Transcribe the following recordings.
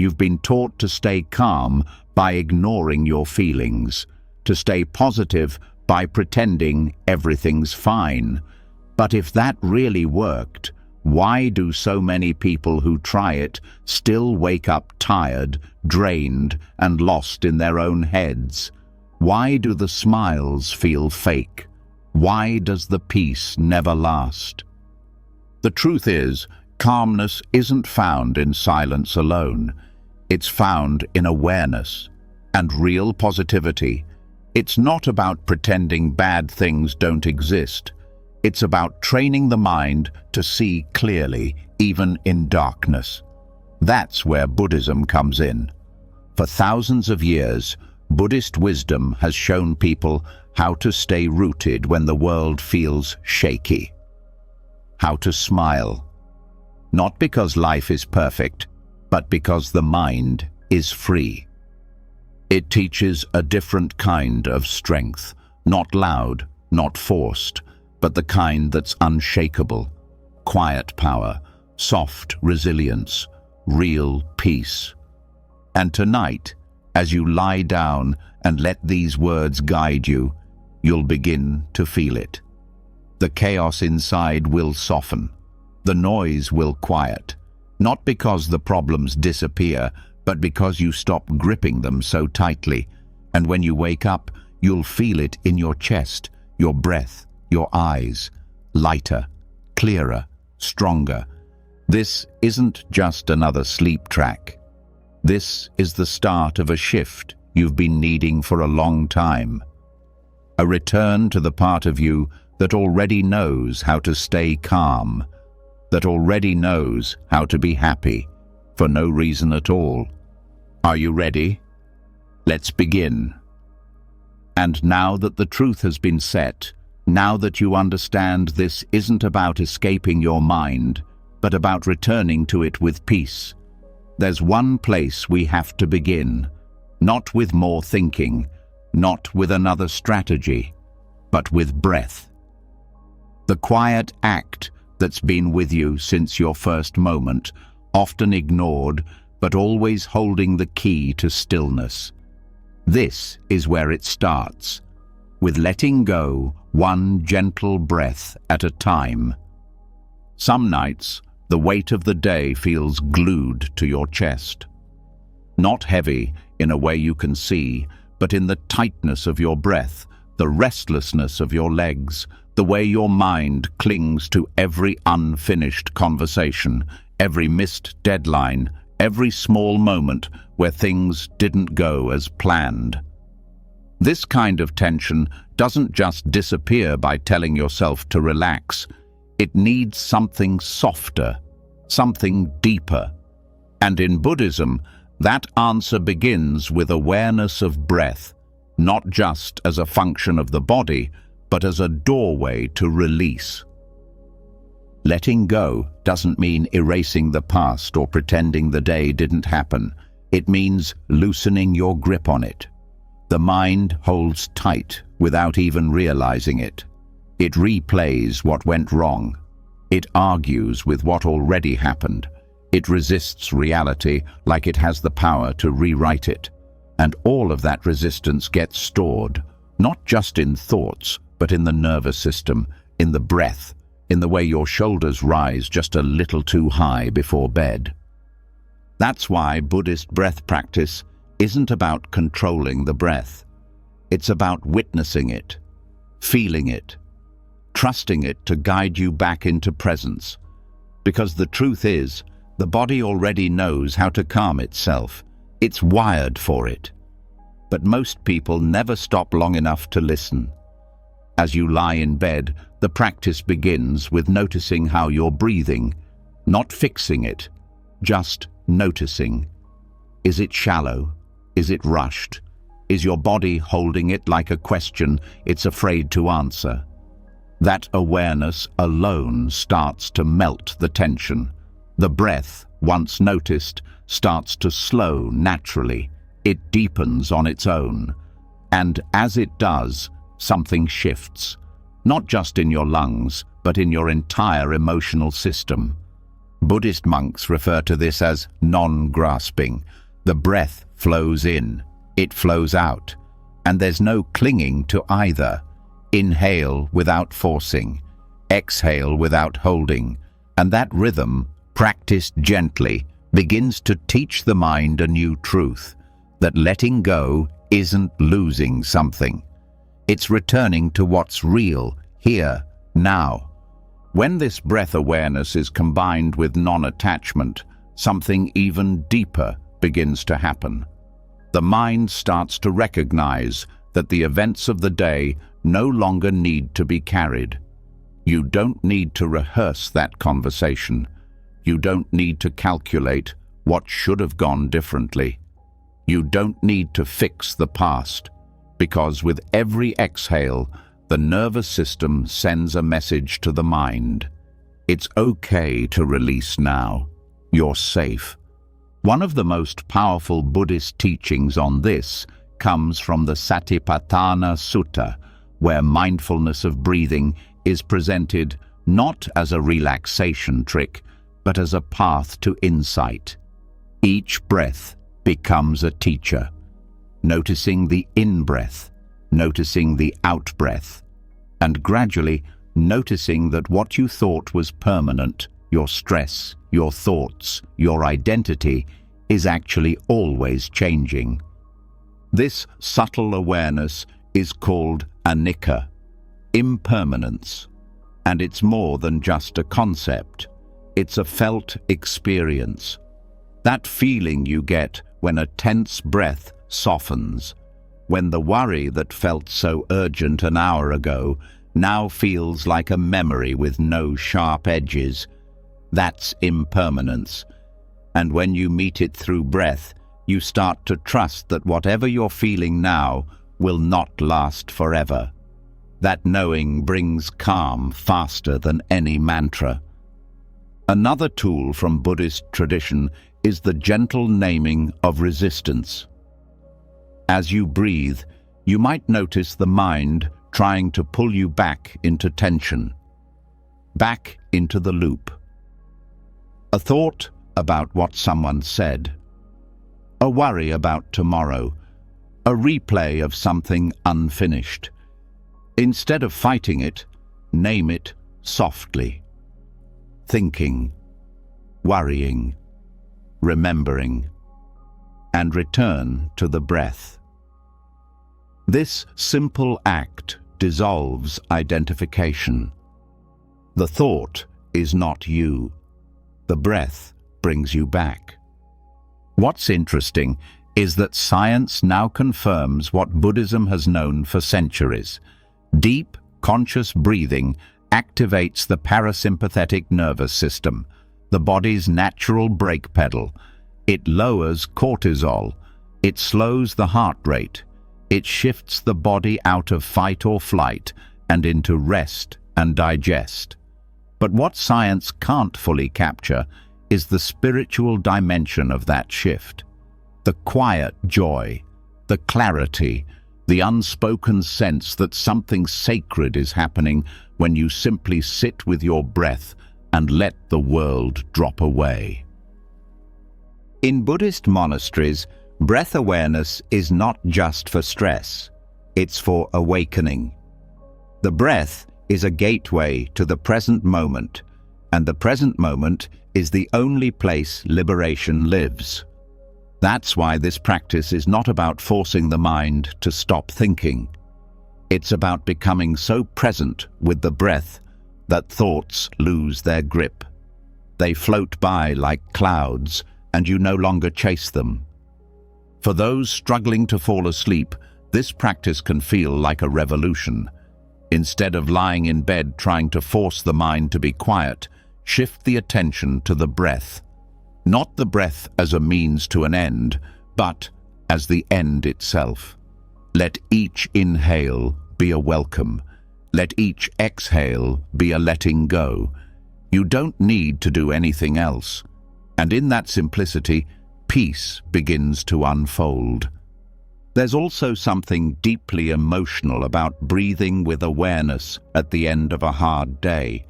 You've been taught to stay calm by ignoring your feelings, to stay positive by pretending everything's fine. But if that really worked, why do so many people who try it still wake up tired, drained, and lost in their own heads? Why do the smiles feel fake? Why does the peace never last? The truth is, calmness isn't found in silence alone. It's found in awareness and real positivity. It's not about pretending bad things don't exist. It's about training the mind to see clearly, even in darkness. That's where Buddhism comes in. For thousands of years, Buddhist wisdom has shown people how to stay rooted when the world feels shaky. How to smile. Not because life is perfect, but because the mind is free. It teaches a different kind of strength, not loud, not forced, but the kind that's unshakable. Quiet power, soft resilience, real peace. And tonight, as you lie down and let these words guide you, you'll begin to feel it. The chaos inside will soften. The noise will quiet. Not because the problems disappear, but because you stop gripping them so tightly. And when you wake up, you'll feel it in your chest, your breath, your eyes. Lighter, clearer, stronger. This isn't just another sleep track. This is the start of a shift you've been needing for a long time. A return to the part of you that already knows how to stay calm, that already knows how to be happy, for no reason at all. Are you ready? Let's begin. And now that the truth has been set, now that you understand this isn't about escaping your mind, but about returning to it with peace, there's one place we have to begin, not with more thinking, not with another strategy, but with breath. The quiet act that's been with you since your first moment, often ignored, but always holding the key to stillness. This is where it starts, with letting go one gentle breath at a time. Some nights, the weight of the day feels glued to your chest. Not heavy in a way you can see, but in the tightness of your breath, the restlessness of your legs, the way your mind clings to every unfinished conversation, every missed deadline, every small moment where things didn't go as planned. This kind of tension doesn't just disappear by telling yourself to relax. It needs something softer, something deeper. And in Buddhism, that answer begins with awareness of breath, not just as a function of the body, but as a doorway to release. Letting go doesn't mean erasing the past or pretending the day didn't happen. It means loosening your grip on it. The mind holds tight without even realizing it. It replays what went wrong. It argues with what already happened. It resists reality like it has the power to rewrite it. And all of that resistance gets stored, not just in thoughts, but in the nervous system, in the breath, in the way your shoulders rise just a little too high before bed. That's why Buddhist breath practice isn't about controlling the breath. It's about witnessing it, feeling it, trusting it to guide you back into presence. Because the truth is, the body already knows how to calm itself. It's wired for it. But most people never stop long enough to listen. As you lie in bed, the practice begins with noticing how you're breathing, not fixing it, just noticing. Is it shallow? Is it rushed? Is your body holding it like a question it's afraid to answer? That awareness alone starts to melt the tension. The breath, once noticed, starts to slow naturally. It deepens on its own. And as it does, something shifts. Not just in your lungs, but in your entire emotional system. Buddhist monks refer to this as non-grasping. The breath flows in, it flows out, and there's no clinging to either. Inhale without forcing, exhale without holding, and that rhythm, practiced gently, begins to teach the mind a new truth, that letting go isn't losing something. It's returning to what's real, here, now. When this breath awareness is combined with non-attachment, something even deeper begins to happen. The mind starts to recognize that the events of the day no longer need to be carried. You don't need to rehearse that conversation. You don't need to calculate what should have gone differently. You don't need to fix the past, because with every exhale, the nervous system sends a message to the mind. It's okay to release now. You're safe. One of the most powerful Buddhist teachings on this comes from the Satipatthana Sutta, where mindfulness of breathing is presented not as a relaxation trick, but as a path to insight. Each breath becomes a teacher, noticing the in-breath, noticing the out-breath, and gradually noticing that what you thought was permanent, your stress, your thoughts, your identity, is actually always changing. This subtle awareness is called anicca, impermanence, and it's more than just a concept. It's a felt experience. That feeling you get when a tense breath softens, when the worry that felt so urgent an hour ago now feels like a memory with no sharp edges. That's impermanence. And when you meet it through breath, you start to trust that whatever you're feeling now will not last forever. That knowing brings calm faster than any mantra. Another tool from Buddhist tradition is the gentle naming of resistance. As you breathe, you might notice the mind trying to pull you back into tension, back into the loop. A thought about what someone said, a worry about tomorrow, a replay of something unfinished. Instead of fighting it, name it softly. Thinking, worrying, remembering, and return to the breath. This simple act dissolves identification. The thought is not you. The breath brings you back. What's interesting is that science now confirms what Buddhism has known for centuries. Deep, conscious breathing activates the parasympathetic nervous system, the body's natural brake pedal. It lowers cortisol. It slows the heart rate. It shifts the body out of fight or flight and into rest and digest. But what science can't fully capture is the spiritual dimension of that shift. The quiet joy, the clarity, the unspoken sense that something sacred is happening when you simply sit with your breath and let the world drop away. In Buddhist monasteries, breath awareness is not just for stress, it's for awakening. The breath is a gateway to the present moment, and the present moment is the only place liberation lives. That's why this practice is not about forcing the mind to stop thinking. It's about becoming so present with the breath that thoughts lose their grip. They float by like clouds, and you no longer chase them. For those struggling to fall asleep, this practice can feel like a revolution. Instead of lying in bed trying to force the mind to be quiet, shift the attention to the breath. Not the breath as a means to an end, but as the end itself. Let each inhale be a welcome. Let each exhale be a letting go. You don't need to do anything else. And in that simplicity, peace begins to unfold. There's also something deeply emotional about breathing with awareness at the end of a hard day.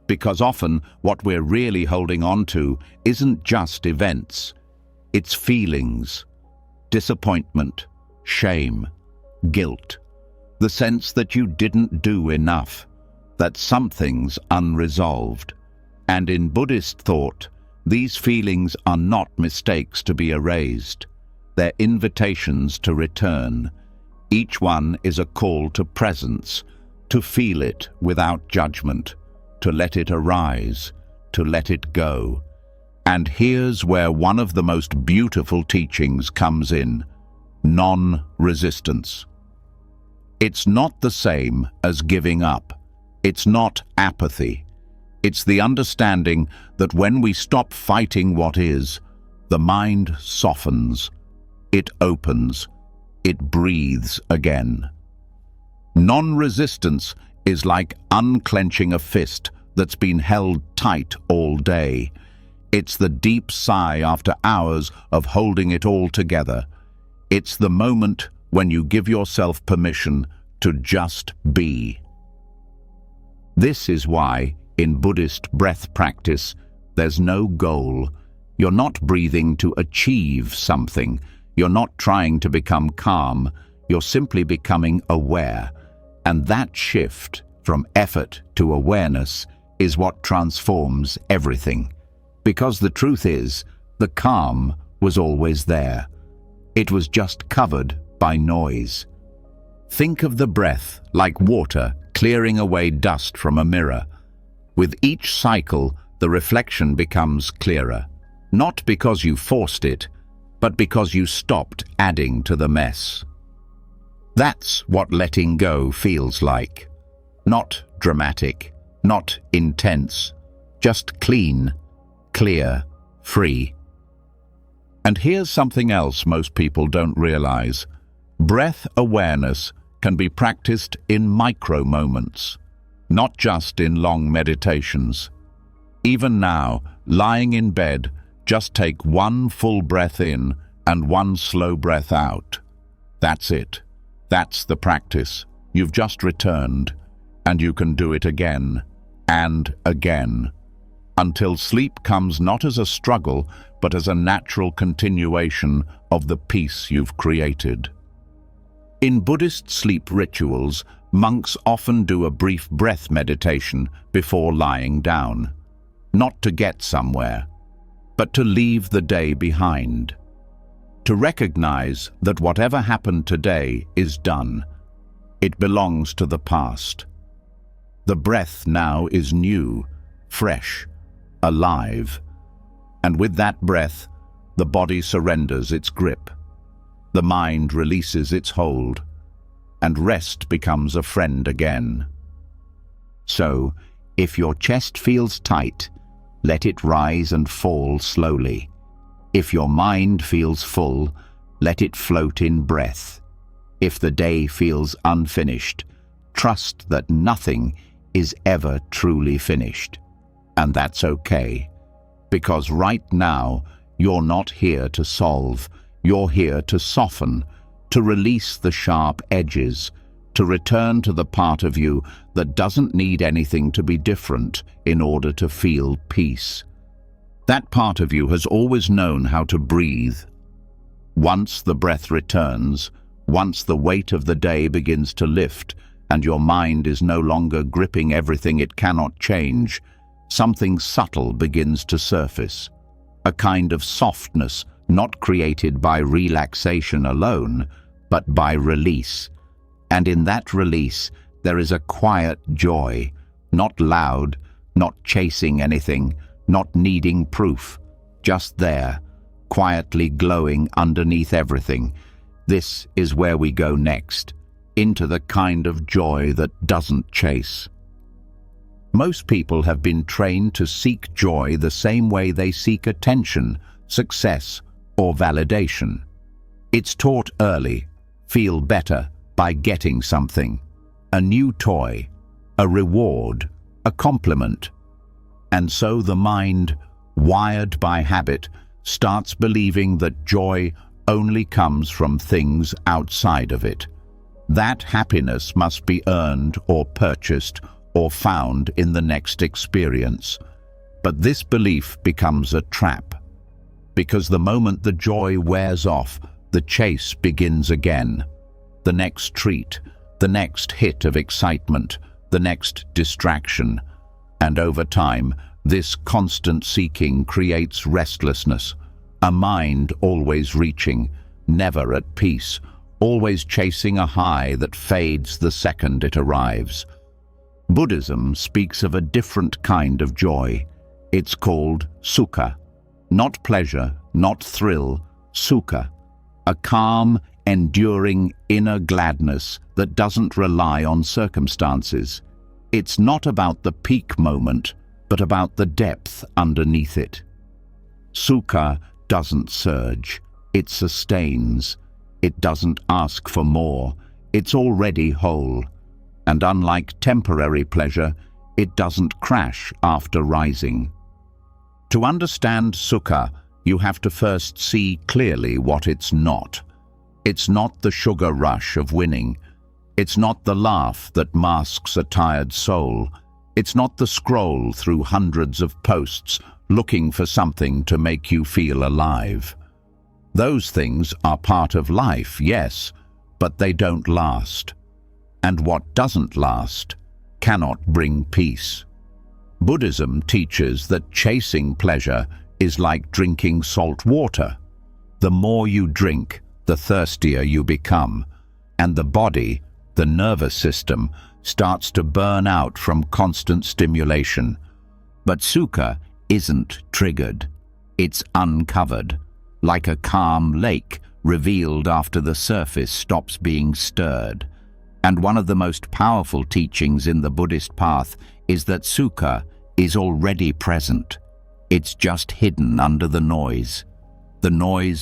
Because often what we're really holding on to isn't just events. It's feelings, disappointment, shame, guilt, the sense that you didn't do enough, that something's unresolved. And in Buddhist thought, these feelings are not mistakes to be erased. They're invitations to return. Each one is a call to presence, to feel it without judgment, to let it arise, to let it go. And here's where one of the most beautiful teachings comes in: non-resistance. It's not the same as giving up. It's not apathy. It's the understanding that when we stop fighting what is, the mind softens, it opens, it breathes again. Non-resistance is like unclenching a fist that's been held tight all day. It's the deep sigh after hours of holding it all together. It's the moment when you give yourself permission to just be. This is why, in Buddhist breath practice, there's no goal. You're not breathing to achieve something. You're not trying to become calm. You're simply becoming aware. And that shift from effort to awareness is what transforms everything. Because the truth is, the calm was always there. It was just covered by noise. Think of the breath like water clearing away dust from a mirror. With each cycle, the reflection becomes clearer. Not because you forced it, but because you stopped adding to the mess. That's what letting go feels like. Not dramatic, not intense, just clean, clear, free. And here's something else most people don't realize. Breath awareness can be practiced in micro moments, not just in long meditations. Even now, lying in bed, just take one full breath in and one slow breath out. That's it. That's the practice. You've just returned, and you can do it again and again, until sleep comes not as a struggle, but as a natural continuation of the peace you've created. In Buddhist sleep rituals, monks often do a brief breath meditation before lying down, not to get somewhere, but to leave the day behind, to recognize that whatever happened today is done. It belongs to the past. The breath now is new, fresh, alive, and with that breath, the body surrenders its grip. The mind releases its hold, and rest becomes a friend again. So, if your chest feels tight, let it rise and fall slowly. If your mind feels full, let it float in breath. If the day feels unfinished, trust that nothing is ever truly finished. And that's okay, because right now, you're not here to solve. You're here to soften, to release the sharp edges, to return to the part of you that doesn't need anything to be different in order to feel peace. That part of you has always known how to breathe. Once the breath returns, once the weight of the day begins to lift, and your mind is no longer gripping everything it cannot change, something subtle begins to surface. A kind of softness not created by relaxation alone, but by release. And in that release, there is a quiet joy, not loud, not chasing anything, not needing proof, just there, quietly glowing underneath everything. This is where we go next, into the kind of joy that doesn't chase. Most people have been trained to seek joy the same way they seek attention, success, or validation. It's taught early: feel better by getting something, a new toy, a reward, a compliment. And so the mind, wired by habit, starts believing that joy only comes from things outside of it. That happiness must be earned or purchased or found in the next experience. But this belief becomes a trap, because the moment the joy wears off, the chase begins again. The next treat, the next hit of excitement, the next distraction. And over time, this constant seeking creates restlessness, a mind always reaching, never at peace, always chasing a high that fades the second it arrives. Buddhism speaks of a different kind of joy. It's called sukha. Not pleasure, not thrill, sukha. A calm, enduring inner gladness that doesn't rely on circumstances. It's not about the peak moment, but about the depth underneath it. Sukha doesn't surge, it sustains. It doesn't ask for more, it's already whole. And unlike temporary pleasure, it doesn't crash after rising. To understand sukha, you have to first see clearly what it's not. It's not the sugar rush of winning. It's not the laugh that masks a tired soul. It's not the scroll through hundreds of posts looking for something to make you feel alive. Those things are part of life, yes, but they don't last. And what doesn't last cannot bring peace. Buddhism teaches that chasing pleasure is like drinking salt water. The more you drink, the thirstier you become, and the body, the nervous system, starts to burn out from constant stimulation. But sukha isn't triggered. It's uncovered, like a calm lake revealed after the surface stops being stirred. And one of the most powerful teachings in the Buddhist path is that sukha is already present. It's just hidden under the noise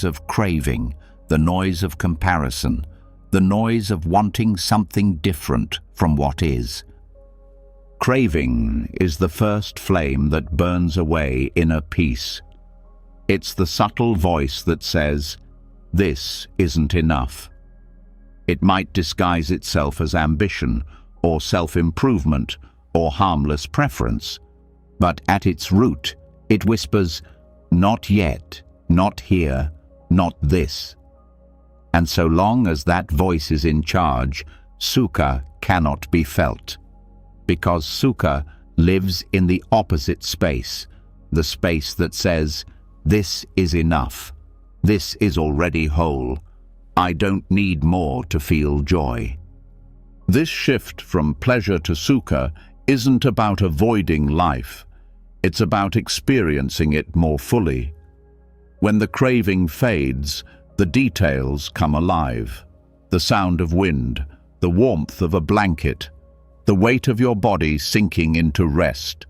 of craving, the noise of comparison, the noise of wanting something different from what is. Craving is the first flame that burns away inner peace. It's the subtle voice that says, "This isn't enough." It might disguise itself as ambition, or self-improvement, or harmless preference, but at its root, it whispers, "Not yet, not here, not this." And so long as that voice is in charge, sukha cannot be felt, because sukha lives in the opposite space, the space that says, "This is enough. This is already whole. I don't need more to feel joy." This shift from pleasure to sukha isn't about avoiding life. It's about experiencing it more fully. When the craving fades, the details come alive. The sound of wind, the warmth of a blanket, the weight of your body sinking into rest.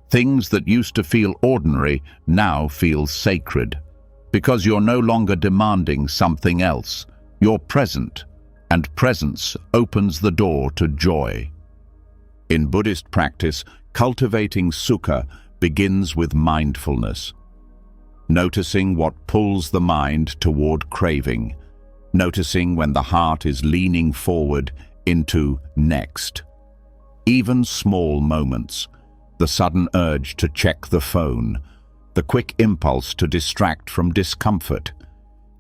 Things that used to feel ordinary now feel sacred, because you're no longer demanding something else. You're present, and presence opens the door to joy. In Buddhist practice, cultivating sukha begins with mindfulness. Noticing what pulls the mind toward craving. Noticing when the heart is leaning forward into next. Even small moments, the sudden urge to check the phone, the quick impulse to distract from discomfort.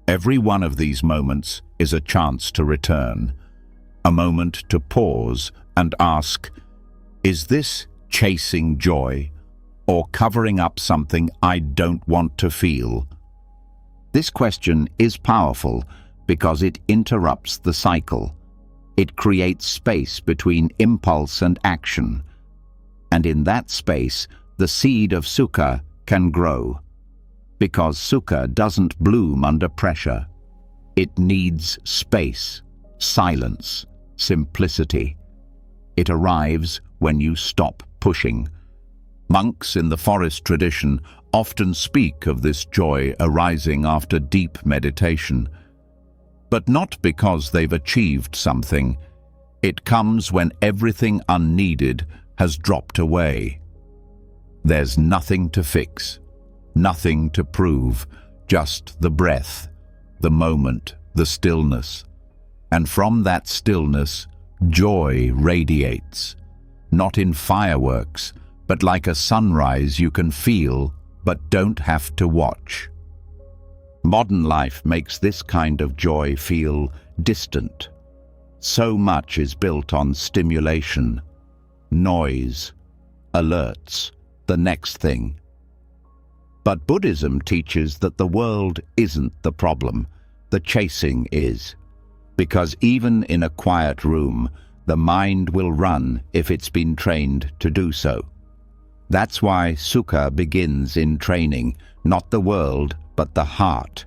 Every one of these moments is a chance to return, a moment to pause and ask, is this chasing joy or covering up something I don't want to feel? This question is powerful because it interrupts the cycle. It creates space between impulse and action. And in that space, the seed of sukha can grow. Because sukha doesn't bloom under pressure. It needs space, silence, simplicity. It arrives when you stop pushing. Monks in the forest tradition often speak of this joy arising after deep meditation. But not because they've achieved something. It comes when everything unneeded has dropped away. There's nothing to fix, nothing to prove, just the breath, the moment, the stillness. And from that stillness, joy radiates. not in fireworks, but like a sunrise you can feel but don't have to watch. Modern life makes this kind of joy feel distant. So much is built on stimulation, noise, alerts, the next thing. But Buddhism teaches that the world isn't the problem, the chasing is. Because even in a quiet room, the mind will run if it's been trained to do so. That's why sukha begins in training, not the world, but the heart.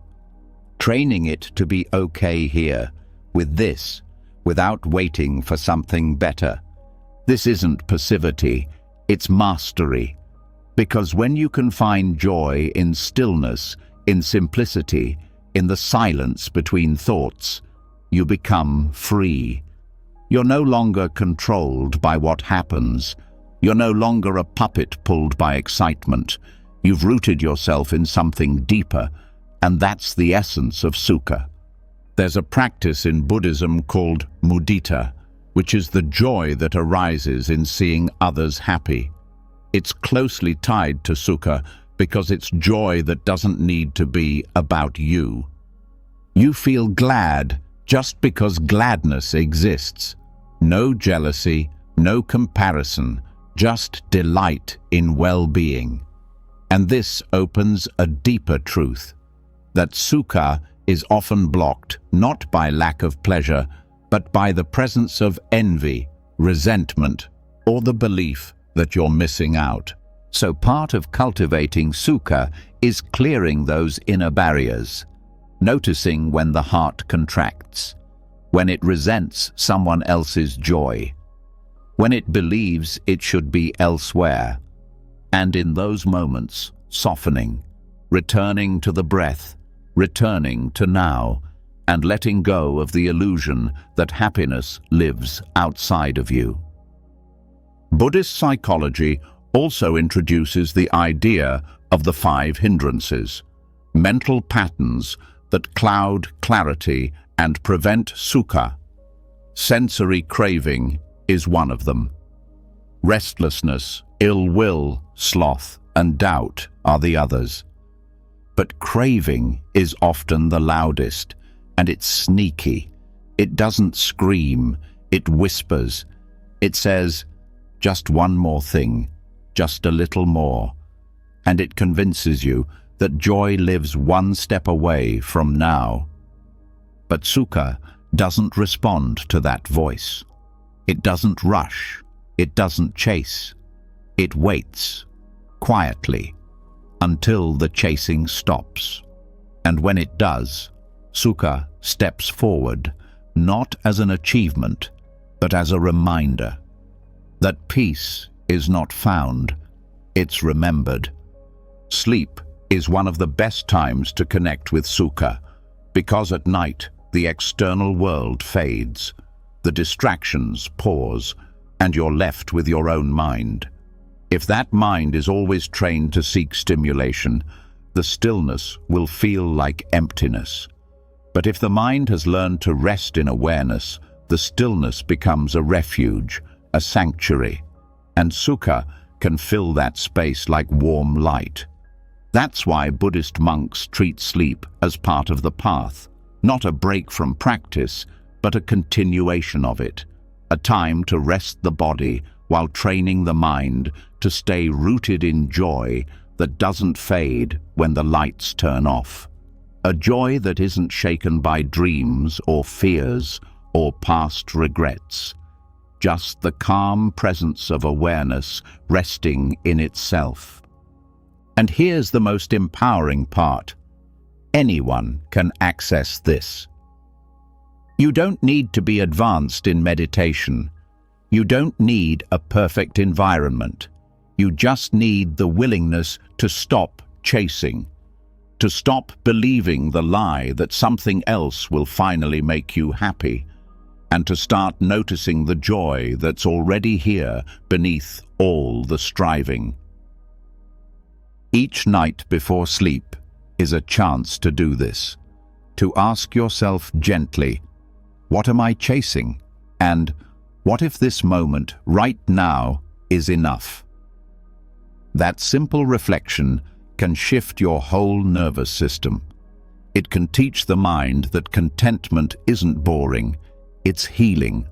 Training it to be okay here, with this, without waiting for something better. This isn't passivity, it's mastery. Because when you can find joy in stillness, in simplicity, in the silence between thoughts, you become free. You're no longer controlled by what happens. You're no longer a puppet pulled by excitement. You've rooted yourself in something deeper, and that's the essence of sukha. There's a practice in Buddhism called mudita, which is the joy that arises in seeing others happy. It's closely tied to sukha because it's joy that doesn't need to be about you. You feel glad just because gladness exists. No jealousy, no comparison, just delight in well-being. And this opens a deeper truth, that sukha is often blocked not by lack of pleasure, but by the presence of envy, resentment, or the belief that you're missing out. So part of cultivating sukha is clearing those inner barriers, noticing when the heart contracts, when it resents someone else's joy, when it believes it should be elsewhere, and in those moments, softening, returning to the breath, returning to now, and letting go of the illusion that happiness lives outside of you. Buddhist psychology also introduces the idea of the 5 hindrances, mental patterns that cloud clarity and prevent sukha. Sensory craving is one of them. Restlessness, ill will, sloth, and doubt are the others. But craving is often the loudest, and it's sneaky. It doesn't scream, it whispers. It says, just one more thing, just a little more. And it convinces you that joy lives one step away from now. But sukha doesn't respond to that voice. It doesn't rush. It doesn't chase. It waits, quietly, until the chasing stops. And when it does, sukha steps forward, not as an achievement, but as a reminder that peace is not found, it's remembered. Sleep is one of the best times to connect with sukha, because at night the external world fades, the distractions pause, and you're left with your own mind. If that mind is always trained to seek stimulation, the stillness will feel like emptiness. But if the mind has learned to rest in awareness, the stillness becomes a refuge, a sanctuary, and sukha can fill that space like warm light. That's why Buddhist monks treat sleep as part of the path, not a break from practice, but a continuation of it, a time to rest the body while training the mind to stay rooted in joy that doesn't fade when the lights turn off. A joy that isn't shaken by dreams or fears or past regrets. Just the calm presence of awareness resting in itself. And here's the most empowering part. Anyone can access this. You don't need to be advanced in meditation. You don't need a perfect environment. You just need the willingness to stop chasing, to stop believing the lie that something else will finally make you happy, and to start noticing the joy that's already here beneath all the striving. Each night before sleep is a chance to do this, to ask yourself gently, what am I chasing? And What if this moment, right now, is enough? That simple reflection can shift your whole nervous system. It can teach the mind that contentment isn't boring, it's healing.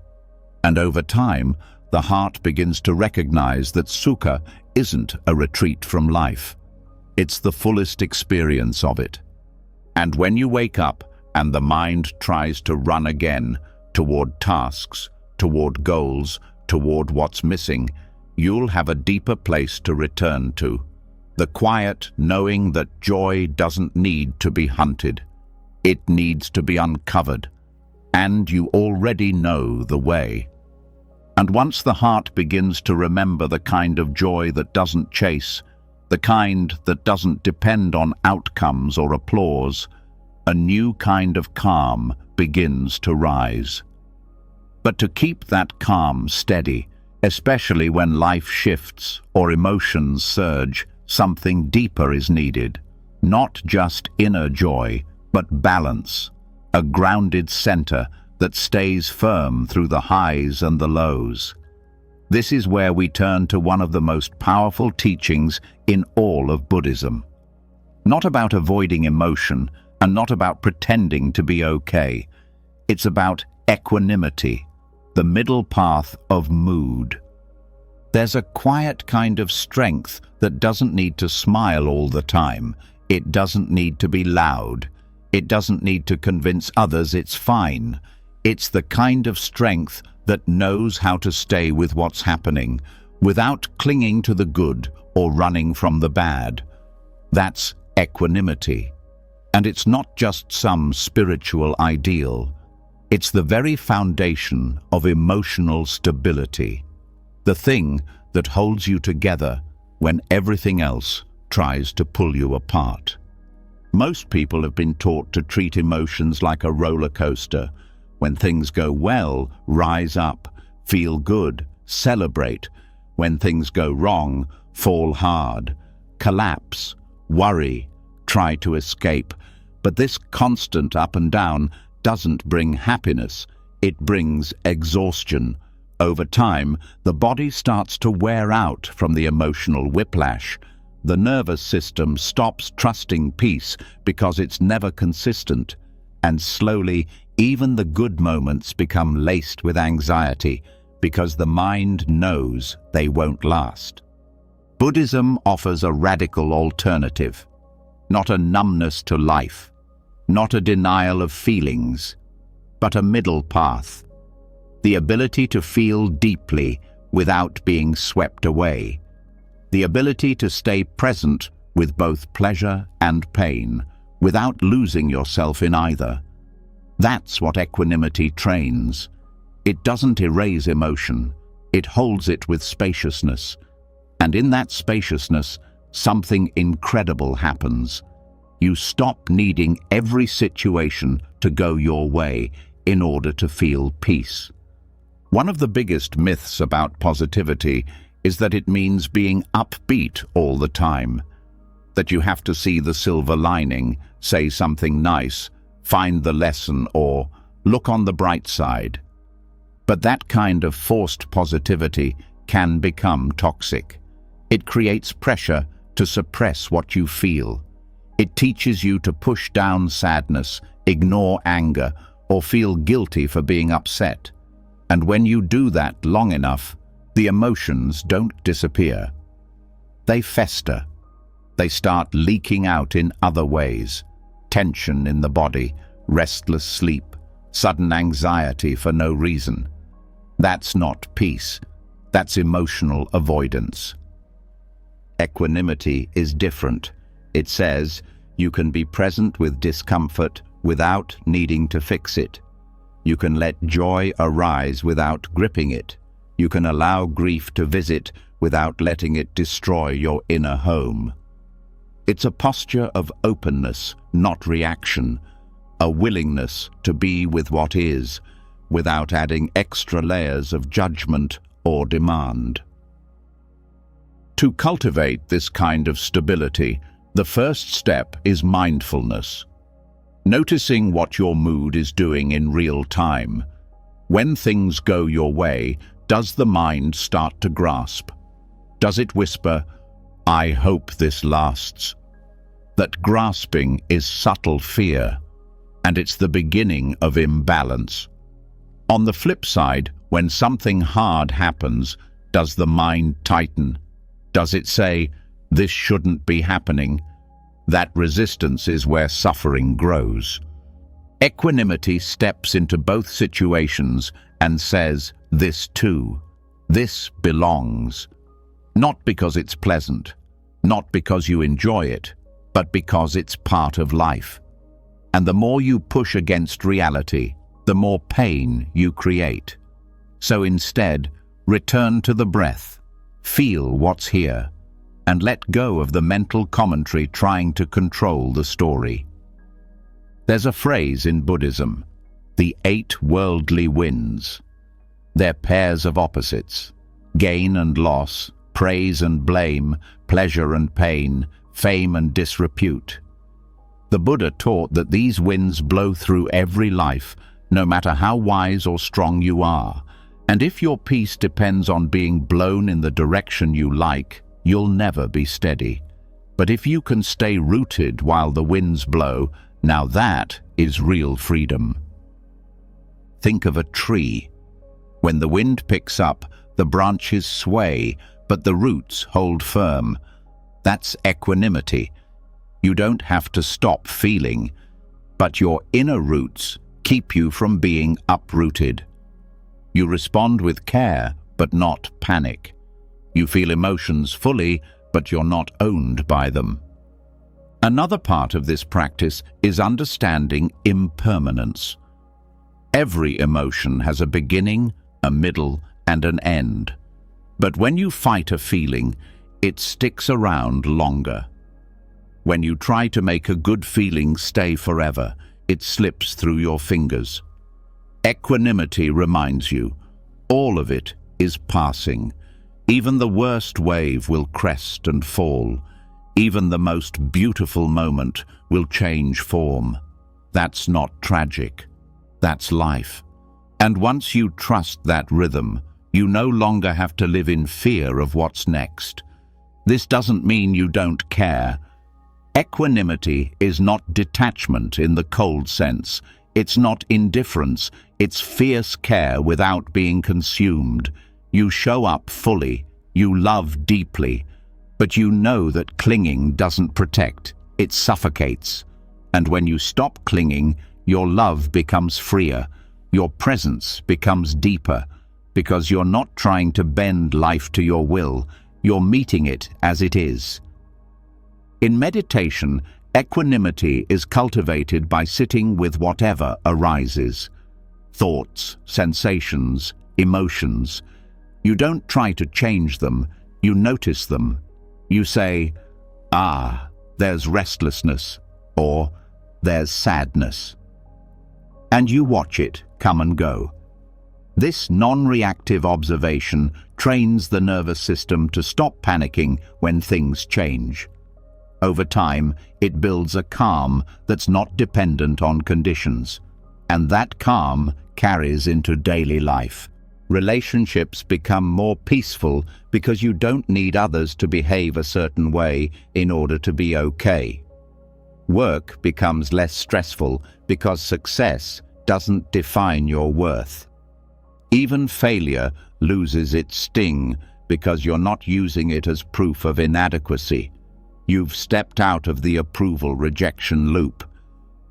And over time, the heart begins to recognize that sukha isn't a retreat from life. It's the fullest experience of it. And when you wake up and the mind tries to run again toward tasks, toward goals, toward what's missing, you'll have a deeper place to return to. The quiet knowing that joy doesn't need to be hunted. It needs to be uncovered. And you already know the way. And once the heart begins to remember the kind of joy that doesn't chase, the kind that doesn't depend on outcomes or applause, a new kind of calm begins to rise. But to keep that calm steady, especially when life shifts or emotions surge, something deeper is needed. Not just inner joy, but balance, a grounded center that stays firm through the highs and the lows. This is where we turn to one of the most powerful teachings in all of Buddhism. Not about avoiding emotion and not about pretending to be okay. It's about equanimity, the middle path of mood. There's a quiet kind of strength that doesn't need to smile all the time. It doesn't need to be loud. It doesn't need to convince others it's fine. It's the kind of strength that knows how to stay with what's happening without clinging to the good or running from the bad. That's equanimity. And it's not just some spiritual ideal. It's the very foundation of emotional stability. The thing that holds you together when everything else tries to pull you apart. Most people have been taught to treat emotions like a roller coaster. When things go well, rise up, feel good, celebrate. When things go wrong, fall hard, collapse, worry, try to escape. But this constant up and down doesn't bring happiness. It brings exhaustion. Over time, the body starts to wear out from the emotional whiplash. The nervous system stops trusting peace because it's never consistent. And slowly, even the good moments become laced with anxiety because the mind knows they won't last. Buddhism offers a radical alternative. Not a numbness to life, not a denial of feelings, but a middle path. The ability to feel deeply without being swept away. The ability to stay present with both pleasure and pain without losing yourself in either. That's what equanimity trains. It doesn't erase emotion, it holds it with spaciousness. And in that spaciousness, something incredible happens. You stop needing every situation to go your way in order to feel peace. One of the biggest myths about positivity is that it means being upbeat all the time. That you have to see the silver lining, say something nice, find the lesson, or look on the bright side. But that kind of forced positivity can become toxic. It creates pressure to suppress what you feel. It teaches you to push down sadness, ignore anger, or feel guilty for being upset. And when you do that long enough, the emotions don't disappear. They fester. They start leaking out in other ways. Tension in the body, restless sleep, sudden anxiety for no reason. That's not peace. That's emotional avoidance. Equanimity is different. It says you can be present with discomfort without needing to fix it. You can let joy arise without gripping it. You can allow grief to visit without letting it destroy your inner home. It's a posture of openness, not reaction, a willingness to be with what is, without adding extra layers of judgment or demand. To cultivate this kind of stability, the first step is mindfulness. Noticing what your mood is doing in real time. When things go your way, does the mind start to grasp? Does it whisper, "I hope this lasts"? That grasping is subtle fear, and it's the beginning of imbalance. On the flip side, when something hard happens, does the mind tighten? Does it say, "This shouldn't be happening"? That resistance is where suffering grows. Equanimity steps into both situations and says, "This too. This belongs." Not because it's pleasant, not because you enjoy it, but because it's part of life. And the more you push against reality, the more pain you create. So instead, return to the breath, feel what's here, and let go of the mental commentary trying to control the story. There's a phrase in Buddhism, the 8 worldly winds. They're pairs of opposites, gain and loss, praise and blame, pleasure and pain, fame and disrepute. The Buddha taught that these winds blow through every life, no matter how wise or strong you are. And if your peace depends on being blown in the direction you like, you'll never be steady. But if you can stay rooted while the winds blow, now that is real freedom. Think of a tree. When the wind picks up, the branches sway, but the roots hold firm. That's equanimity. You don't have to stop feeling, but your inner roots keep you from being uprooted. You respond with care, but not panic. You feel emotions fully, but you're not owned by them. Another part of this practice is understanding impermanence. Every emotion has a beginning, a middle, and an end. But when you fight a feeling, it sticks around longer. When you try to make a good feeling stay forever, it slips through your fingers. Equanimity reminds you, all of it is passing. Even the worst wave will crest and fall. Even the most beautiful moment will change form. That's not tragic. That's life. And once you trust that rhythm, you no longer have to live in fear of what's next. This doesn't mean you don't care. Equanimity is not detachment in the cold sense. It's not indifference. It's fierce care without being consumed. You show up fully. You love deeply. But you know that clinging doesn't protect. It suffocates. And when you stop clinging, your love becomes freer. Your presence becomes deeper. Because you're not trying to bend life to your will. You're meeting it as it is. In meditation, equanimity is cultivated by sitting with whatever arises. Thoughts, sensations, emotions. You don't try to change them, you notice them. You say, "Ah, there's restlessness," or "there's sadness." And you watch it come and go. This non-reactive observation trains the nervous system to stop panicking when things change. Over time, it builds a calm that's not dependent on conditions. And that calm carries into daily life. Relationships become more peaceful because you don't need others to behave a certain way in order to be okay. Work becomes less stressful because success doesn't define your worth. Even failure loses its sting because you're not using it as proof of inadequacy. You've stepped out of the approval-rejection loop.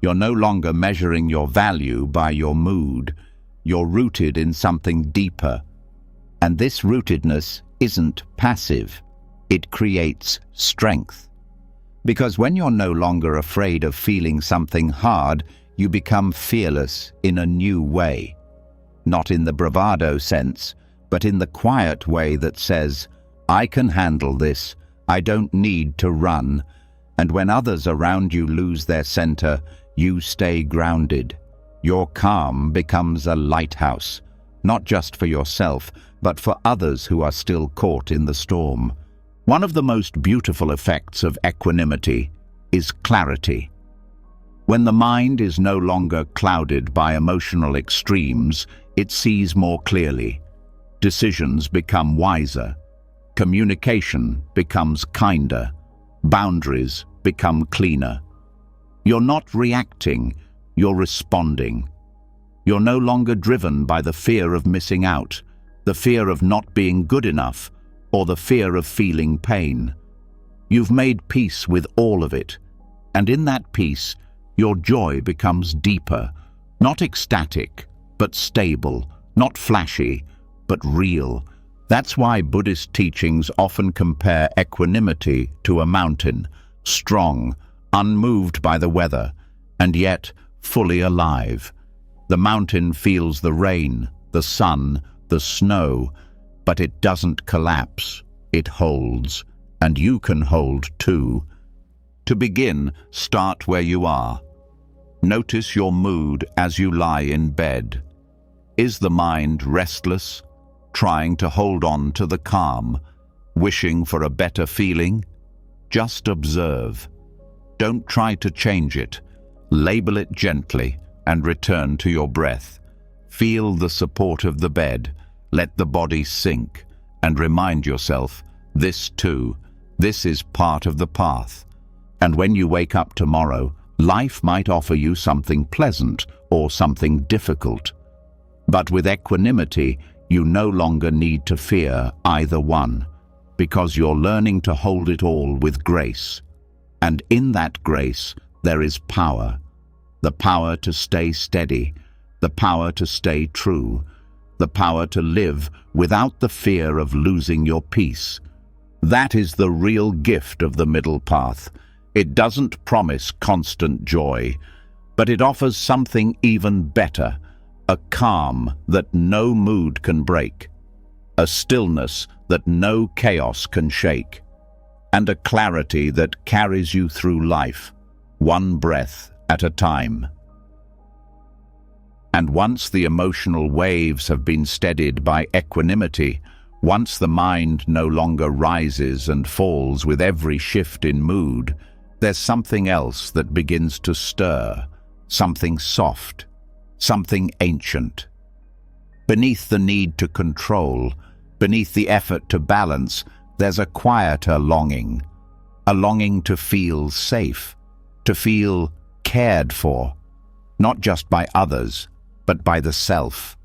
You're no longer measuring your value by your mood. You're rooted in something deeper. And this rootedness isn't passive. It creates strength. Because when you're no longer afraid of feeling something hard, you become fearless in a new way. Not in the bravado sense, but in the quiet way that says, "I can handle this. I don't need to run." And when others around you lose their center, you stay grounded. Your calm becomes a lighthouse, not just for yourself, but for others who are still caught in the storm. One of the most beautiful effects of equanimity is clarity. When the mind is no longer clouded by emotional extremes, it sees more clearly. Decisions become wiser. Communication becomes kinder. Boundaries become cleaner. You're not reacting, you're responding. You're no longer driven by the fear of missing out, the fear of not being good enough, or the fear of feeling pain. You've made peace with all of it, and in that peace, your joy becomes deeper, not ecstatic, but stable, not flashy, but real. That's why Buddhist teachings often compare equanimity to a mountain, strong, unmoved by the weather, and yet fully alive. The mountain feels the rain, the sun, the snow, but it doesn't collapse, it holds, and you can hold too. To begin, start where you are. Notice your mood as you lie in bed. Is the mind restless, trying to hold on to the calm, wishing for a better feeling? Just observe. Don't try to change it. Label it gently and return to your breath. Feel the support of the bed. Let the body sink and remind yourself, this too, this is part of the path. And when you wake up tomorrow, life might offer you something pleasant or something difficult. But with equanimity, you no longer need to fear either one, because you're learning to hold it all with grace. And in that grace, there is power. The power to stay steady, the power to stay true, the power to live without the fear of losing your peace. That is the real gift of the middle path. It doesn't promise constant joy, but it offers something even better, a calm that no mood can break, a stillness that no chaos can shake, and a clarity that carries you through life, one breath at a time. And once the emotional waves have been steadied by equanimity, once the mind no longer rises and falls with every shift in mood, there's something else that begins to stir, something soft, something ancient. Beneath the need to control, beneath the effort to balance, there's a quieter longing, a longing to feel safe, to feel cared for, not just by others, but by the self.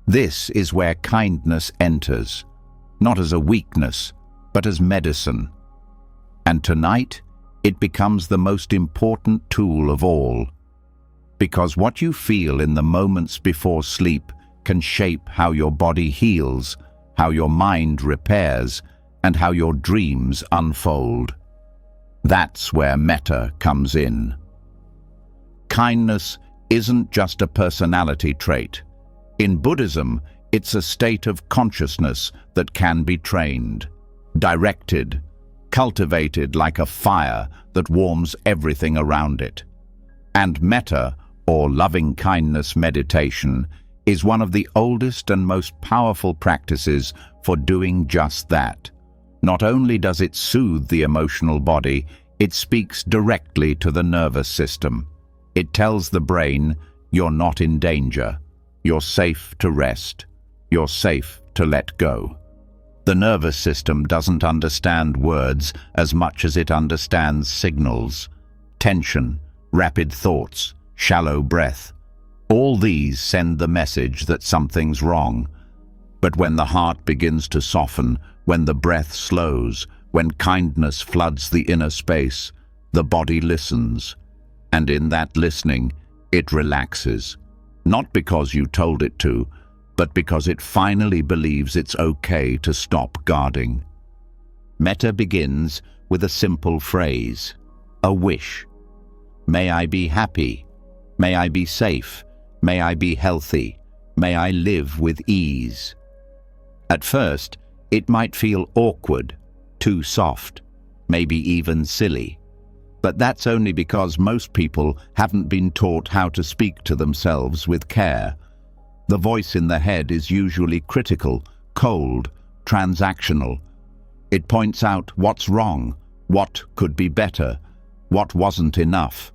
This is where kindness enters, not as a weakness, but as medicine. And tonight, it becomes the most important tool of all, because what you feel in the moments before sleep can shape how your body heals, how your mind repairs, and how your dreams unfold. That's where metta comes in. Kindness isn't just a personality trait. In Buddhism, it's a state of consciousness that can be trained, directed, cultivated like a fire that warms everything around it. And metta, or loving-kindness meditation, is one of the oldest and most powerful practices for doing just that. Not only does it soothe the emotional body, it speaks directly to the nervous system. It tells the brain, you're not in danger. You're safe to rest. You're safe to let go. The nervous system doesn't understand words as much as it understands signals. Tension, rapid thoughts, shallow breath. All these send the message that something's wrong. But when the heart begins to soften, when the breath slows, when kindness floods the inner space, the body listens. And in that listening, it relaxes. Not because you told it to, but because it finally believes it's okay to stop guarding. Metta begins with a simple phrase, a wish. May I be happy. May I be safe. May I be healthy. May I live with ease. At first, it might feel awkward, too soft, maybe even silly. But that's only because most people haven't been taught how to speak to themselves with care. The voice in the head is usually critical, cold, transactional. It points out what's wrong, what could be better, what wasn't enough.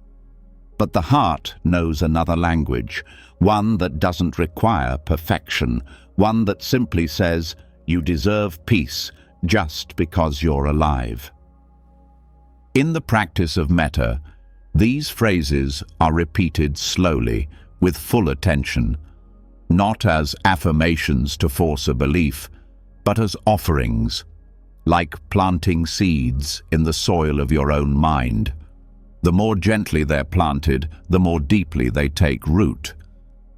But the heart knows another language, one that doesn't require perfection, one that simply says, "You deserve peace just because you're alive." In the practice of metta, these phrases are repeated slowly, with full attention, not as affirmations to force a belief, but as offerings, like planting seeds in the soil of your own mind. The more gently they're planted, the more deeply they take root.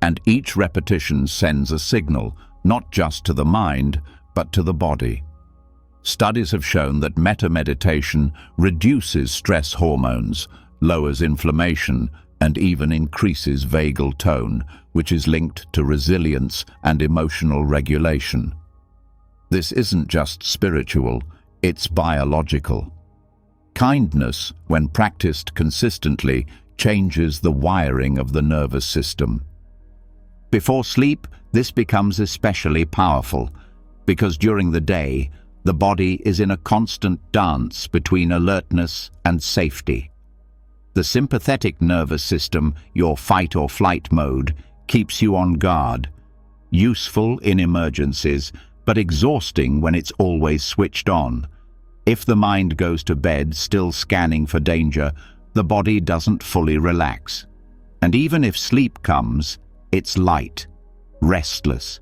And each repetition sends a signal, not just to the mind, but to the body. Studies have shown that metta meditation reduces stress hormones, lowers inflammation, and even increases vagal tone, which is linked to resilience and emotional regulation. This isn't just spiritual, it's biological. Kindness, when practiced consistently, changes the wiring of the nervous system. Before sleep, this becomes especially powerful, because during the day, the body is in a constant dance between alertness and safety. The sympathetic nervous system, your fight or flight mode, keeps you on guard, useful in emergencies, but exhausting when it's always switched on. If the mind goes to bed still scanning for danger, the body doesn't fully relax. And even if sleep comes, it's light, restless,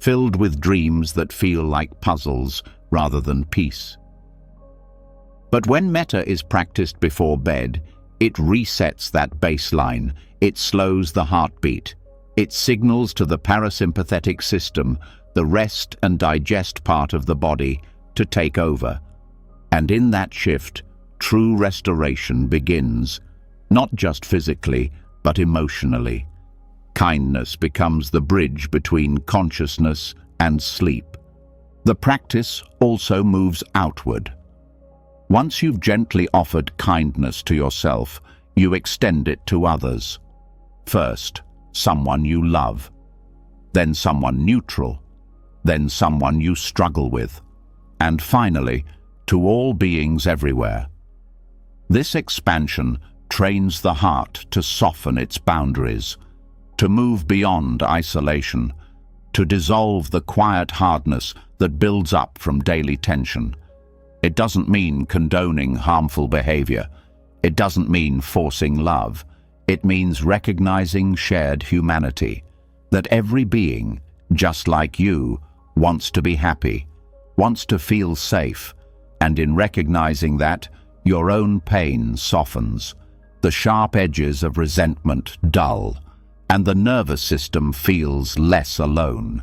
filled with dreams that feel like puzzles rather than peace. But when metta is practiced before bed, it resets that baseline, it slows the heartbeat, it signals to the parasympathetic system, the rest and digest part of the body, to take over. And in that shift, true restoration begins, not just physically, but emotionally. Kindness becomes the bridge between consciousness and sleep. The practice also moves outward. Once you've gently offered kindness to yourself, you extend it to others. First, someone you love, then someone neutral, then someone you struggle with, and finally, to all beings everywhere. This expansion trains the heart to soften its boundaries, to move beyond isolation, to dissolve the quiet hardness that builds up from daily tension. It doesn't mean condoning harmful behavior. It doesn't mean forcing love. It means recognizing shared humanity, that every being, just like you, wants to be happy, wants to feel safe, and in recognizing that, your own pain softens, the sharp edges of resentment dull, and the nervous system feels less alone.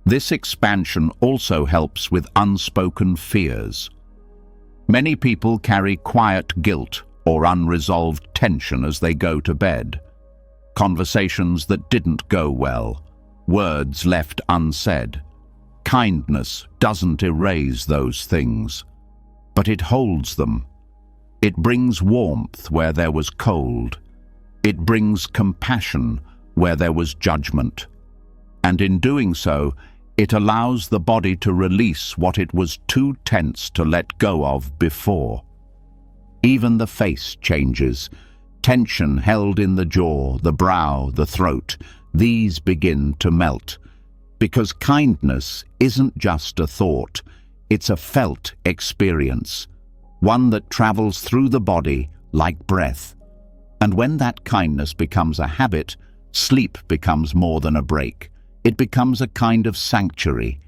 This expansion also helps with unspoken fears. Many people carry quiet guilt or unresolved tension as they go to bed. Conversations that didn't go well, words left unsaid. Kindness doesn't erase those things, but it holds them. It brings warmth where there was cold. It brings compassion where there was judgment. And in doing so, it allows the body to release what it was too tense to let go of before. Even the face changes. Tension held in the jaw, the brow, the throat, these begin to melt. Because kindness isn't just a thought, it's a felt experience, one that travels through the body like breath. And when that kindness becomes a habit, sleep becomes more than a break. It becomes a kind of sanctuary,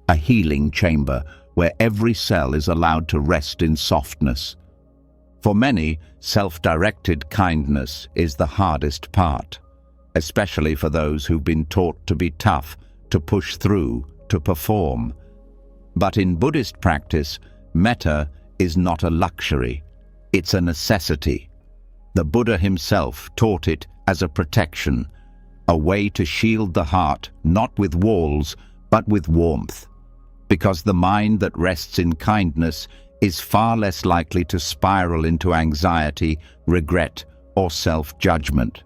a healing chamber where every cell is allowed to rest in softness. For many, self-directed kindness is the hardest part, especially for those who've been taught to be tough, to push through, to perform. But in Buddhist practice, metta is not a luxury, it's a necessity. The Buddha himself taught it as a protection, a way to shield the heart not with walls, but with warmth. Because the mind that rests in kindness is far less likely to spiral into anxiety, regret, or self-judgment.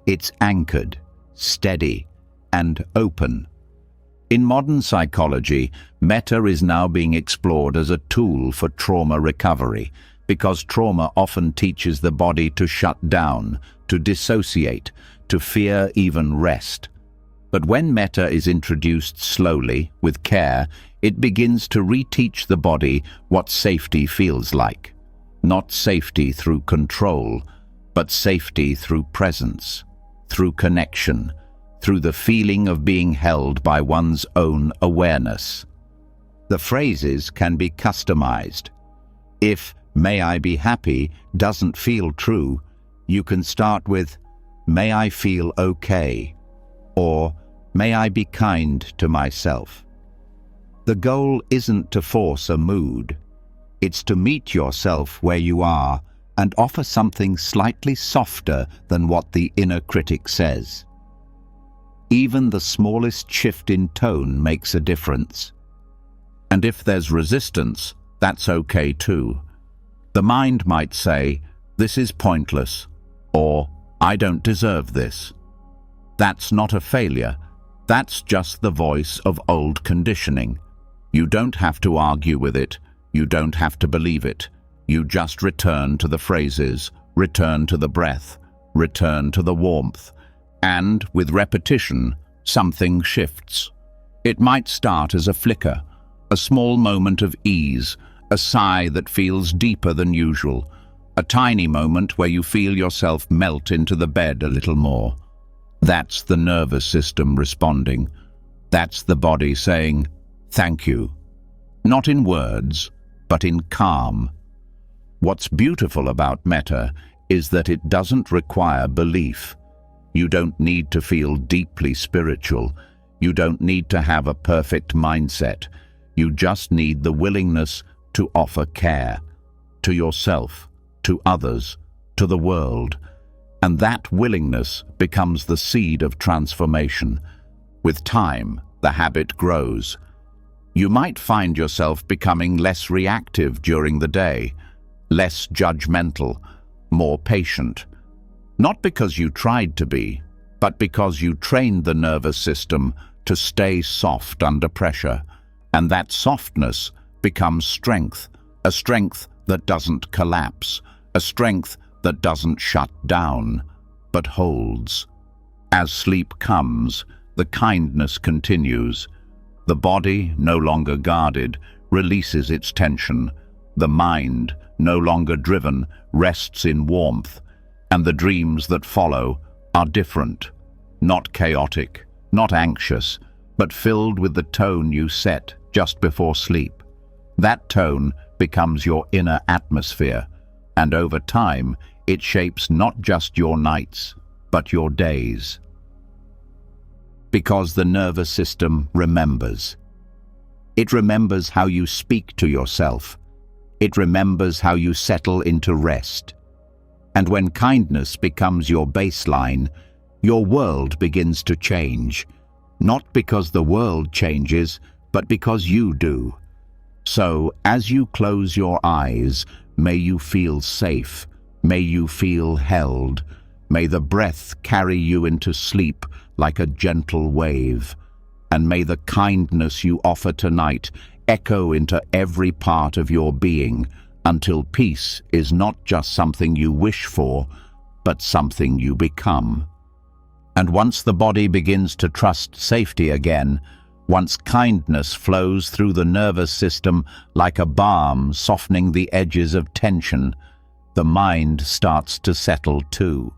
It's anchored, steady, and open. In modern psychology, metta is now being explored as a tool for trauma recovery, because trauma often teaches the body to shut down, to dissociate, to fear even rest. But when metta is introduced slowly, with care, it begins to reteach the body what safety feels like. Not safety through control, but safety through presence, through connection, through the feeling of being held by one's own awareness. The phrases can be customized. If "may I be happy" doesn't feel true, you can start with "may I feel okay" or "may I be kind to myself." The goal isn't to force a mood. It's to meet yourself where you are and offer something slightly softer than what the inner critic says. Even the smallest shift in tone makes a difference. And if there's resistance, that's okay too. The mind might say, "This is pointless," or "I don't deserve this." That's not a failure. That's just the voice of old conditioning. You don't have to argue with it. You don't have to believe it. You just return to the phrases, return to the breath, return to the warmth. And with repetition, something shifts. It might start as a flicker, a small moment of ease, a sigh that feels deeper than usual, a tiny moment where you feel yourself melt into the bed a little more. That's the nervous system responding. That's the body saying, "Thank you." Not in words, but in calm. What's beautiful about metta is that it doesn't require belief. You don't need to feel deeply spiritual. You don't need to have a perfect mindset. You just need the willingness to offer care, to yourself, to others, to the world. And that willingness becomes the seed of transformation. With time, the habit grows. You might find yourself becoming less reactive during the day, less judgmental, more patient. Not because you tried to be, but because you trained the nervous system to stay soft under pressure. And that softness becomes strength, a strength that doesn't collapse, a strength that doesn't shut down, but holds. As sleep comes, the kindness continues. The body, no longer guarded, releases its tension. The mind, no longer driven, rests in warmth. And the dreams that follow are different, not chaotic, not anxious, but filled with the tone you set just before sleep. That tone becomes your inner atmosphere, and over time, it shapes not just your nights, but your days. Because the nervous system remembers. It remembers how you speak to yourself. It remembers how you settle into rest. And when kindness becomes your baseline, your world begins to change. Not because the world changes, but because you do. So, as you close your eyes, may you feel safe. May you feel held. May the breath carry you into sleep like a gentle wave. And may the kindness you offer tonight echo into every part of your being until peace is not just something you wish for, but something you become. And once the body begins to trust safety again, once kindness flows through the nervous system like a balm softening the edges of tension, the mind starts to settle too.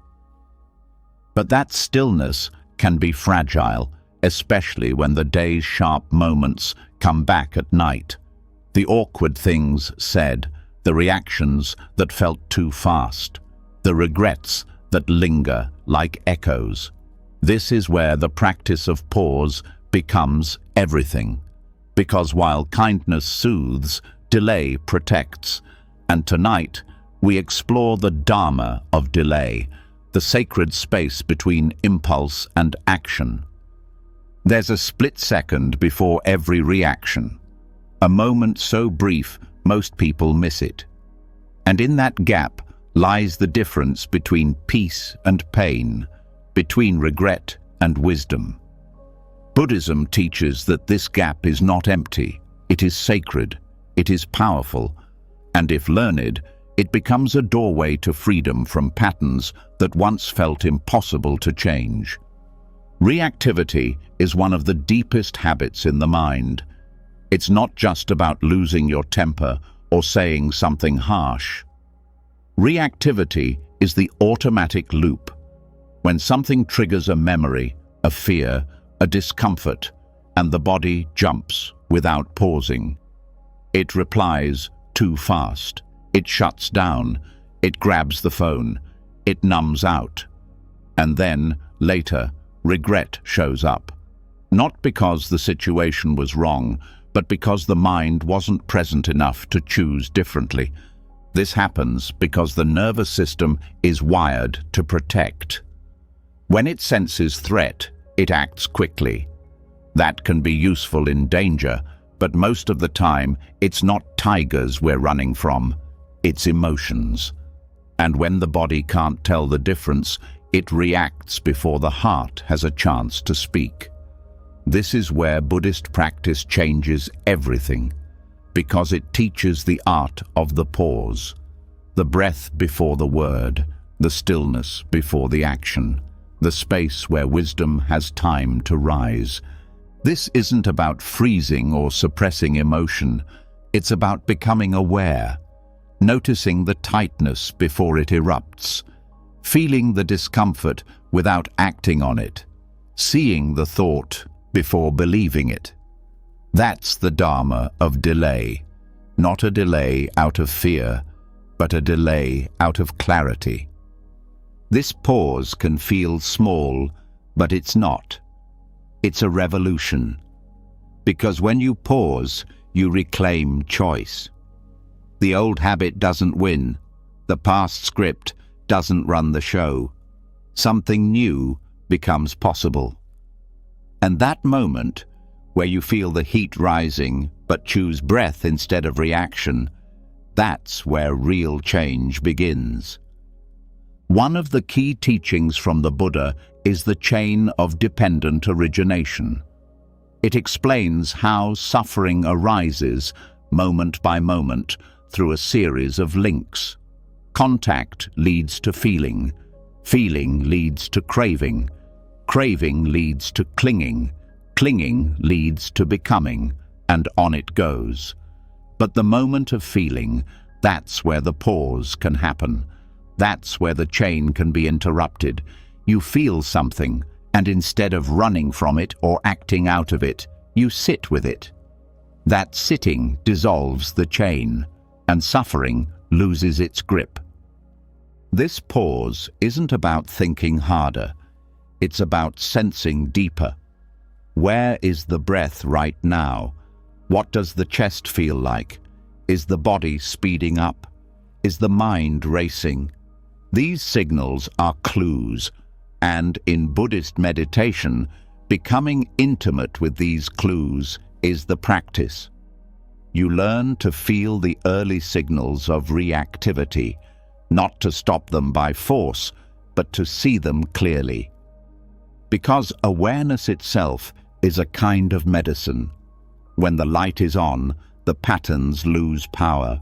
But that stillness can be fragile, especially when the day's sharp moments come back at night. The awkward things said, the reactions that felt too fast, the regrets that linger like echoes. This is where the practice of pause becomes everything. Because while kindness soothes, delay protects. And tonight, we explore the dharma of delay, the sacred space between impulse and action. There's a split second before every reaction, a moment so brief most people miss it. And in that gap lies the difference between peace and pain, between regret and wisdom. Buddhism teaches that this gap is not empty, it is sacred, it is powerful, and if learned, It becomes a doorway to freedom from patterns that once felt impossible to change. Reactivity is one of the deepest habits in the mind. It's not just about losing your temper or saying something harsh. Reactivity is the automatic loop. When something triggers a memory, a fear, a discomfort, and the body jumps without pausing. It replies too fast. It shuts down. It grabs the phone. It numbs out. And then, later, regret shows up. Not because the situation was wrong, but because the mind wasn't present enough to choose differently. This happens because the nervous system is wired to protect. When it senses threat, it acts quickly. That can be useful in danger, but most of the time, it's not tigers we're running from. It's emotions. And when the body can't tell the difference, it reacts before the heart has a chance to speak. This is where Buddhist practice changes everything, because it teaches the art of the pause, the breath before the word, the stillness before the action, the space where wisdom has time to rise. This isn't about freezing or suppressing emotion. It's about becoming aware, noticing the tightness before it erupts, feeling the discomfort without acting on it, seeing the thought before believing it. That's the dharma of delay, not a delay out of fear, but a delay out of clarity. This pause can feel small, but it's not. It's a revolution. Because when you pause, you reclaim choice. The old habit doesn't win. The past script doesn't run the show. Something new becomes possible. And that moment, where you feel the heat rising but choose breath instead of reaction, that's where real change begins. One of the key teachings from the Buddha is the chain of dependent origination. It explains how suffering arises moment by moment through a series of links. Contact leads to feeling. Feeling leads to craving. Craving leads to clinging. Clinging leads to becoming, and on it goes. But the moment of feeling, that's where the pause can happen. That's where the chain can be interrupted. You feel something, and instead of running from it or acting out of it, you sit with it. That sitting dissolves the chain, and suffering loses its grip. This pause isn't about thinking harder. It's about sensing deeper. Where is the breath right now? What does the chest feel like? Is the body speeding up? Is the mind racing? These signals are clues, and in Buddhist meditation, becoming intimate with these clues is the practice. You learn to feel the early signals of reactivity, not to stop them by force, but to see them clearly. Because awareness itself is a kind of medicine. When the light is on, the patterns lose power.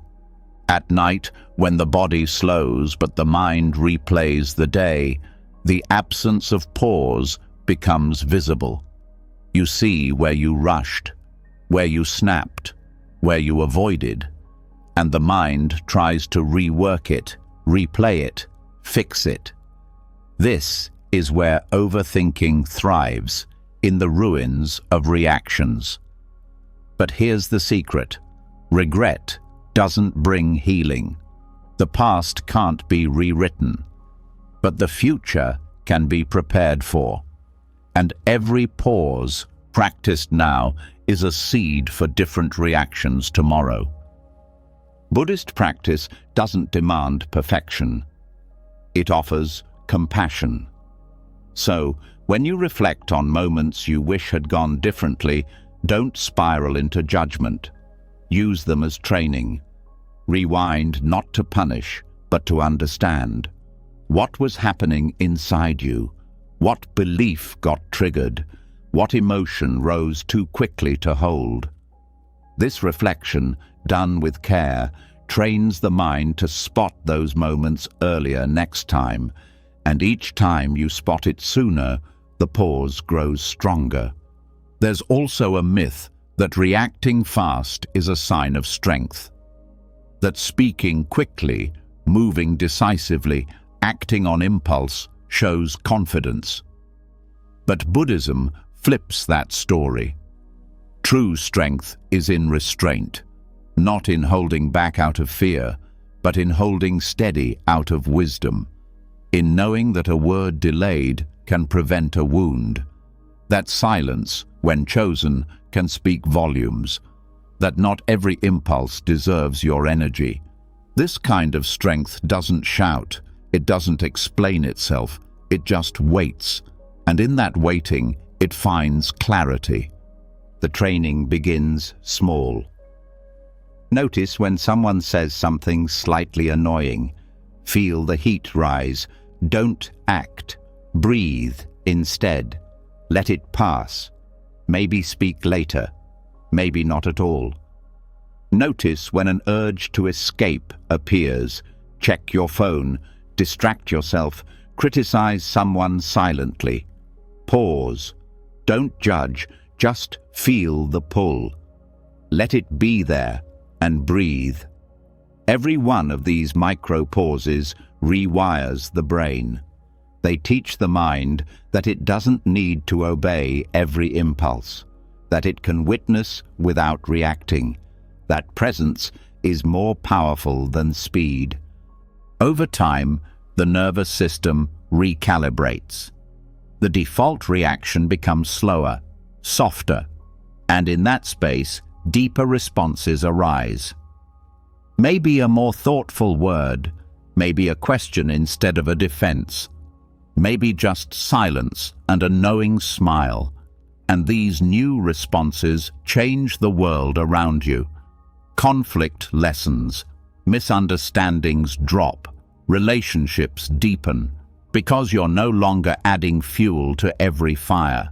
At night, when the body slows but the mind replays the day, the absence of pause becomes visible. You see where you rushed, where you snapped, where you avoided, and the mind tries to rework it, replay it, fix it. This is where overthinking thrives, in the ruins of reactions. But here's the secret. Regret doesn't bring healing. The past can't be rewritten, but the future can be prepared for. And every pause practiced now is a seed for different reactions tomorrow. Buddhist practice doesn't demand perfection. It offers compassion. So, when you reflect on moments you wish had gone differently, don't spiral into judgment. Use them as training. Rewind not to punish, but to understand. What was happening inside you? What belief got triggered? What emotion rose too quickly to hold? This reflection, done with care, trains the mind to spot those moments earlier next time, and each time you spot it sooner, the pause grows stronger. There's also a myth that reacting fast is a sign of strength, that speaking quickly, moving decisively, acting on impulse shows confidence. But Buddhism flips that story. True strength is in restraint, not in holding back out of fear, but in holding steady out of wisdom, in knowing that a word delayed can prevent a wound, that silence, when chosen, can speak volumes, that not every impulse deserves your energy. This kind of strength doesn't shout, it doesn't explain itself, it just waits, and in that waiting, it finds clarity. The training begins small. Notice when someone says something slightly annoying. Feel the heat rise. Don't act. Breathe instead. Let it pass. Maybe speak later. Maybe not at all. Notice when an urge to escape appears. Check your phone. Distract yourself. Criticize someone silently. Pause. Don't judge. Just feel the pull. Let it be there and breathe. Every one of these micro pauses rewires the brain. They teach the mind that it doesn't need to obey every impulse, that it can witness without reacting, that presence is more powerful than speed. Over time, the nervous system recalibrates. The default reaction becomes slower, softer, and in that space, deeper responses arise. Maybe a more thoughtful word, maybe a question instead of a defense, maybe just silence and a knowing smile. And these new responses change the world around you. Conflict lessens, misunderstandings drop, relationships deepen, because you're no longer adding fuel to every fire.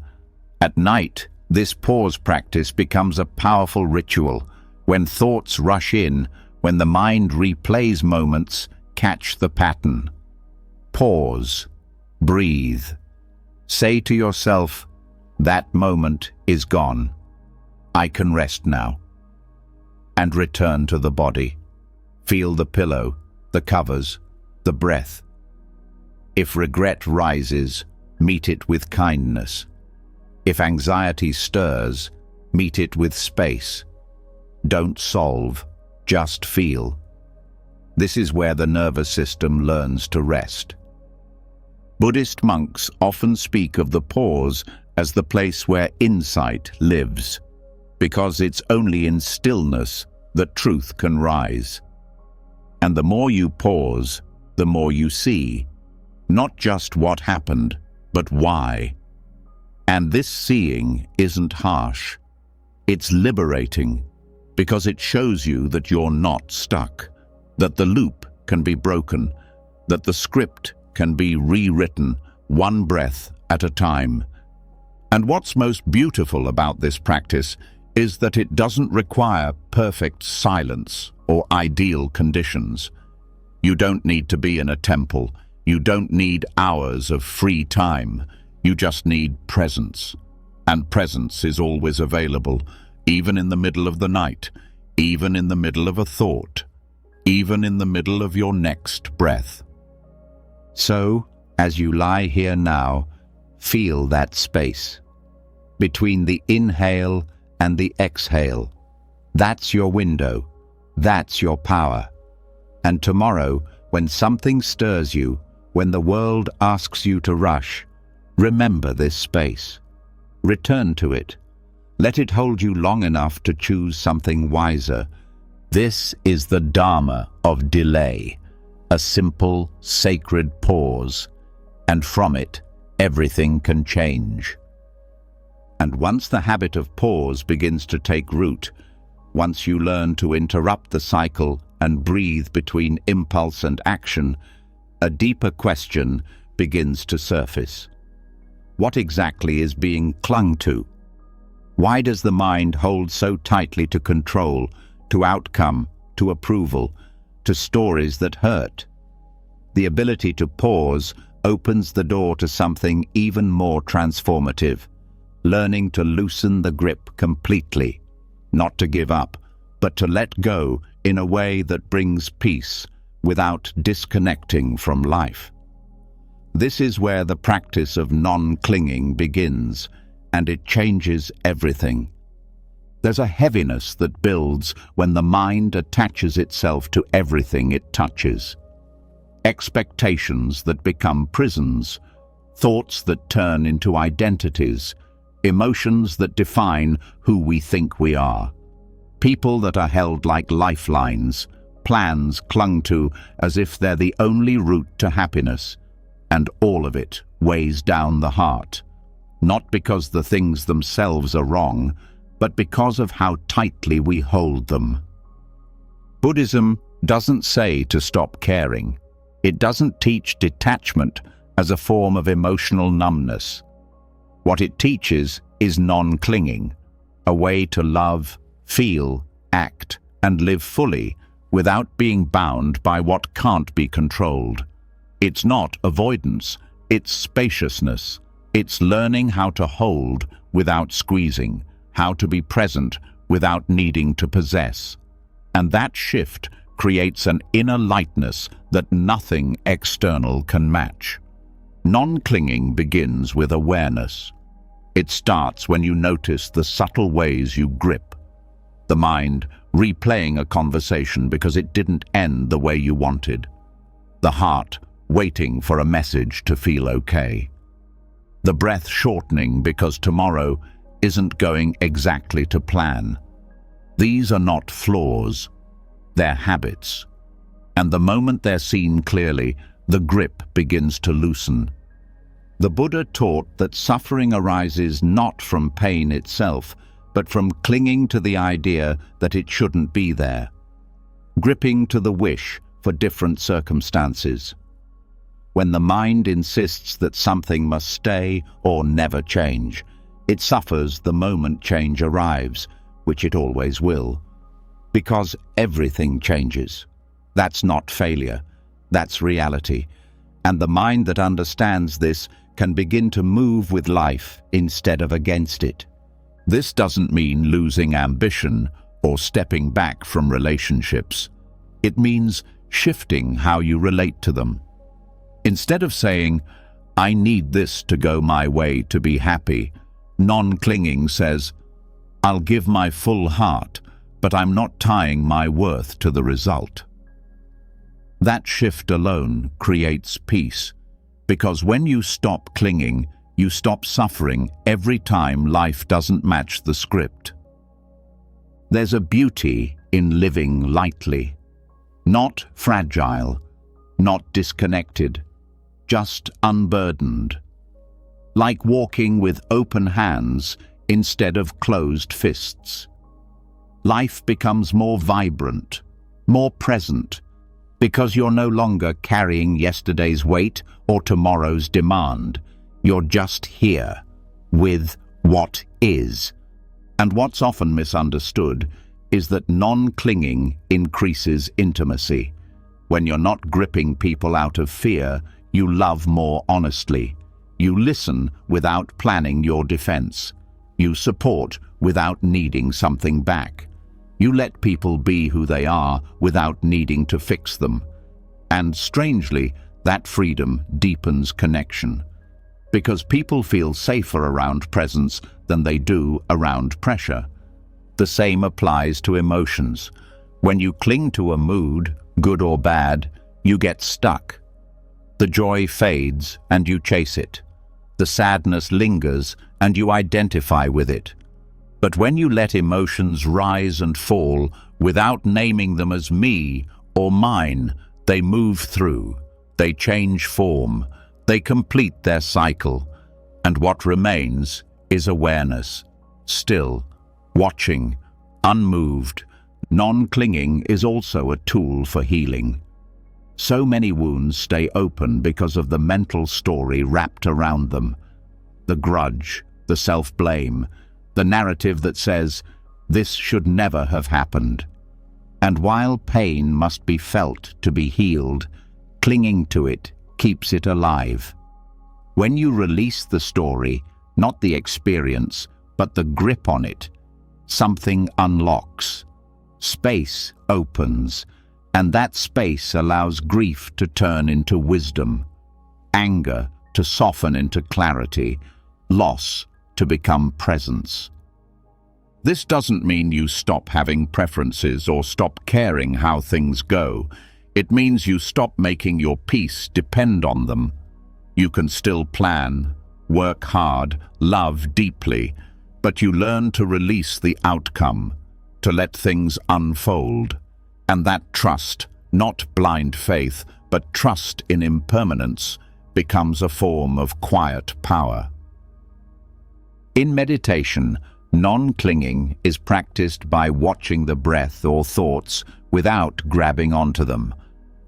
At night, this pause practice becomes a powerful ritual. When thoughts rush in, when the mind replays moments, catch the pattern. Pause. Breathe. Say to yourself, that moment is gone. I can rest now. And return to the body. Feel the pillow, the covers, the breath. If regret rises, meet it with kindness. If anxiety stirs, meet it with space. Don't solve, just feel. This is where the nervous system learns to rest. Buddhist monks often speak of the pause as the place where insight lives, because it's only in stillness that truth can rise. And the more you pause, the more you see, not just what happened, but why. And this seeing isn't harsh. It's liberating, because it shows you that you're not stuck, that the loop can be broken, that the script can be rewritten one breath at a time. And what's most beautiful about this practice is that it doesn't require perfect silence or ideal conditions. You don't need to be in a temple. You don't need hours of free time. You just need presence. And presence is always available, even in the middle of the night, even in the middle of a thought, even in the middle of your next breath. So, as you lie here now, feel that space. Between the inhale and the exhale. That's your window. That's your power. And tomorrow, when something stirs you, when the world asks you to rush, remember this space. Return to it. Let it hold you long enough to choose something wiser. This is the dharma of delay, a simple, sacred pause, and from it, everything can change. And once the habit of pause begins to take root, once you learn to interrupt the cycle and breathe between impulse and action, a deeper question begins to surface. What exactly is being clung to? Why does the mind hold so tightly to control, to outcome, to approval, to stories that hurt. The ability to pause opens the door to something even more transformative, learning to loosen the grip completely, not to give up, but to let go in a way that brings peace without disconnecting from life. This is where the practice of non-clinging begins, and it changes everything. There's a heaviness that builds when the mind attaches itself to everything it touches. Expectations that become prisons, thoughts that turn into identities, emotions that define who we think we are. People that are held like lifelines, plans clung to as if they're the only route to happiness, and all of it weighs down the heart. Not because the things themselves are wrong, but because of how tightly we hold them. Buddhism doesn't say to stop caring. It doesn't teach detachment as a form of emotional numbness. What it teaches is non-clinging, a way to love, feel, act, and live fully without being bound by what can't be controlled. It's not avoidance, it's spaciousness. It's learning how to hold without squeezing, how to be present without needing to possess. And that shift creates an inner lightness that nothing external can match. Non-clinging begins with awareness. It starts when you notice the subtle ways you grip. The mind replaying a conversation because it didn't end the way you wanted. The heart waiting for a message to feel okay. The breath shortening because tomorrow isn't going exactly to plan. These are not flaws, they're habits. And the moment they're seen clearly, the grip begins to loosen. The Buddha taught that suffering arises not from pain itself, but from clinging to the idea that it shouldn't be there, gripping to the wish for different circumstances. When the mind insists that something must stay or never change, it suffers the moment change arrives, which it always will. Because everything changes. That's not failure, that's reality. And the mind that understands this can begin to move with life instead of against it. This doesn't mean losing ambition or stepping back from relationships. It means shifting how you relate to them. Instead of saying, "I need this to go my way to be happy," non-clinging says, "I'll give my full heart, but I'm not tying my worth to the result." That shift alone creates peace, because when you stop clinging, you stop suffering every time life doesn't match the script. There's a beauty in living lightly, not fragile, not disconnected, just unburdened, like walking with open hands instead of closed fists. Life becomes more vibrant, more present, because you're no longer carrying yesterday's weight or tomorrow's demand. You're just here, with what is. And what's often misunderstood is that non-clinging increases intimacy. When you're not gripping people out of fear, you love more honestly. You listen without planning your defense. You support without needing something back. You let people be who they are without needing to fix them. And strangely, that freedom deepens connection. Because people feel safer around presence than they do around pressure. The same applies to emotions. When you cling to a mood, good or bad, you get stuck. The joy fades and you chase it. The sadness lingers and you identify with it. But when you let emotions rise and fall without naming them as me or mine, they move through, they change form, they complete their cycle, and what remains is awareness, still, watching, unmoved. Non-clinging is also a tool for healing. So many wounds stay open because of the mental story wrapped around them. The grudge, the self-blame, the narrative that says, "This should never have happened." And while pain must be felt to be healed, clinging to it keeps it alive. When you release the story, not the experience, but the grip on it, something unlocks. Space opens, and that space allows grief to turn into wisdom, anger to soften into clarity, loss to become presence. This doesn't mean you stop having preferences or stop caring how things go. It means you stop making your peace depend on them. You can still plan, work hard, love deeply, but you learn to release the outcome, to let things unfold. And that trust, not blind faith, but trust in impermanence, becomes a form of quiet power. In meditation, non-clinging is practiced by watching the breath or thoughts without grabbing onto them.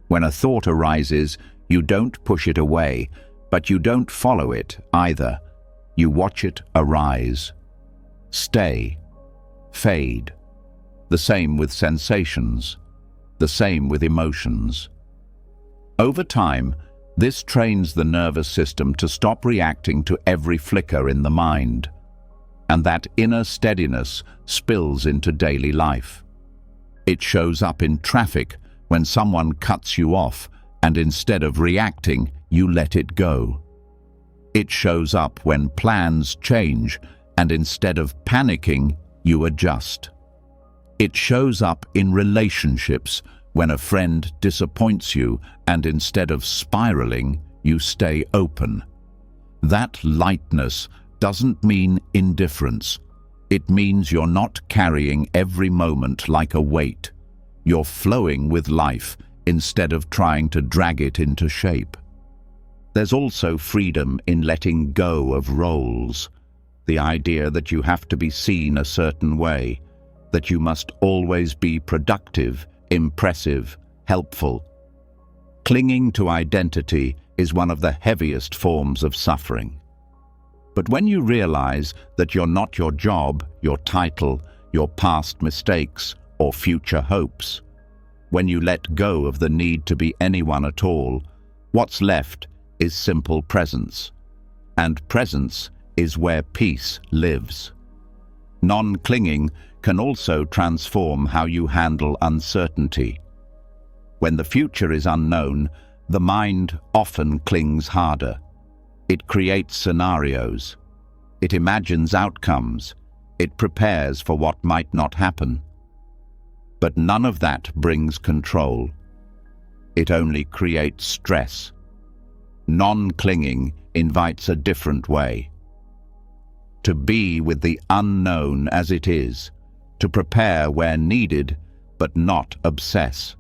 When a thought arises, you don't push it away, but you don't follow it either. You watch it arise, stay, fade. The same with sensations, the same with emotions. Over time, this trains the nervous system to stop reacting to every flicker in the mind, and that inner steadiness spills into daily life. It shows up in traffic when someone cuts you off, and instead of reacting, you let it go. It shows up when plans change, and instead of panicking, you adjust. It shows up in relationships when a friend disappoints you, and instead of spiraling, you stay open. That lightness doesn't mean indifference. It means you're not carrying every moment like a weight. You're flowing with life instead of trying to drag it into shape. There's also freedom in letting go of roles. The idea that you have to be seen a certain way, that you must always be productive, impressive, helpful. Clinging to identity is one of the heaviest forms of suffering. But when you realize that you're not your job, your title, your past mistakes, or future hopes, when you let go of the need to be anyone at all, what's left is simple presence. And presence is where peace lives. Non-clinging can also transform how you handle uncertainty. When the future is unknown, the mind often clings harder. It creates scenarios. It imagines outcomes. It prepares for what might not happen. But none of that brings control. It only creates stress. Non-clinging invites a different way. To be with the unknown as it is, to prepare where needed, but not obsess.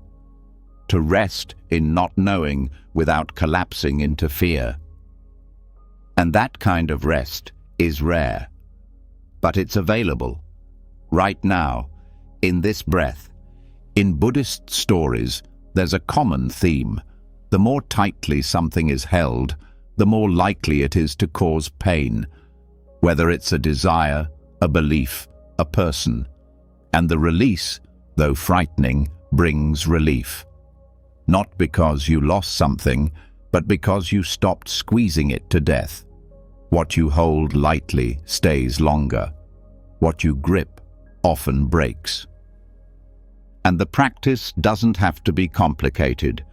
To rest in not knowing without collapsing into fear. And that kind of rest is rare, but it's available, right now, in this breath. In Buddhist stories, there's a common theme. The more tightly something is held, the more likely it is to cause pain, whether it's a desire, a belief, a person. And the release, though frightening, brings relief. Not because you lost something, but because you stopped squeezing it to death. What you hold lightly stays longer. What you grip often breaks. And the practice doesn't have to be complicated.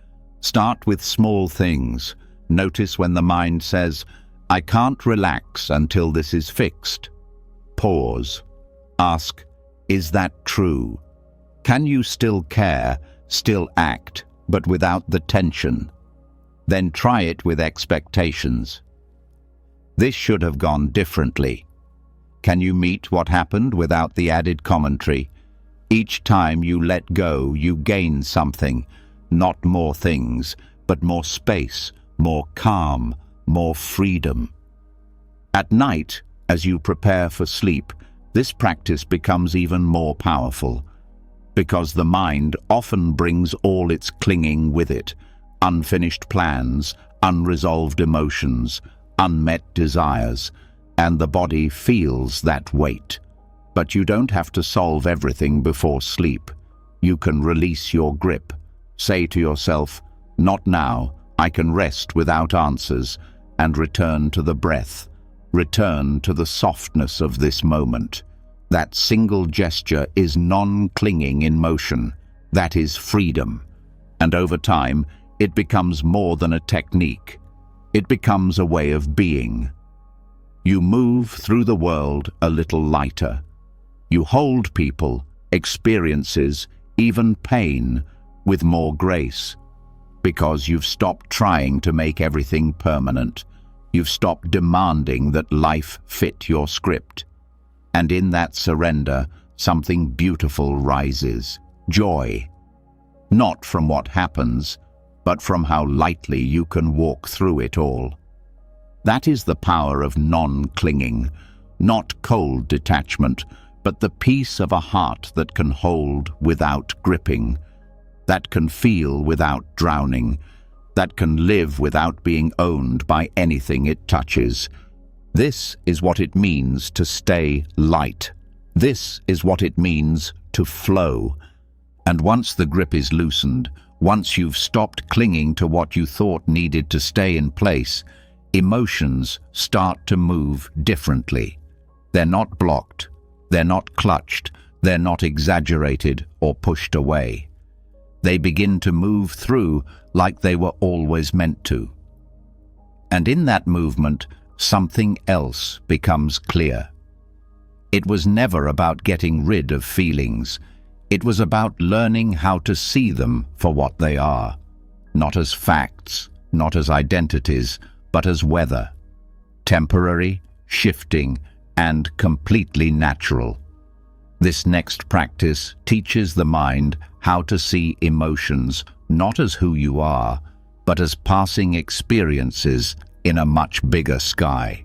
Start with small things. Notice when the mind says, "I can't relax until this is fixed." Pause. Ask, is that true? Can you still care, still act, but without the tension? Then try it with expectations. This should have gone differently. Can you meet what happened without the added commentary? Each time you let go, you gain something. Not more things, but more space, more calm, more freedom. At night, as you prepare for sleep, this practice becomes even more powerful, because the mind often brings all its clinging with it, unfinished plans, unresolved emotions, unmet desires, and the body feels that weight. But you don't have to solve everything before sleep. you can release your grip. Say to yourself, "Not now, I can rest without answers," and return to the breath. Return to the softness of this moment. That single gesture is non-clinging in motion. That is freedom. And over time, it becomes more than a technique. It becomes a way of being. You move through the world a little lighter. You hold people, experiences, even pain, with more grace. Because you've stopped trying to make everything permanent. You've stopped demanding that life fit your script. And in that surrender, something beautiful rises. Joy. Not from what happens, but from how lightly you can walk through it all. That is the power of non-clinging, not cold detachment, but the peace of a heart that can hold without gripping, that can feel without drowning, that can live without being owned by anything it touches. This is what it means to stay light. This is what it means to flow. And once the grip is loosened, once you've stopped clinging to what you thought needed to stay in place, emotions start to move differently. They're not blocked, they're not clutched, they're not exaggerated or pushed away. They begin to move through like they were always meant to. And in that movement, something else becomes clear. It was never about getting rid of feelings. It was about learning how to see them for what they are, not as facts, not as identities, but as weather, temporary, shifting, and completely natural. This next practice teaches the mind how to see emotions not as who you are, but as passing experiences in a much bigger sky.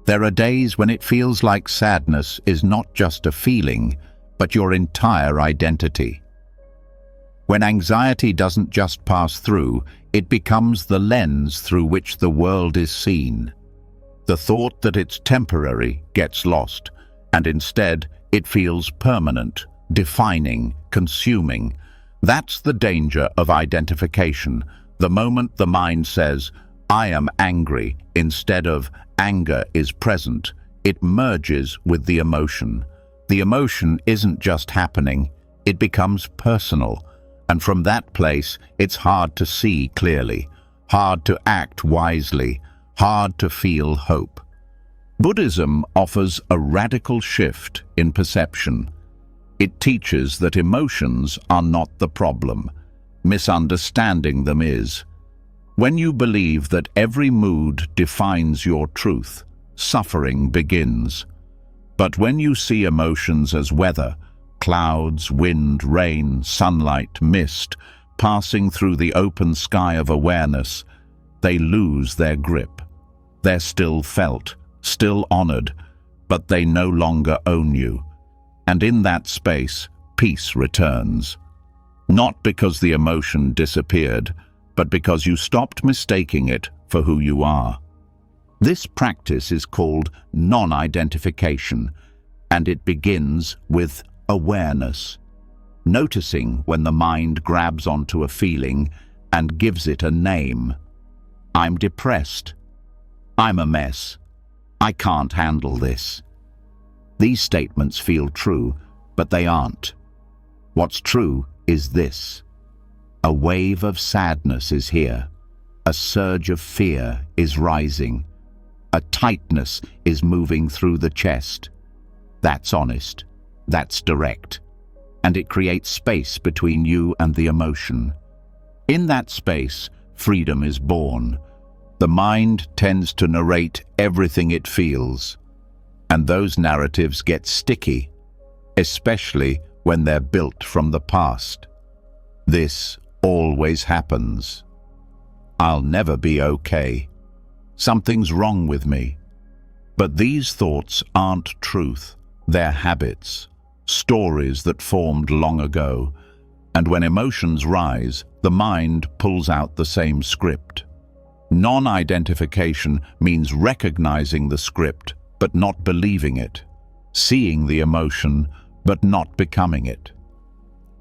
There are days when it feels like sadness is not just a feeling, but your entire identity. When anxiety doesn't just pass through, it becomes the lens through which the world is seen. The thought that it's temporary gets lost, and instead it feels permanent, defining, consuming. That's the danger of identification. The moment the mind says, "I am angry," instead of "anger is present," it merges with the emotion. The emotion isn't just happening, it becomes personal. And from that place, it's hard to see clearly, hard to act wisely, hard to feel hope. Buddhism offers a radical shift in perception. It teaches that emotions are not the problem. Misunderstanding them is. When you believe that every mood defines your truth, suffering begins. But when you see emotions as weather, clouds, wind, rain, sunlight, mist, passing through the open sky of awareness, they lose their grip. They're still felt, still honored, but they no longer own you. And in that space, peace returns. Not because the emotion disappeared, but because you stopped mistaking it for who you are. This practice is called non-identification, and it begins with awareness. Noticing when the mind grabs onto a feeling and gives it a name. I'm depressed. I'm a mess. I can't handle this. These statements feel true, but they aren't. What's true is this. A wave of sadness is here. A surge of fear is rising. A tightness is moving through the chest. That's honest. That's direct. And it creates space between you and the emotion. In that space, freedom is born. The mind tends to narrate everything it feels. And those narratives get sticky, especially when they're built from the past. This always happens. I'll never be okay. Something's wrong with me. But these thoughts aren't truth. They're habits, stories that formed long ago. And when emotions rise, the mind pulls out the same script. Non-identification means recognizing the script, but not believing it. Seeing the emotion, but not becoming it.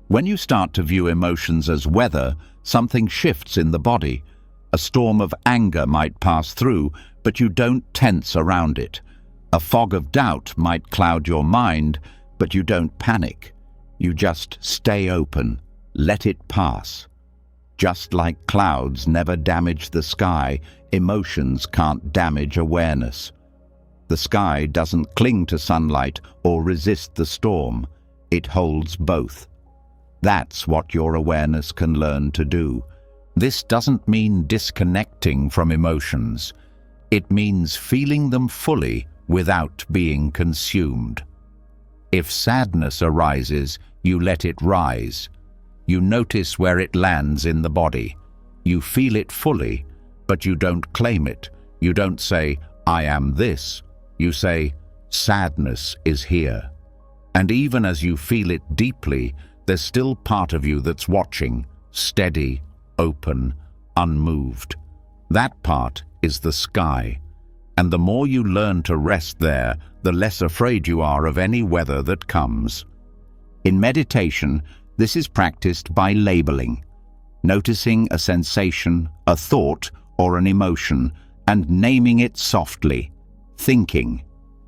When you start to view emotions as weather, something shifts in the body. A storm of anger might pass through, but you don't tense around it. A fog of doubt might cloud your mind, but you don't panic. You just stay open, let it pass. Just like clouds never damage the sky, emotions can't damage awareness. The sky doesn't cling to sunlight or resist the storm. It holds both. That's what your awareness can learn to do. This doesn't mean disconnecting from emotions. It means feeling them fully without being consumed. If sadness arises, you let it rise. You notice where it lands in the body. You feel it fully, but you don't claim it. You don't say, "I am this." You say, "Sadness is here." And even as you feel it deeply, there's still part of you that's watching, steady, open, unmoved. That part is the sky. And the more you learn to rest there, the less afraid you are of any weather that comes. In meditation, this is practiced by labeling, noticing a sensation, a thought, or an emotion, and naming it softly. Thinking,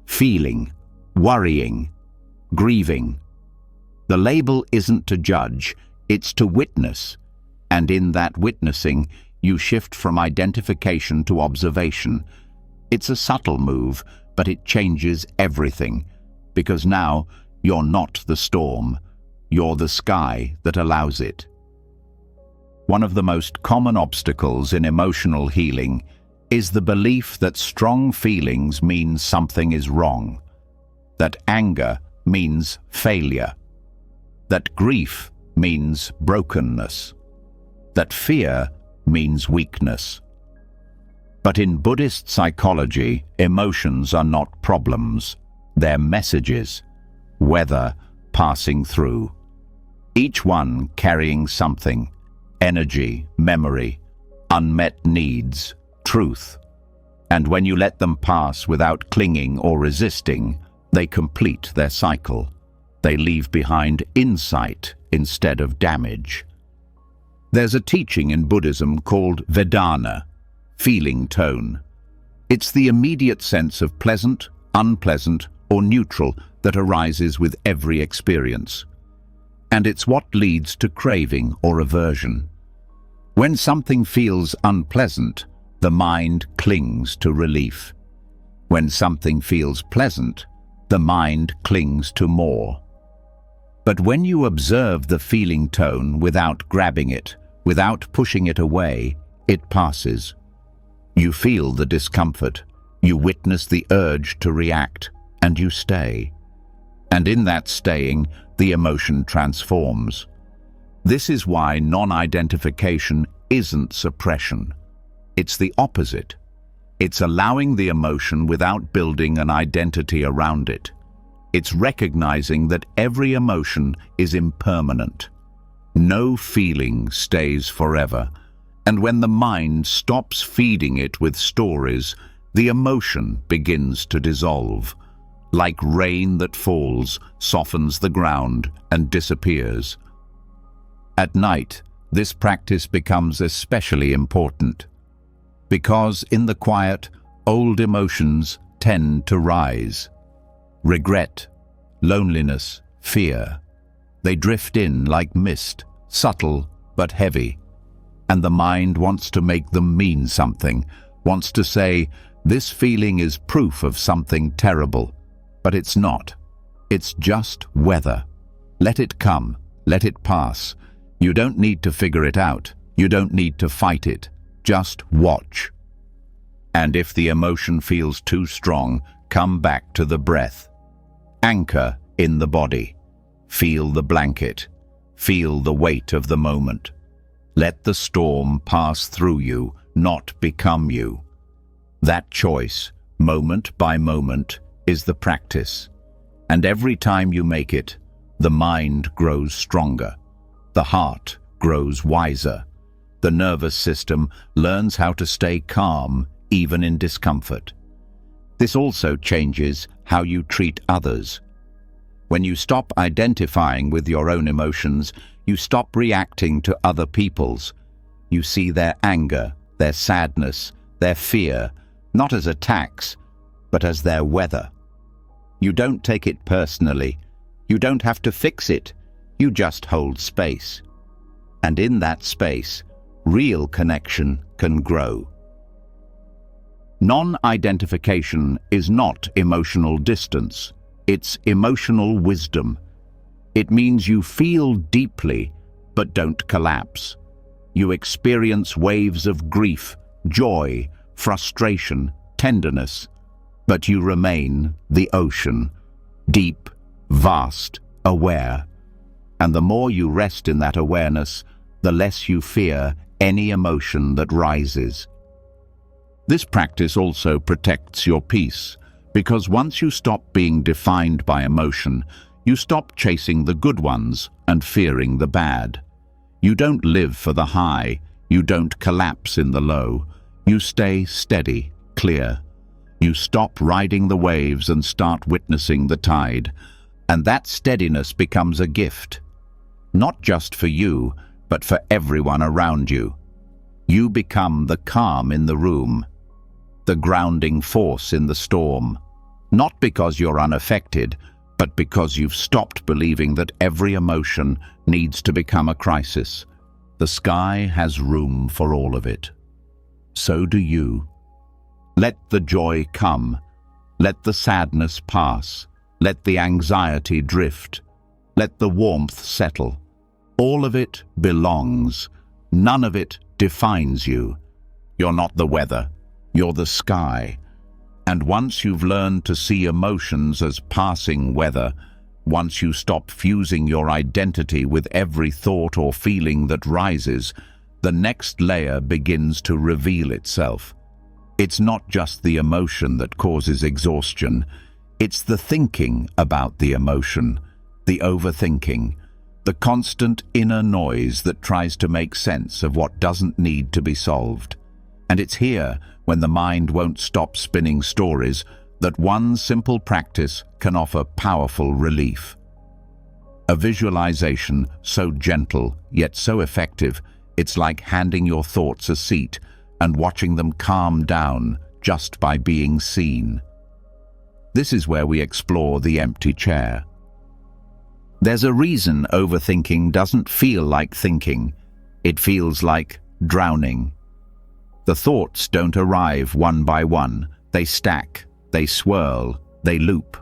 feeling, worrying, grieving. The label isn't to judge, it's to witness. And in that witnessing, you shift from identification to observation. It's a subtle move, but it changes everything. Because now, you're not the storm. You're the sky that allows it. One of the most common obstacles in emotional healing is the belief that strong feelings mean something is wrong, that anger means failure, that grief means brokenness, that fear means weakness. But in Buddhist psychology, emotions are not problems, they're messages, weather passing through. Each one carrying something, energy, memory, unmet needs, truth. And when you let them pass without clinging or resisting, they complete their cycle. They leave behind insight instead of damage. There's a teaching in Buddhism called Vedana, feeling tone. It's the immediate sense of pleasant, unpleasant, or neutral that arises with every experience. And it's what leads to craving or aversion. When something feels unpleasant, the mind clings to relief. When something feels pleasant, the mind clings to more. But when you observe the feeling tone without grabbing it, without pushing it away, it passes. You feel the discomfort, you witness the urge to react, and you stay. And in that staying, the emotion transforms. This is why non-identification isn't suppression. It's the opposite. It's allowing the emotion without building an identity around it. It's recognizing that every emotion is impermanent. No feeling stays forever. And when the mind stops feeding it with stories, the emotion begins to dissolve. Like rain that falls, softens the ground, and disappears. At night, this practice becomes especially important. Because in the quiet, old emotions tend to rise. Regret, loneliness, fear. They drift in like mist, subtle but heavy. And the mind wants to make them mean something, wants to say, this feeling is proof of something terrible. But it's not. It's just weather. Let it come, let it pass. You don't need to figure it out. You don't need to fight it. Just watch. And if the emotion feels too strong, come back to the breath. Anchor in the body. Feel the blanket. Feel the weight of the moment. Let the storm pass through you, not become you. That choice, moment by moment, is the practice. And every time you make it, the mind grows stronger. The heart grows wiser. The nervous system learns how to stay calm even in discomfort. This also changes how you treat others. When you stop identifying with your own emotions, you stop reacting to other people's. You see their anger, their sadness, their fear, not as attacks, but as their weather. You don't take it personally. You don't have to fix it. You just hold space. And in that space, real connection can grow. Non-identification is not emotional distance. It's emotional wisdom. It means you feel deeply, but don't collapse. You experience waves of grief, joy, frustration, tenderness, but you remain the ocean, deep, vast, aware. And the more you rest in that awareness, the less you fear any emotion that rises. This practice also protects your peace, because once you stop being defined by emotion, you stop chasing the good ones and fearing the bad. You don't live for the high, you don't collapse in the low. You stay steady, clear. You stop riding the waves and start witnessing the tide. And that steadiness becomes a gift, not just for you, but for everyone around you. You become the calm in the room, the grounding force in the storm, not because you're unaffected, but because you've stopped believing that every emotion needs to become a crisis. The sky has room for all of it. So do you. Let the joy come. Let the sadness pass. Let the anxiety drift. Let the warmth settle. All of it belongs. None of it defines you. You're not the weather. You're the sky. And once you've learned to see emotions as passing weather, once you stop fusing your identity with every thought or feeling that rises, the next layer begins to reveal itself. It's not just the emotion that causes exhaustion. It's the thinking about the emotion, the overthinking, the constant inner noise that tries to make sense of what doesn't need to be solved. And it's here, when the mind won't stop spinning stories, that one simple practice can offer powerful relief. A visualization so gentle, yet so effective, it's like handing your thoughts a seat and watching them calm down just by being seen. This is where we explore the empty chair. There's a reason overthinking doesn't feel like thinking. It feels like drowning. The thoughts don't arrive one by one. They stack, they swirl, they loop.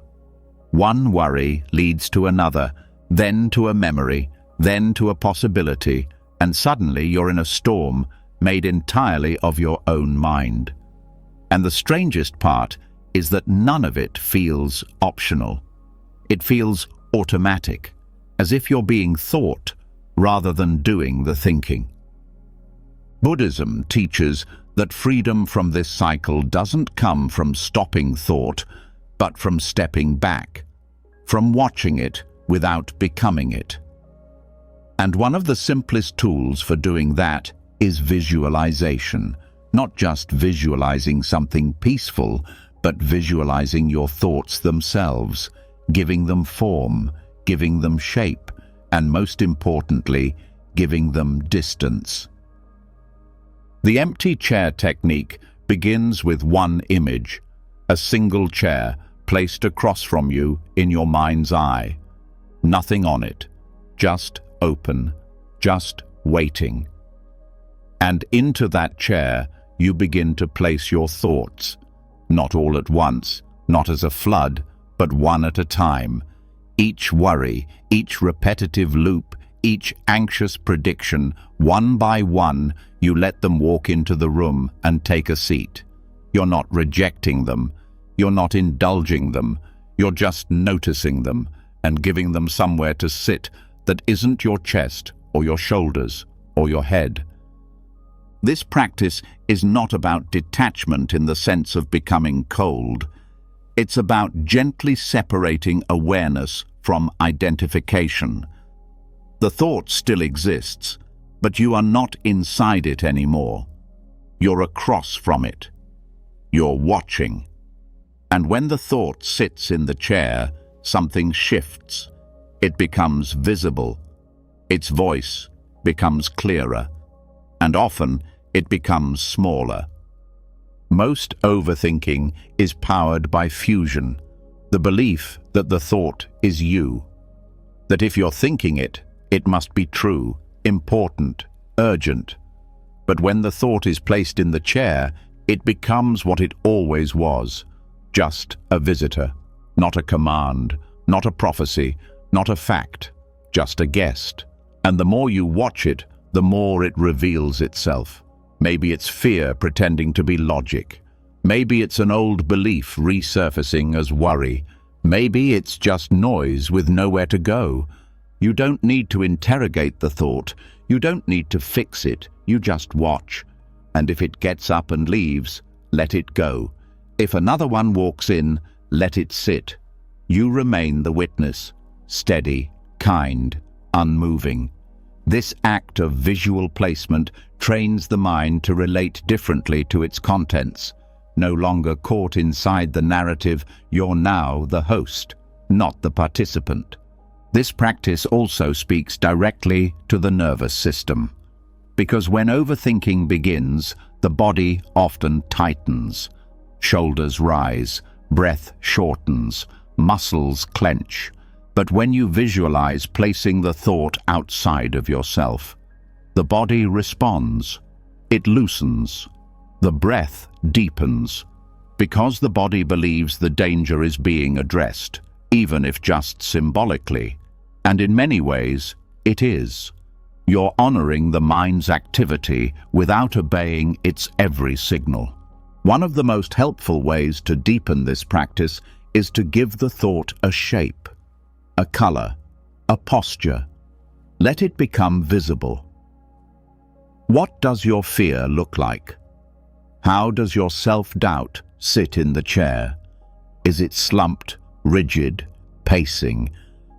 One worry leads to another, then to a memory, then to a possibility, and suddenly you're in a storm made entirely of your own mind. And the strangest part is that none of it feels optional. It feels automatic, as if you're being thought rather than doing the thinking. Buddhism teaches that freedom from this cycle doesn't come from stopping thought, but from stepping back, from watching it without becoming it. And one of the simplest tools for doing that is visualization, not just visualizing something peaceful, but visualizing your thoughts themselves, giving them form, giving them shape, and most importantly, giving them distance. The empty chair technique begins with one image, a single chair placed across from you in your mind's eye. Nothing on it, just open, just waiting. And into that chair, you begin to place your thoughts, not all at once, not as a flood, but one at a time. Each worry, each repetitive loop, each anxious prediction, one by one, you let them walk into the room and take a seat. You're not rejecting them. You're not indulging them. You're just noticing them and giving them somewhere to sit that isn't your chest or your shoulders or your head. This practice is not about detachment in the sense of becoming cold. It's about gently separating awareness from identification. The thought still exists, but you are not inside it anymore. You're across from it. You're watching. And when the thought sits in the chair, something shifts. It becomes visible. Its voice becomes clearer, and often it becomes smaller. Most overthinking is powered by fusion, the belief that the thought is you, that if you're thinking it, it must be true, important, urgent. But when the thought is placed in the chair, it becomes what it always was, just a visitor, not a command, not a prophecy, not a fact, just a guest. And the more you watch it, the more it reveals itself. Maybe it's fear pretending to be logic. Maybe it's an old belief resurfacing as worry. Maybe it's just noise with nowhere to go. You don't need to interrogate the thought. You don't need to fix it. You just watch. And if it gets up and leaves, let it go. If another one walks in, let it sit. You remain the witness, steady, kind, unmoving. This act of visual placement trains the mind to relate differently to its contents. No longer caught inside the narrative, you're now the host, not the participant. This practice also speaks directly to the nervous system, because when overthinking begins, the body often tightens. Shoulders rise, breath shortens, muscles clench. But when you visualize placing the thought outside of yourself, the body responds. It loosens. The breath deepens, because the body believes the danger is being addressed, even if just symbolically. And in many ways, it is. You're honoring the mind's activity without obeying its every signal. One of the most helpful ways to deepen this practice is to give the thought a shape, a color, a posture. Let it become visible. What does your fear look like? How does your self-doubt sit in the chair? Is it slumped, rigid, pacing?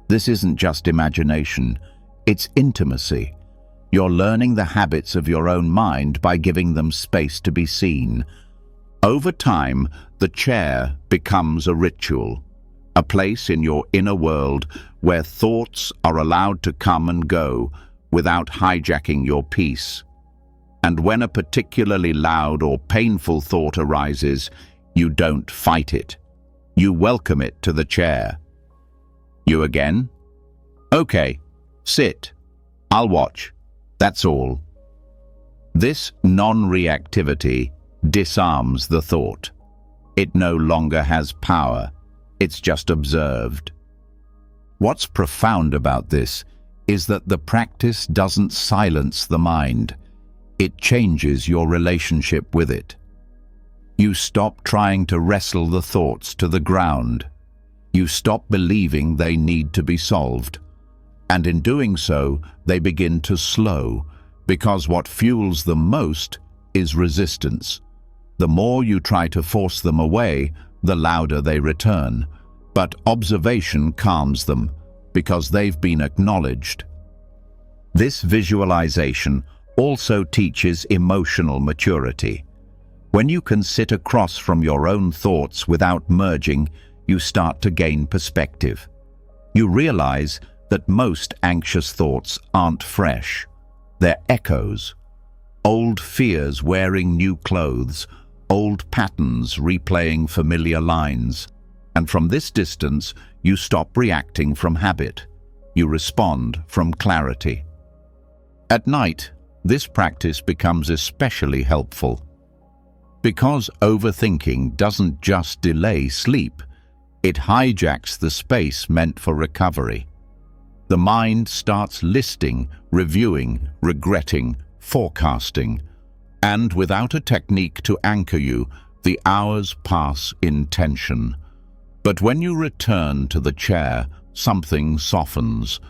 This isn't just imagination, it's intimacy. You're learning the habits of your own mind by giving them space to be seen. Over time, the chair becomes a ritual, a place in your inner world where thoughts are allowed to come and go without hijacking your peace. And when a particularly loud or painful thought arises, you don't fight it. You welcome it to the chair. You again? Okay, sit. I'll watch. That's all. This non-reactivity disarms the thought. It no longer has power. It's just observed. What's profound about this is that the practice doesn't silence the mind. It changes your relationship with it. You stop trying to wrestle the thoughts to the ground. You stop believing they need to be solved. And in doing so, they begin to slow, because what fuels them most is resistance. The more you try to force them away, the louder they return. But observation calms them, because they've been acknowledged. This visualization also teaches emotional maturity. When you can sit across from your own thoughts without merging, you start to gain perspective. You realize that most anxious thoughts aren't fresh. They're echoes. Old fears wearing new clothes, old patterns replaying familiar lines. And from this distance, you stop reacting from habit. You respond from clarity. At night, this practice becomes especially helpful. Because overthinking doesn't just delay sleep, it hijacks the space meant for recovery. The mind starts listing, reviewing, regretting, forecasting, and without a technique to anchor you, the hours pass in tension. But when you return to the chair, something softens.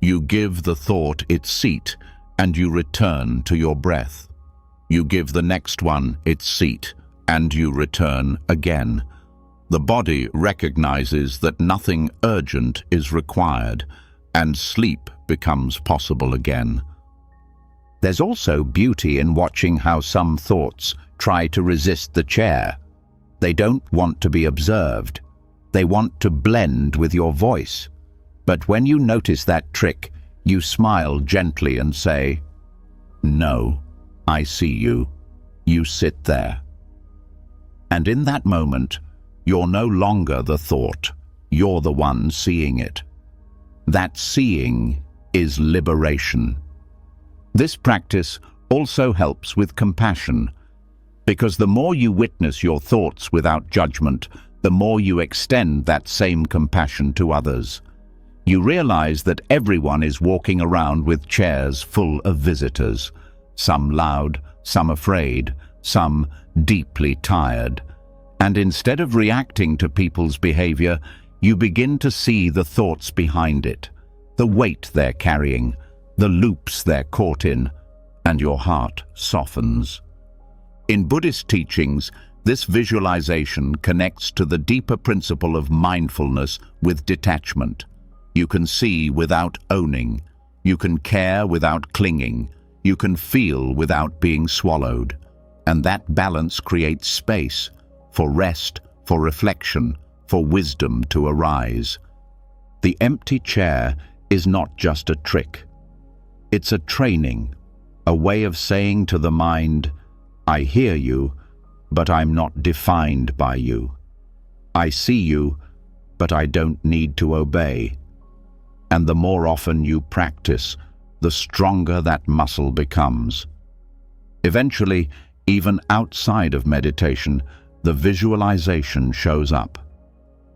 You give the thought its seat, and you return to your breath. You give the next one its seat, and you return again. The body recognizes that nothing urgent is required, and sleep becomes possible again. There's also beauty in watching how some thoughts try to resist the chair. They don't want to be observed. They want to blend with your voice. But when you notice that trick, you smile gently and say, "No, I see you. You sit there." And in that moment, you're no longer the thought. You're the one seeing it. That seeing is liberation. This practice also helps with compassion, because the more you witness your thoughts without judgment, the more you extend that same compassion to others. You realize that everyone is walking around with chairs full of visitors, some loud, some afraid, some deeply tired. And instead of reacting to people's behavior, you begin to see the thoughts behind it, the weight they're carrying, the loops they're caught in, and your heart softens. In Buddhist teachings, this visualization connects to the deeper principle of mindfulness with detachment. You can see without owning. You can care without clinging. You can feel without being swallowed. And that balance creates space for rest, for reflection, for wisdom to arise. The empty chair is not just a trick. It's a training, a way of saying to the mind, "I hear you, but I'm not defined by you. I see you, but I don't need to obey." And the more often you practice, the stronger that muscle becomes. Eventually, even outside of meditation, the visualization shows up.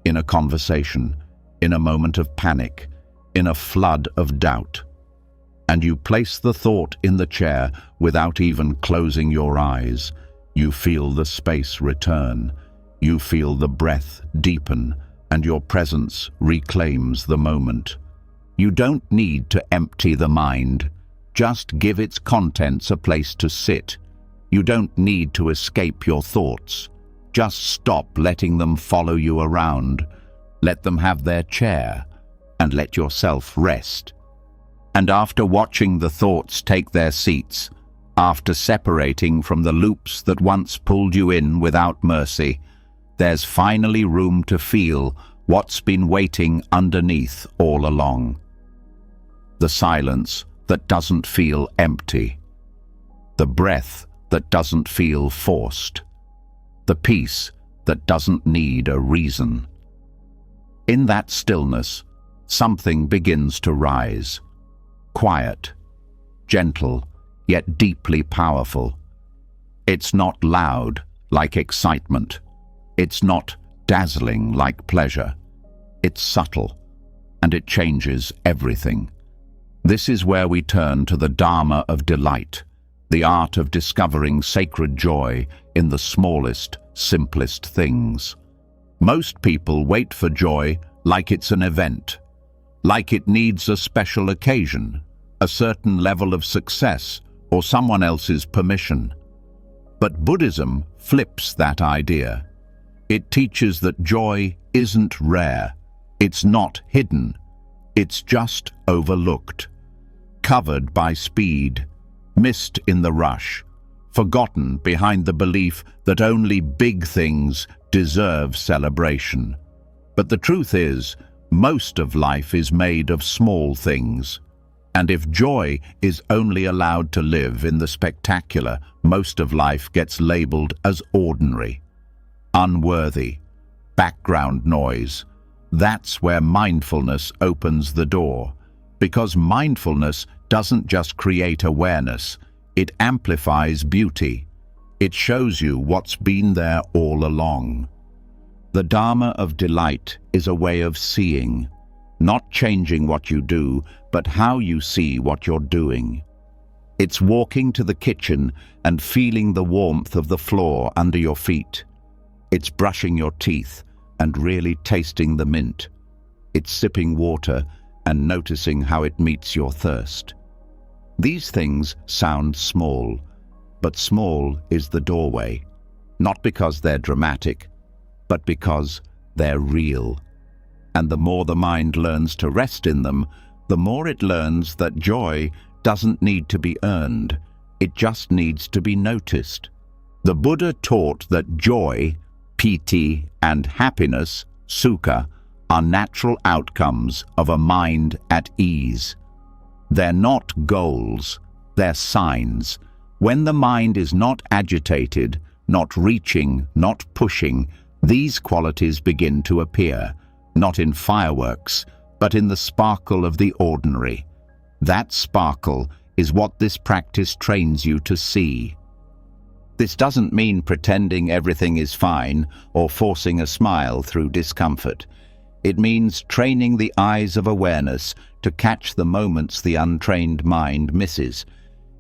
In a conversation, in a moment of panic, in a flood of doubt. And you place the thought in the chair without even closing your eyes. You feel the space return. You feel the breath deepen, and your presence reclaims the moment. You don't need to empty the mind. Just give its contents a place to sit. You don't need to escape your thoughts. Just stop letting them follow you around. Let them have their chair, and let yourself rest. And after watching the thoughts take their seats, after separating from the loops that once pulled you in without mercy, there's finally room to feel what's been waiting underneath all along. The silence that doesn't feel empty. The breath that doesn't feel forced. The peace that doesn't need a reason. In that stillness, something begins to rise. Quiet, gentle, yet deeply powerful. It's not loud like excitement. It's not dazzling like pleasure. It's subtle, and it changes everything. This is where we turn to the dharma of delight, the art of discovering sacred joy in the smallest, simplest things. Most people wait for joy like it's an event, like it needs a special occasion, a certain level of success, or someone else's permission. But Buddhism flips that idea. It teaches that joy isn't rare, it's not hidden, it's just overlooked, covered by speed, missed in the rush, forgotten behind the belief that only big things deserve celebration. But the truth is, most of life is made of small things. And if joy is only allowed to live in the spectacular, most of life gets labeled as ordinary, unworthy, background noise. That's where mindfulness opens the door. Because mindfulness doesn't just create awareness, it amplifies beauty. It shows you what's been there all along. The Dharma of delight is a way of seeing, not changing what you do, but how you see what you're doing. It's walking to the kitchen and feeling the warmth of the floor under your feet. It's brushing your teeth and really tasting the mint. It's sipping water and noticing how it meets your thirst. These things sound small, but small is the doorway, not because they're dramatic, but because they're real. And the more the mind learns to rest in them, the more it learns that joy doesn't need to be earned, it just needs to be noticed. The Buddha taught that joy, piti, and happiness sukha, are natural outcomes of a mind at ease. They're not goals, they're signs. When the mind is not agitated, not reaching, not pushing, these qualities begin to appear, not in fireworks, but in the sparkle of the ordinary. That sparkle is what this practice trains you to see. This doesn't mean pretending everything is fine or forcing a smile through discomfort. It means training the eyes of awareness to catch the moments the untrained mind misses.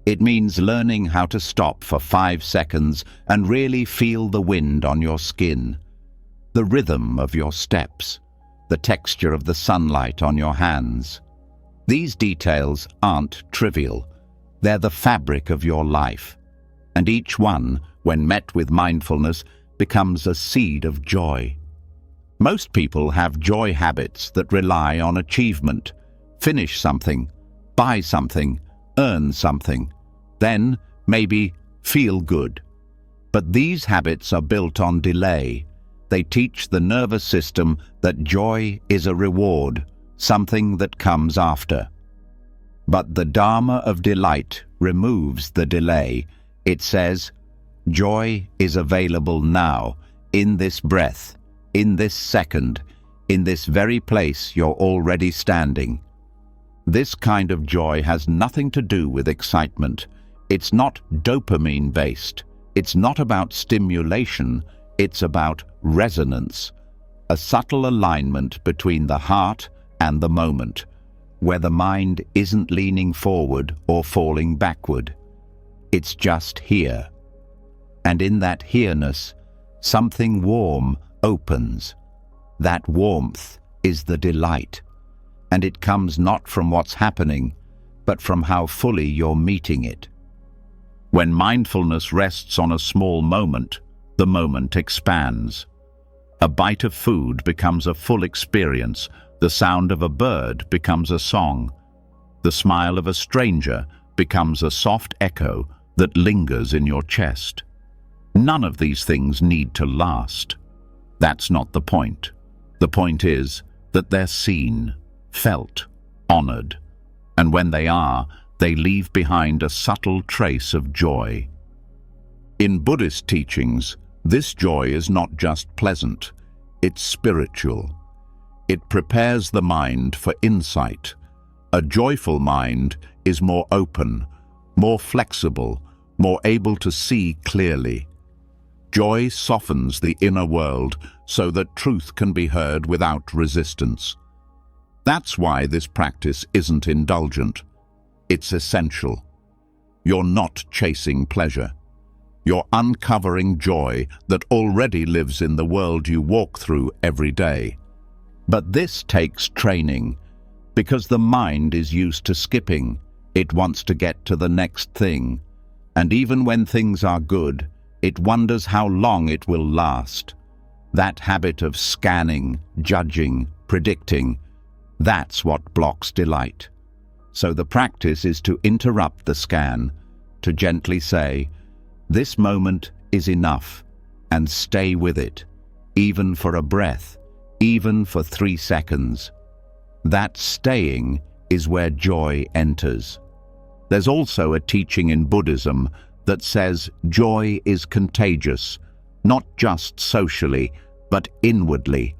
It means learning how to stop for 5 seconds and really feel the wind on your skin, the rhythm of your steps, the texture of the sunlight on your hands. These details aren't trivial. They're the fabric of your life. And each one, when met with mindfulness, becomes a seed of joy. Most people have joy habits that rely on achievement. Finish something, buy something, earn something, then maybe feel good. But these habits are built on delay. They teach the nervous system that joy is a reward, something that comes after. But the dharma of delight removes the delay. It says, joy is available now, in this breath, in this second, in this very place you're already standing. This kind of joy has nothing to do with excitement. It's not dopamine-based. It's not about stimulation. It's about resonance, a subtle alignment between the heart and the moment, where the mind isn't leaning forward or falling backward. It's just here. And in that here-ness, something warm opens. That warmth is the delight. And it comes not from what's happening, but from how fully you're meeting it. When mindfulness rests on a small moment, the moment expands. A bite of food becomes a full experience. The sound of a bird becomes a song. The smile of a stranger becomes a soft echo that lingers in your chest. None of these things need to last. That's not the point. The point is that they're seen, felt, honored, and when they are, they leave behind a subtle trace of joy. In Buddhist teachings, this joy is not just pleasant, it's spiritual. It prepares the mind for insight. A joyful mind is more open, more flexible, more able to see clearly. Joy softens the inner world so that truth can be heard without resistance. That's why this practice isn't indulgent. It's essential. You're not chasing pleasure. You're uncovering joy that already lives in the world you walk through every day. But this takes training, because the mind is used to skipping. It wants to get to the next thing. And even when things are good, it wonders how long it will last. That habit of scanning, judging, predicting, that's what blocks delight. So the practice is to interrupt the scan, to gently say, this moment is enough, and stay with it, even for a breath, even for 3 seconds. That staying is where joy enters. There's also a teaching in Buddhism that says joy is contagious, not just socially, but inwardly.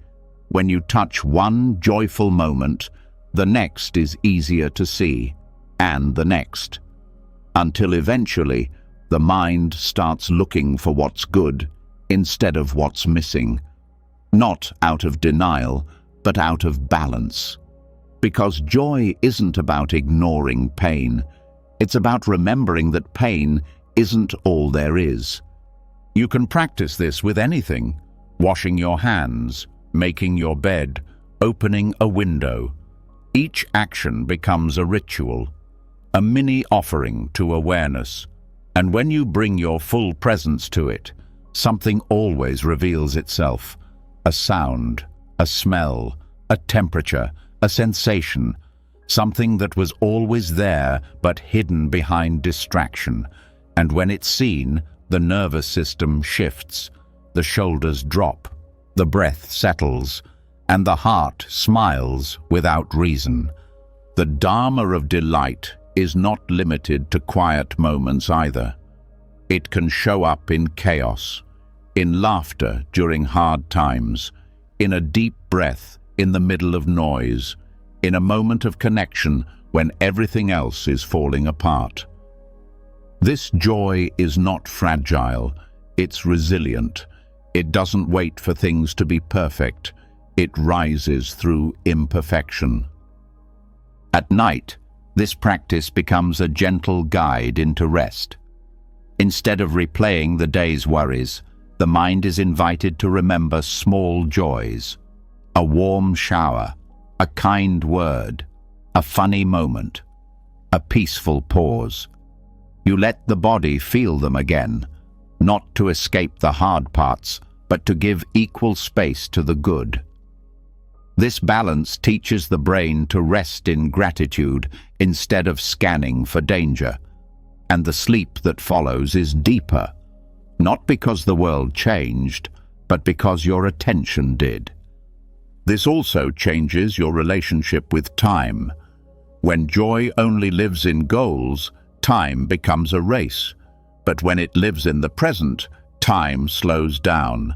When you touch one joyful moment, the next is easier to see, and the next, until eventually the mind starts looking for what's good instead of what's missing, not out of denial, but out of balance. Because joy isn't about ignoring pain, it's about remembering that pain isn't all there is. You can practice this with anything: washing your hands, making your bed, opening a window. Each action becomes a ritual, a mini offering to awareness. And when you bring your full presence to it, something always reveals itself. A sound, a smell, a temperature, a sensation, something that was always there but hidden behind distraction. And when it's seen, the nervous system shifts, the shoulders drop, the breath settles, and the heart smiles without reason. The dharma of delight is not limited to quiet moments either. It can show up in chaos, in laughter during hard times, in a deep breath in the middle of noise, in a moment of connection when everything else is falling apart. This joy is not fragile, it's resilient. It doesn't wait for things to be perfect. It rises through imperfection. At night, this practice becomes a gentle guide into rest. Instead of replaying the day's worries, the mind is invited to remember small joys. A warm shower, a kind word, a funny moment, a peaceful pause. You let the body feel them again, not to escape the hard parts, but to give equal space to the good. This balance teaches the brain to rest in gratitude instead of scanning for danger. And the sleep that follows is deeper, not because the world changed, but because your attention did. This also changes your relationship with time. When joy only lives in goals, time becomes a race. But when it lives in the present, time slows down.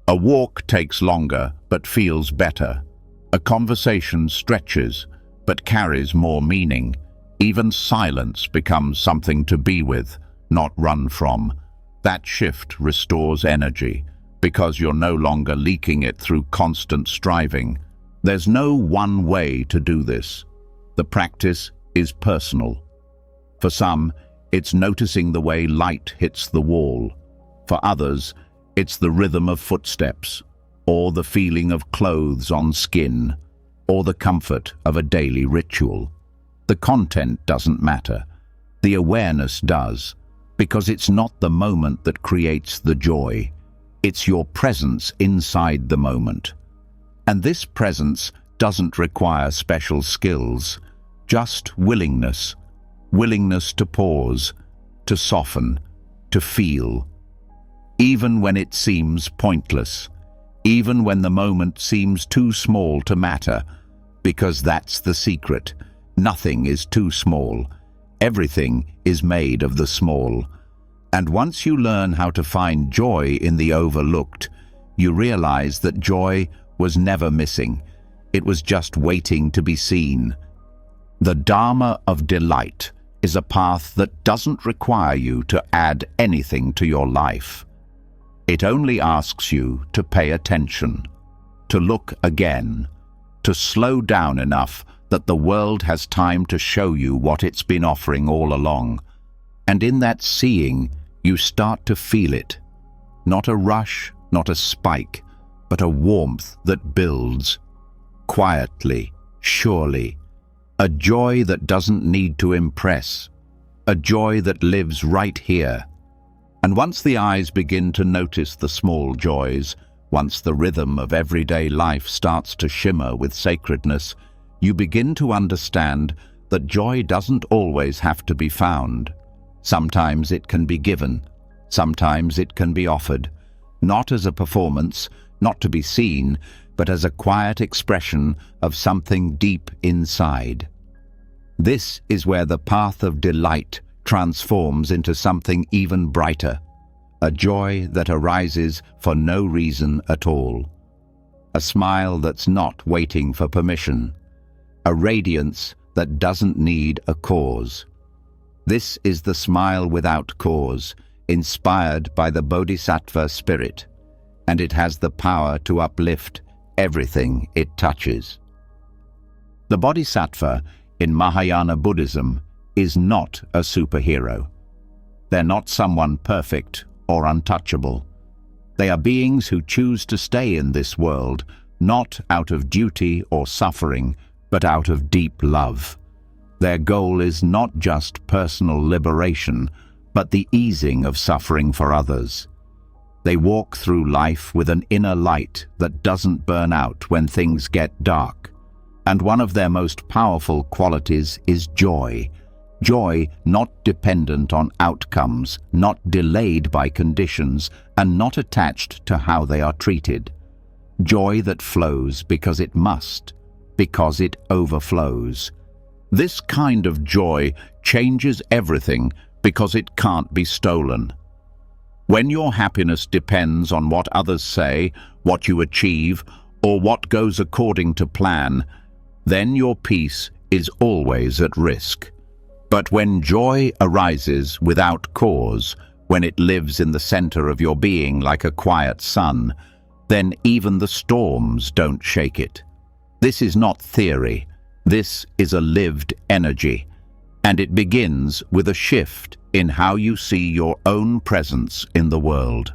A walk takes longer, but feels better. A conversation stretches, but carries more meaning. Even silence becomes something to be with, not run from. That shift restores energy, because you're no longer leaking it through constant striving. There's no one way to do this. The practice is personal. For some, it's noticing the way light hits the wall. For others, it's the rhythm of footsteps, or the feeling of clothes on skin, or the comfort of a daily ritual. The content doesn't matter. The awareness does, because it's not the moment that creates the joy. It's your presence inside the moment. And this presence doesn't require special skills, just willingness. Willingness to pause, to soften, to feel. Even when it seems pointless, even when the moment seems too small to matter, because that's the secret. Nothing is too small. Everything is made of the small. And once you learn how to find joy in the overlooked, you realize that joy was never missing. It was just waiting to be seen. The dharma of delight is a path that doesn't require you to add anything to your life. It only asks you to pay attention, to look again, to slow down enough that the world has time to show you what it's been offering all along. And in that seeing, you start to feel it. Not a rush, not a spike, but a warmth that builds. Quietly, surely. A joy that doesn't need to impress. A joy that lives right here. And once the eyes begin to notice the small joys, once the rhythm of everyday life starts to shimmer with sacredness, you begin to understand that joy doesn't always have to be found. Sometimes it can be given. Sometimes it can be offered. Not as a performance, not to be seen, but as a quiet expression of something deep inside. This is where the path of delight transforms into something even brighter, a joy that arises for no reason at all, a smile that's not waiting for permission, a radiance that doesn't need a cause. This is the smile without cause, inspired by the bodhisattva spirit, and it has the power to uplift everything it touches. The bodhisattva in Mahayana Buddhism is not a superhero. They're not someone perfect or untouchable. They are beings who choose to stay in this world, not out of duty or suffering, but out of deep love. Their goal is not just personal liberation, but the easing of suffering for others. They walk through life with an inner light that doesn't burn out when things get dark. And one of their most powerful qualities is joy. Joy not dependent on outcomes, not delayed by conditions, and not attached to how they are treated. Joy that flows because it must, because it overflows. This kind of joy changes everything because it can't be stolen. When your happiness depends on what others say, what you achieve, or what goes according to plan, then your peace is always at risk. But when joy arises without cause, when it lives in the center of your being like a quiet sun, then even the storms don't shake it. This is not theory. This is a lived energy, and it begins with a shift in how you see your own presence in the world.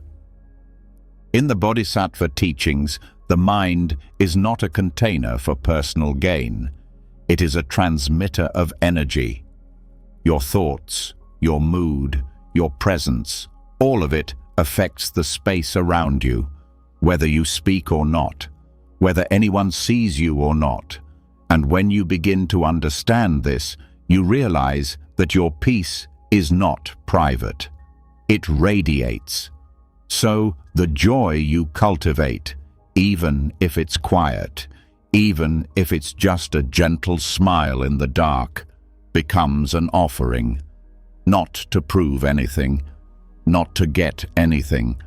In the Bodhisattva teachings, the mind is not a container for personal gain. It is a transmitter of energy. Your thoughts, your mood, your presence, all of it affects the space around you, whether you speak or not, whether anyone sees you or not. And when you begin to understand this, you realize that your peace is not private. It radiates. So the joy you cultivate, even if it's quiet, even if it's just a gentle smile in the dark, becomes an offering, not to prove anything, not to get anything,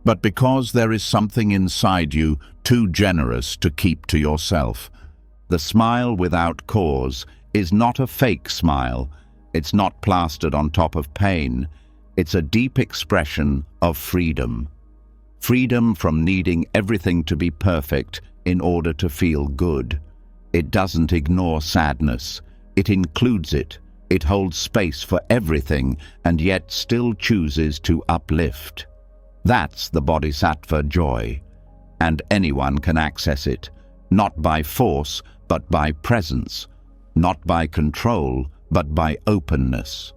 but because there is something inside you too generous to keep to yourself. The smile without cause is not a fake smile. It's not plastered on top of pain. It's a deep expression of freedom. Freedom from needing everything to be perfect in order to feel good. It doesn't ignore sadness. It includes it. It holds space for everything and yet still chooses to uplift. That's the bodhisattva joy, and anyone can access it, not by force, but by presence, not by control, but by openness.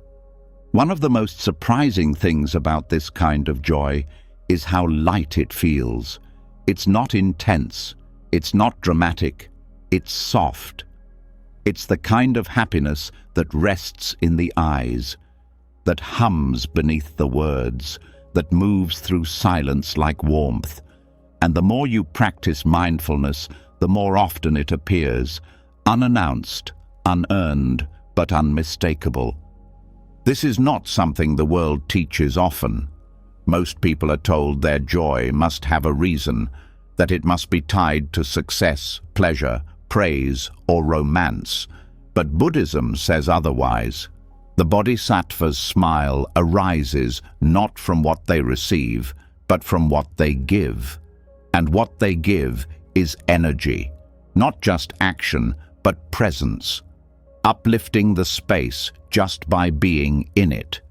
One of the most surprising things about this kind of joy is how light it feels. It's not intense, it's not dramatic, it's soft. It's the kind of happiness that rests in the eyes, that hums beneath the words, that moves through silence like warmth. And the more you practice mindfulness, the more often it appears, unannounced, unearned, but unmistakable. This is not something the world teaches often. Most people are told their joy must have a reason, that it must be tied to success, pleasure, praise, or romance. But Buddhism says otherwise. The bodhisattva's smile arises not from what they receive, but from what they give. And what they give is energy, not just action, but presence, uplifting the space just by being in it.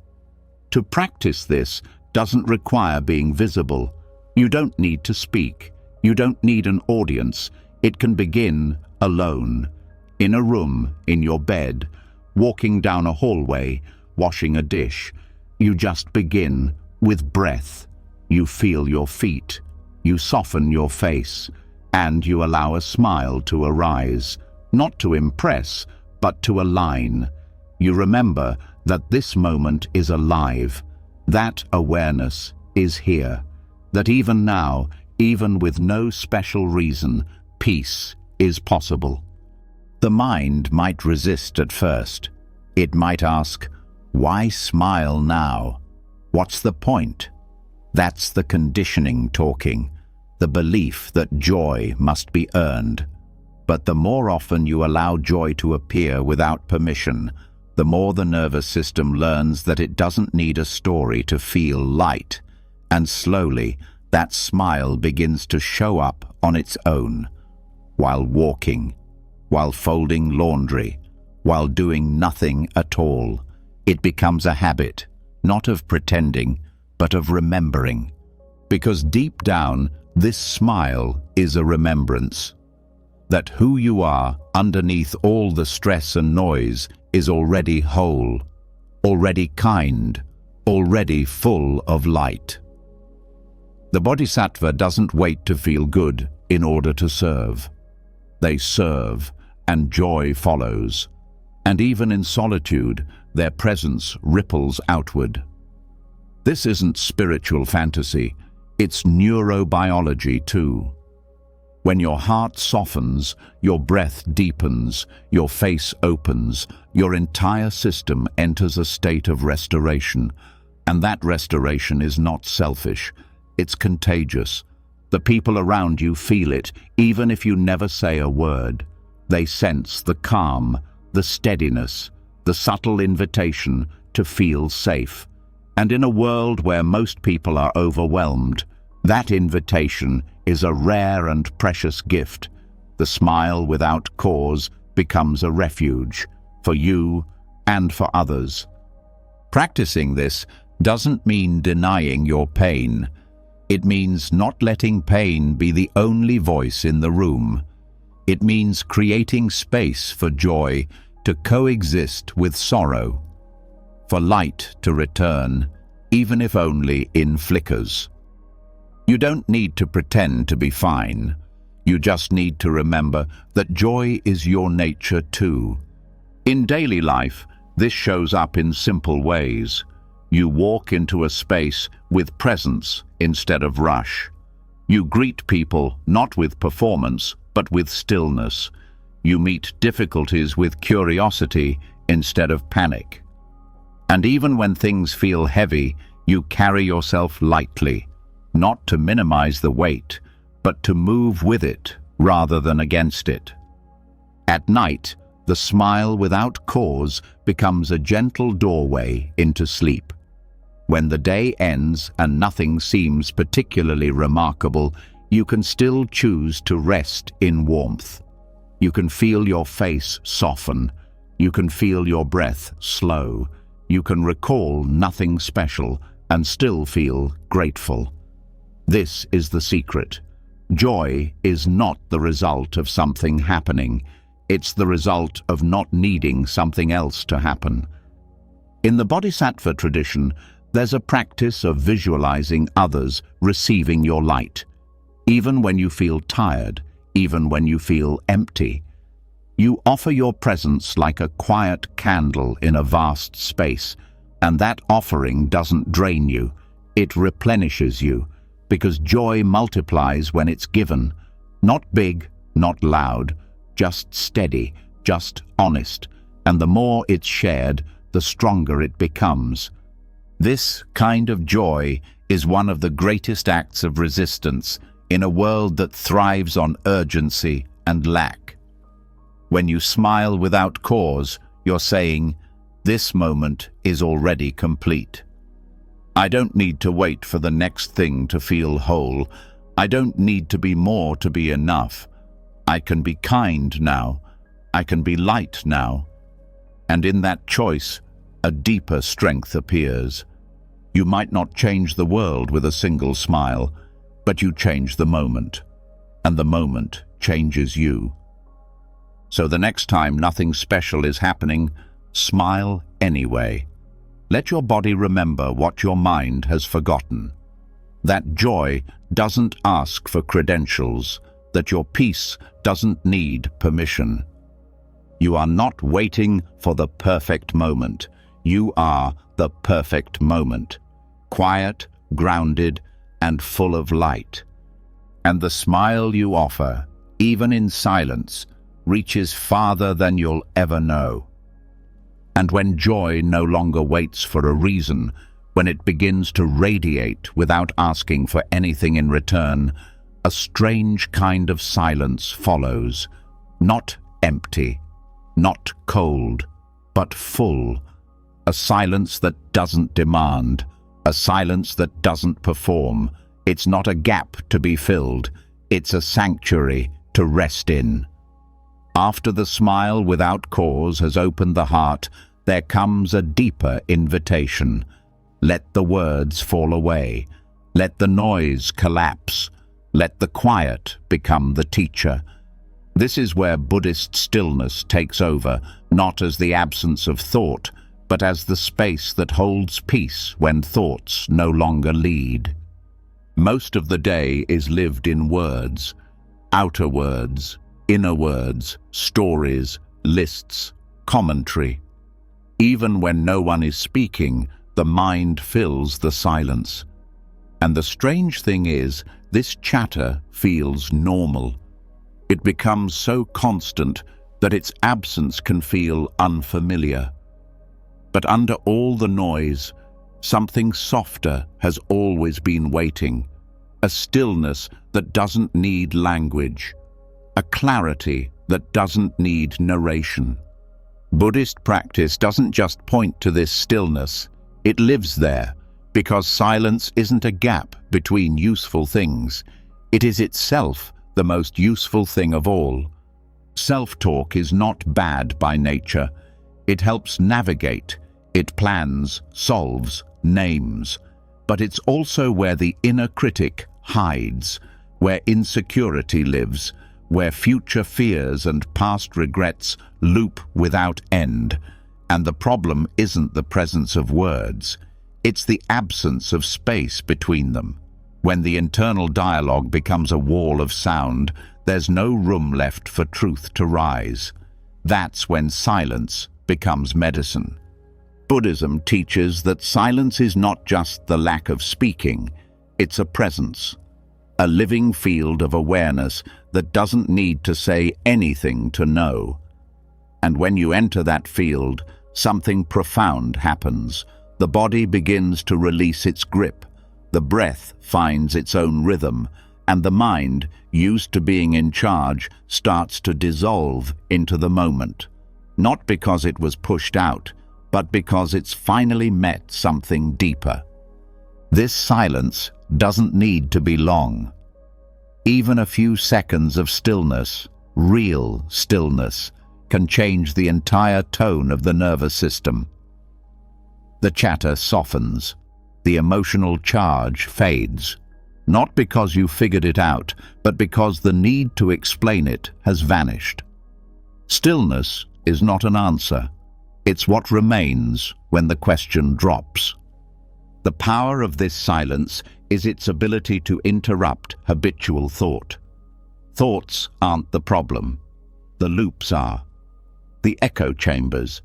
To practice this doesn't require being visible. You don't need to speak. You don't need an audience. It can begin alone, in a room, in your bed, walking down a hallway, washing a dish. You just begin with breath. You feel your feet. You soften your face, and you allow a smile to arise, not to impress, but to align. You remember that this moment is alive, that awareness is here, that even now, even with no special reason, peace is possible. The mind might resist at first. It might ask, why smile now? What's the point? That's the conditioning talking, the belief that joy must be earned. But the more often you allow joy to appear without permission, the more the nervous system learns that it doesn't need a story to feel light, and slowly that smile begins to show up on its own, while walking, while folding laundry, while doing nothing at all. It becomes a habit, not of pretending, but of remembering. Because deep down, this smile is a remembrance that who you are underneath all the stress and noise is already whole, already kind, already full of light. The bodhisattva doesn't wait to feel good in order to serve. They serve, and joy follows. And even in solitude, their presence ripples outward. This isn't spiritual fantasy, it's neurobiology too. When your heart softens, your breath deepens, your face opens, your entire system enters a state of restoration. And that restoration is not selfish, it's contagious. The people around you feel it, even if you never say a word. They sense the calm, the steadiness, the subtle invitation to feel safe. And in a world where most people are overwhelmed, that invitation is a rare and precious gift. The smile without cause becomes a refuge for you and for others. Practicing this doesn't mean denying your pain. It means not letting pain be the only voice in the room. It means creating space for joy to coexist with sorrow, for light to return, even if only in flickers. You don't need to pretend to be fine. You just need to remember that joy is your nature too. In daily life, this shows up in simple ways. You walk into a space with presence instead of rush. You greet people not with performance, but with stillness. You meet difficulties with curiosity instead of panic. And even when things feel heavy, you carry yourself lightly, not to minimize the weight, but to move with it rather than against it. At night, the smile without cause becomes a gentle doorway into sleep. When the day ends and nothing seems particularly remarkable, you can still choose to rest in warmth. You can feel your face soften. You can feel your breath slow. You can recall nothing special and still feel grateful. This is the secret. Joy is not the result of something happening. It's the result of not needing something else to happen. In the bodhisattva tradition, there's a practice of visualizing others receiving your light. Even when you feel tired, even when you feel empty, you offer your presence like a quiet candle in a vast space, and that offering doesn't drain you, it replenishes you, because joy multiplies when it's given. Not big, not loud, just steady, just honest, and the more it's shared, the stronger it becomes. This kind of joy is one of the greatest acts of resistance in a world that thrives on urgency and lack. When you smile without cause, you're saying, "This moment is already complete. I don't need to wait for the next thing to feel whole. I don't need to be more to be enough. I can be kind now. I can be light now." And in that choice, a deeper strength appears. You might not change the world with a single smile, but you change the moment, and the moment changes you. So the next time nothing special is happening, smile anyway. Let your body remember what your mind has forgotten. That joy doesn't ask for credentials, that your peace doesn't need permission. You are not waiting for the perfect moment. You are the perfect moment, quiet, grounded, and full of light. And the smile you offer, even in silence, reaches farther than you'll ever know. And when joy no longer waits for a reason, when it begins to radiate without asking for anything in return, a strange kind of silence follows, not empty, not cold, but full. A silence that doesn't demand, a silence that doesn't perform. It's not a gap to be filled, it's a sanctuary to rest in. After the smile without cause has opened the heart, there comes a deeper invitation. Let the words fall away. Let the noise collapse. Let the quiet become the teacher. This is where Buddhist stillness takes over, not as the absence of thought, but as the space that holds peace when thoughts no longer lead. Most of the day is lived in words, outer words, inner words, stories, lists, commentary. Even when no one is speaking, the mind fills the silence. And the strange thing is, this chatter feels normal. It becomes so constant that its absence can feel unfamiliar. But under all the noise, something softer has always been waiting, a stillness that doesn't need language, a clarity that doesn't need narration. Buddhist practice doesn't just point to this stillness, it lives there, because silence isn't a gap between useful things. It is itself the most useful thing of all. Self-talk is not bad by nature. It helps navigate, it plans, solves, names. But it's also where the inner critic hides, where insecurity lives, where future fears and past regrets loop without end. And the problem isn't the presence of words, it's the absence of space between them. When the internal dialogue becomes a wall of sound, there's no room left for truth to rise. That's when silence becomes medicine. Buddhism teaches that silence is not just the lack of speaking, it's a presence, a living field of awareness that doesn't need to say anything to know. And when you enter that field, something profound happens. The body begins to release its grip, the breath finds its own rhythm, and the mind, used to being in charge, starts to dissolve into the moment. Not because it was pushed out, but because it's finally met something deeper. This silence doesn't need to be long. Even a few seconds of stillness, real stillness, can change the entire tone of the nervous system. The chatter softens, the emotional charge fades, not because you figured it out, but because the need to explain it has vanished. Stillness is not an answer. It's what remains when the question drops. The power of this silence is its ability to interrupt habitual thought. Thoughts aren't the problem. The loops are. The echo chambers,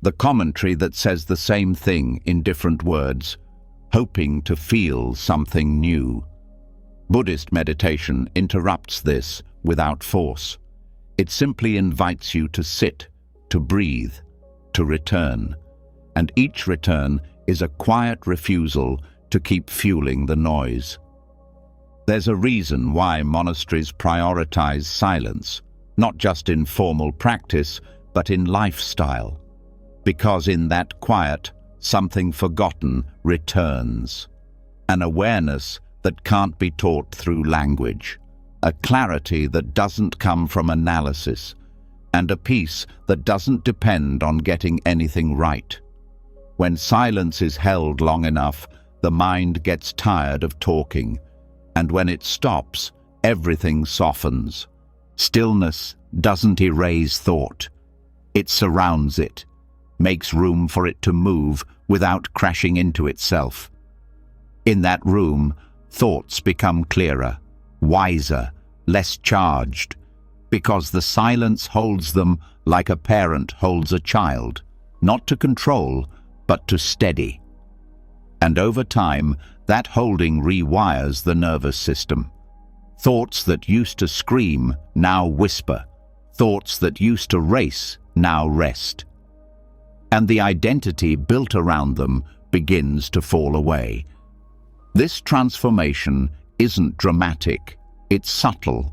the commentary that says the same thing in different words, hoping to feel something new. Buddhist meditation interrupts this without force. It simply invites you to sit, to breathe, to return. And each return is a quiet refusal to keep fueling the noise. There's a reason why monasteries prioritize silence, not just in formal practice, but in lifestyle. Because in that quiet, something forgotten returns. An awareness that can't be taught through language, a clarity that doesn't come from analysis, and a peace that doesn't depend on getting anything right. When silence is held long enough, the mind gets tired of talking, and when it stops, everything softens. Stillness doesn't erase thought. It surrounds it, makes room for it to move without crashing into itself. In that room, thoughts become clearer, wiser, less charged, because the silence holds them like a parent holds a child, not to control, but to steady. And over time, that holding rewires the nervous system. Thoughts that used to scream now whisper. Thoughts that used to race now rest. And the identity built around them begins to fall away. This transformation isn't dramatic, it's subtle.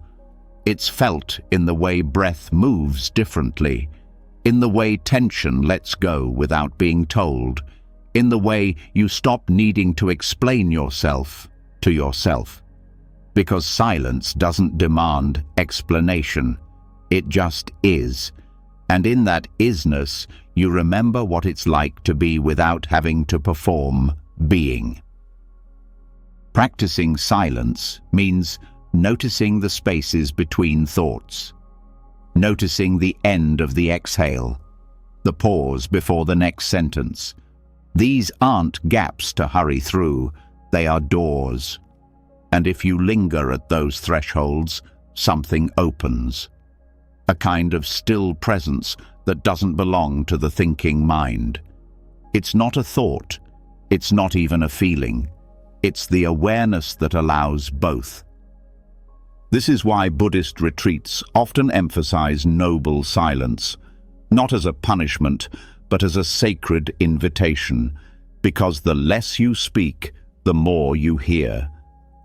It's felt in the way breath moves differently, in the way tension lets go without being told, in the way you stop needing to explain yourself to yourself. Because silence doesn't demand explanation, it just is. And in that isness, you remember what it's like to be without having to perform being. Practicing silence means noticing the spaces between thoughts, noticing the end of the exhale, the pause before the next sentence. These aren't gaps to hurry through, they are doors. And if you linger at those thresholds, something opens. A kind of still presence that doesn't belong to the thinking mind. It's not a thought, it's not even a feeling. It's the awareness that allows both. This is why Buddhist retreats often emphasize noble silence, not as a punishment, but as a sacred invitation, because the less you speak, the more you hear.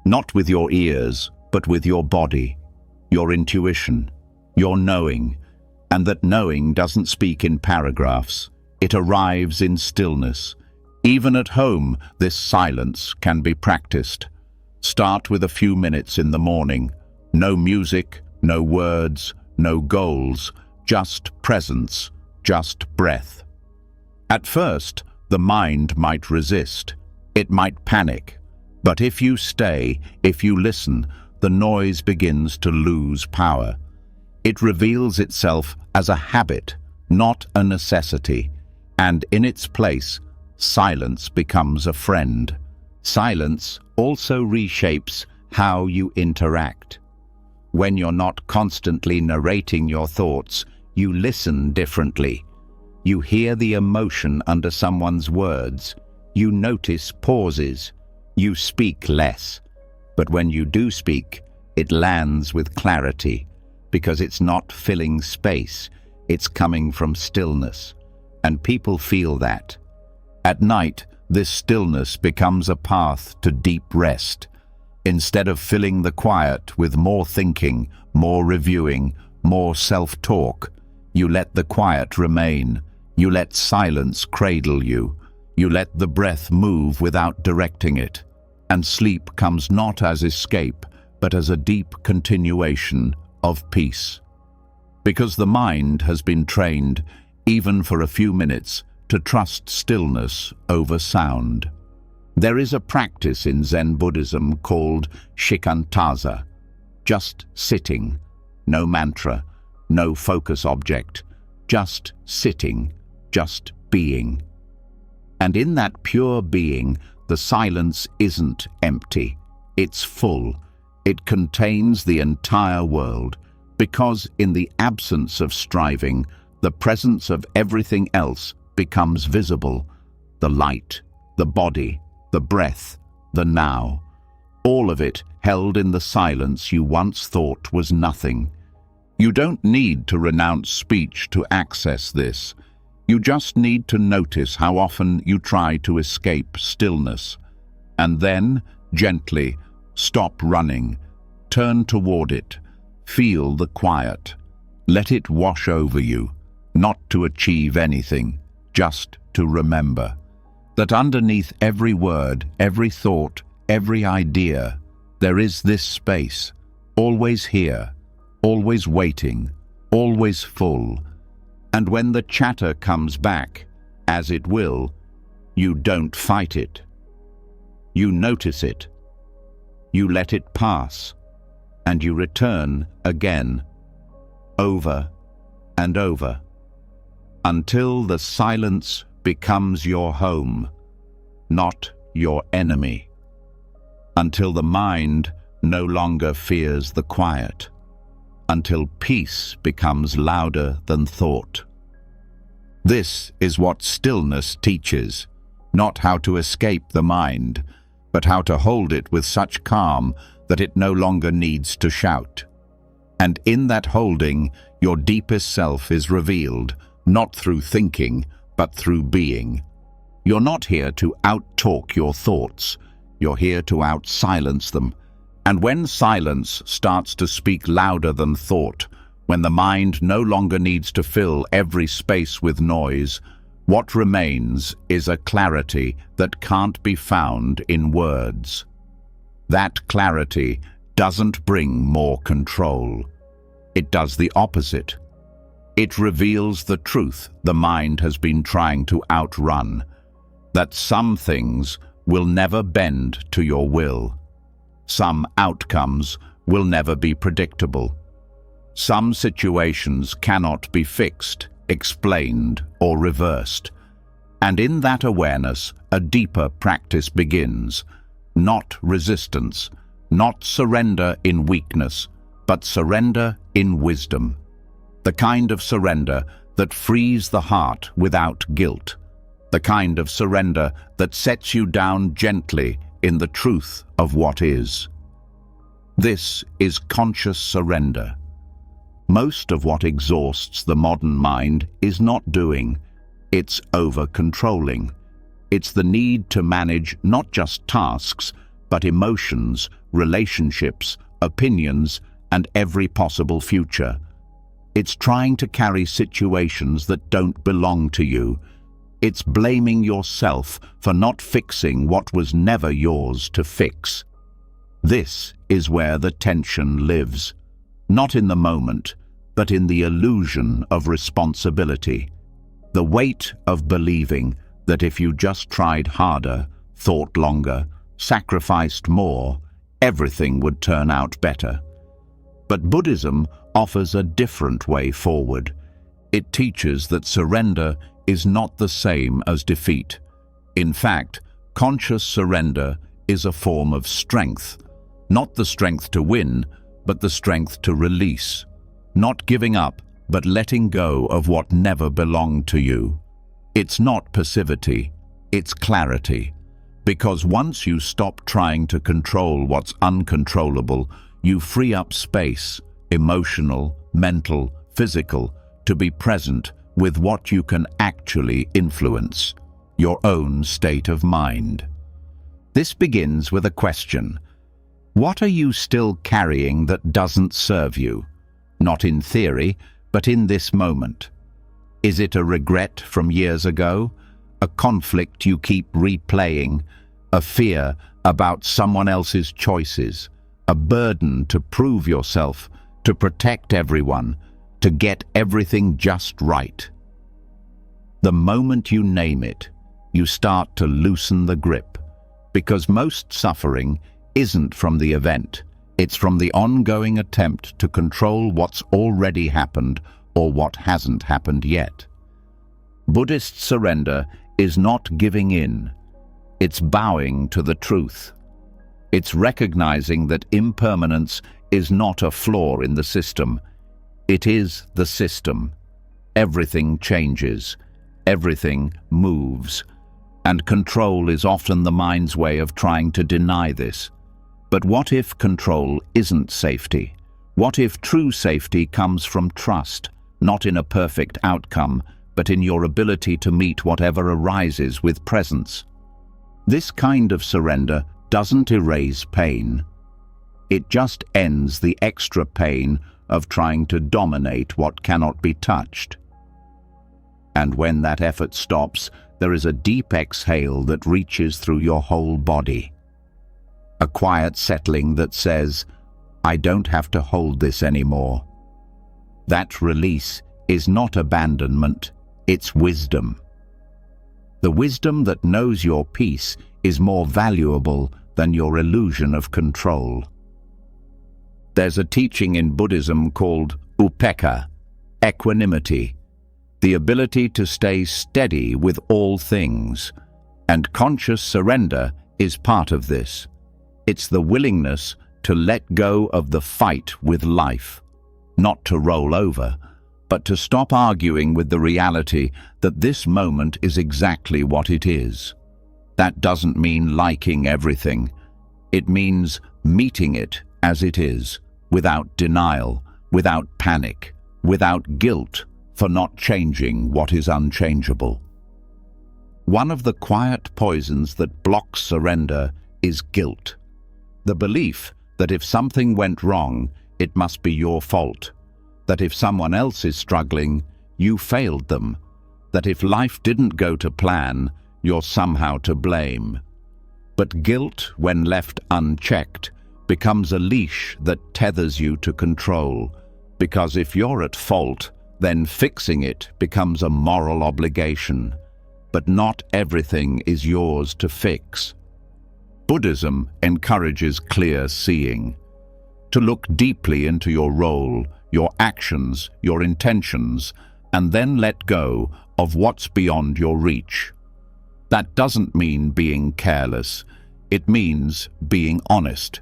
Not with your ears, but with your body, your intuition, your knowing, and that knowing doesn't speak in paragraphs. It arrives in stillness. Even at home, this silence can be practiced. Start with a few minutes in the morning. No music, no words, no goals, just presence, just breath. At first, the mind might resist. It might panic. But if you stay, if you listen, the noise begins to lose power. It reveals itself as a habit, not a necessity. And in its place, silence becomes a friend. Silence also reshapes how you interact. When you're not constantly narrating your thoughts, you listen differently. You hear the emotion under someone's words. You notice pauses. You speak less. But when you do speak, it lands with clarity, because it's not filling space, it's coming from stillness. And people feel that. At night, this stillness becomes a path to deep rest. Instead of filling the quiet with more thinking, more reviewing, more self-talk, you let the quiet remain. You let silence cradle you. You let the breath move without directing it. And sleep comes not as escape, but as a deep continuation of peace. Because the mind has been trained, even for a few minutes, to trust stillness over sound. There is a practice in Zen Buddhism called shikantaza, just sitting, no mantra, no focus object, just sitting, just being. And in that pure being, the silence isn't empty, it's full. It contains the entire world, because in the absence of striving, the presence of everything else becomes visible. The light, the body, the breath, the now. All of it held in the silence you once thought was nothing. You don't need to renounce speech to access this. You just need to notice how often you try to escape stillness. And then, gently, stop running. Turn toward it. Feel the quiet. Let it wash over you, not to achieve anything, just to remember that underneath every word, every thought, every idea, there is this space, always here, always waiting, always full. And when the chatter comes back, as it will, you don't fight it. You notice it. You let it pass, and you return again, over and over, until the silence becomes your home, not your enemy, until the mind no longer fears the quiet, until peace becomes louder than thought. This is what stillness teaches, not how to escape the mind, but how to hold it with such calm that it no longer needs to shout. And in that holding, your deepest self is revealed, not through thinking, but through being. You're not here to out-talk your thoughts. You're here to out-silence them. And when silence starts to speak louder than thought, when the mind no longer needs to fill every space with noise, what remains is a clarity that can't be found in words. That clarity doesn't bring more control. It does the opposite. It reveals the truth the mind has been trying to outrun, that some things will never bend to your will. Some outcomes will never be predictable. Some situations cannot be fixed, explained, or reversed. And in that awareness, a deeper practice begins. Not resistance, not surrender in weakness, but surrender in wisdom. The kind of surrender that frees the heart without guilt. The kind of surrender that sets you down gently in the truth of what is. This is conscious surrender. Most of what exhausts the modern mind is not doing, it's over-controlling. It's the need to manage not just tasks, but emotions, relationships, opinions, and every possible future. It's trying to carry situations that don't belong to you. It's blaming yourself for not fixing what was never yours to fix. This is where the tension lives, not in the moment, but in the illusion of responsibility. The weight of believing that if you just tried harder, thought longer, sacrificed more, everything would turn out better. But Buddhism offers a different way forward. It teaches that surrender is not the same as defeat. In fact, conscious surrender is a form of strength. Not the strength to win, but the strength to release. Not giving up, but letting go of what never belonged to you. It's not passivity, it's clarity. Because once you stop trying to control what's uncontrollable, you free up space, emotional, mental, physical, to be present with what you can actually influence, your own state of mind. This begins with a question. What are you still carrying that doesn't serve you? Not in theory, but in this moment. Is it a regret from years ago? A conflict you keep replaying? A fear about someone else's choices? A burden to prove yourself, to protect everyone, to get everything just right? The moment you name it, you start to loosen the grip, because most suffering isn't from the event, it's from the ongoing attempt to control what's already happened or what hasn't happened yet. Buddhist surrender is not giving in, it's bowing to the truth. It's recognizing that impermanence is not a flaw in the system, it is the system. Everything changes, everything moves, and control is often the mind's way of trying to deny this. But what if control isn't safety? What if true safety comes from trust, not in a perfect outcome, but in your ability to meet whatever arises with presence? This kind of surrender doesn't erase pain. It just ends the extra pain of trying to dominate what cannot be touched. And when that effort stops, there is a deep exhale that reaches through your whole body. A quiet settling that says, I don't have to hold this anymore. That release is not abandonment, it's wisdom. The wisdom that knows your peace is more valuable than your illusion of control. There's a teaching in Buddhism called upekkha, equanimity, the ability to stay steady with all things, and conscious surrender is part of this. It's the willingness to let go of the fight with life, not to roll over, but to stop arguing with the reality that this moment is exactly what it is. That doesn't mean liking everything. It means meeting it as it is, without denial, without panic, without guilt for not changing what is unchangeable. One of the quiet poisons that blocks surrender is guilt. The belief that if something went wrong, it must be your fault. That if someone else is struggling, you failed them. That if life didn't go to plan, you're somehow to blame. But guilt, when left unchecked, becomes a leash that tethers you to control. Because if you're at fault, then fixing it becomes a moral obligation. But not everything is yours to fix. Buddhism encourages clear seeing. To look deeply into your role, your actions, your intentions, and then let go of what's beyond your reach. That doesn't mean being careless. It means being honest.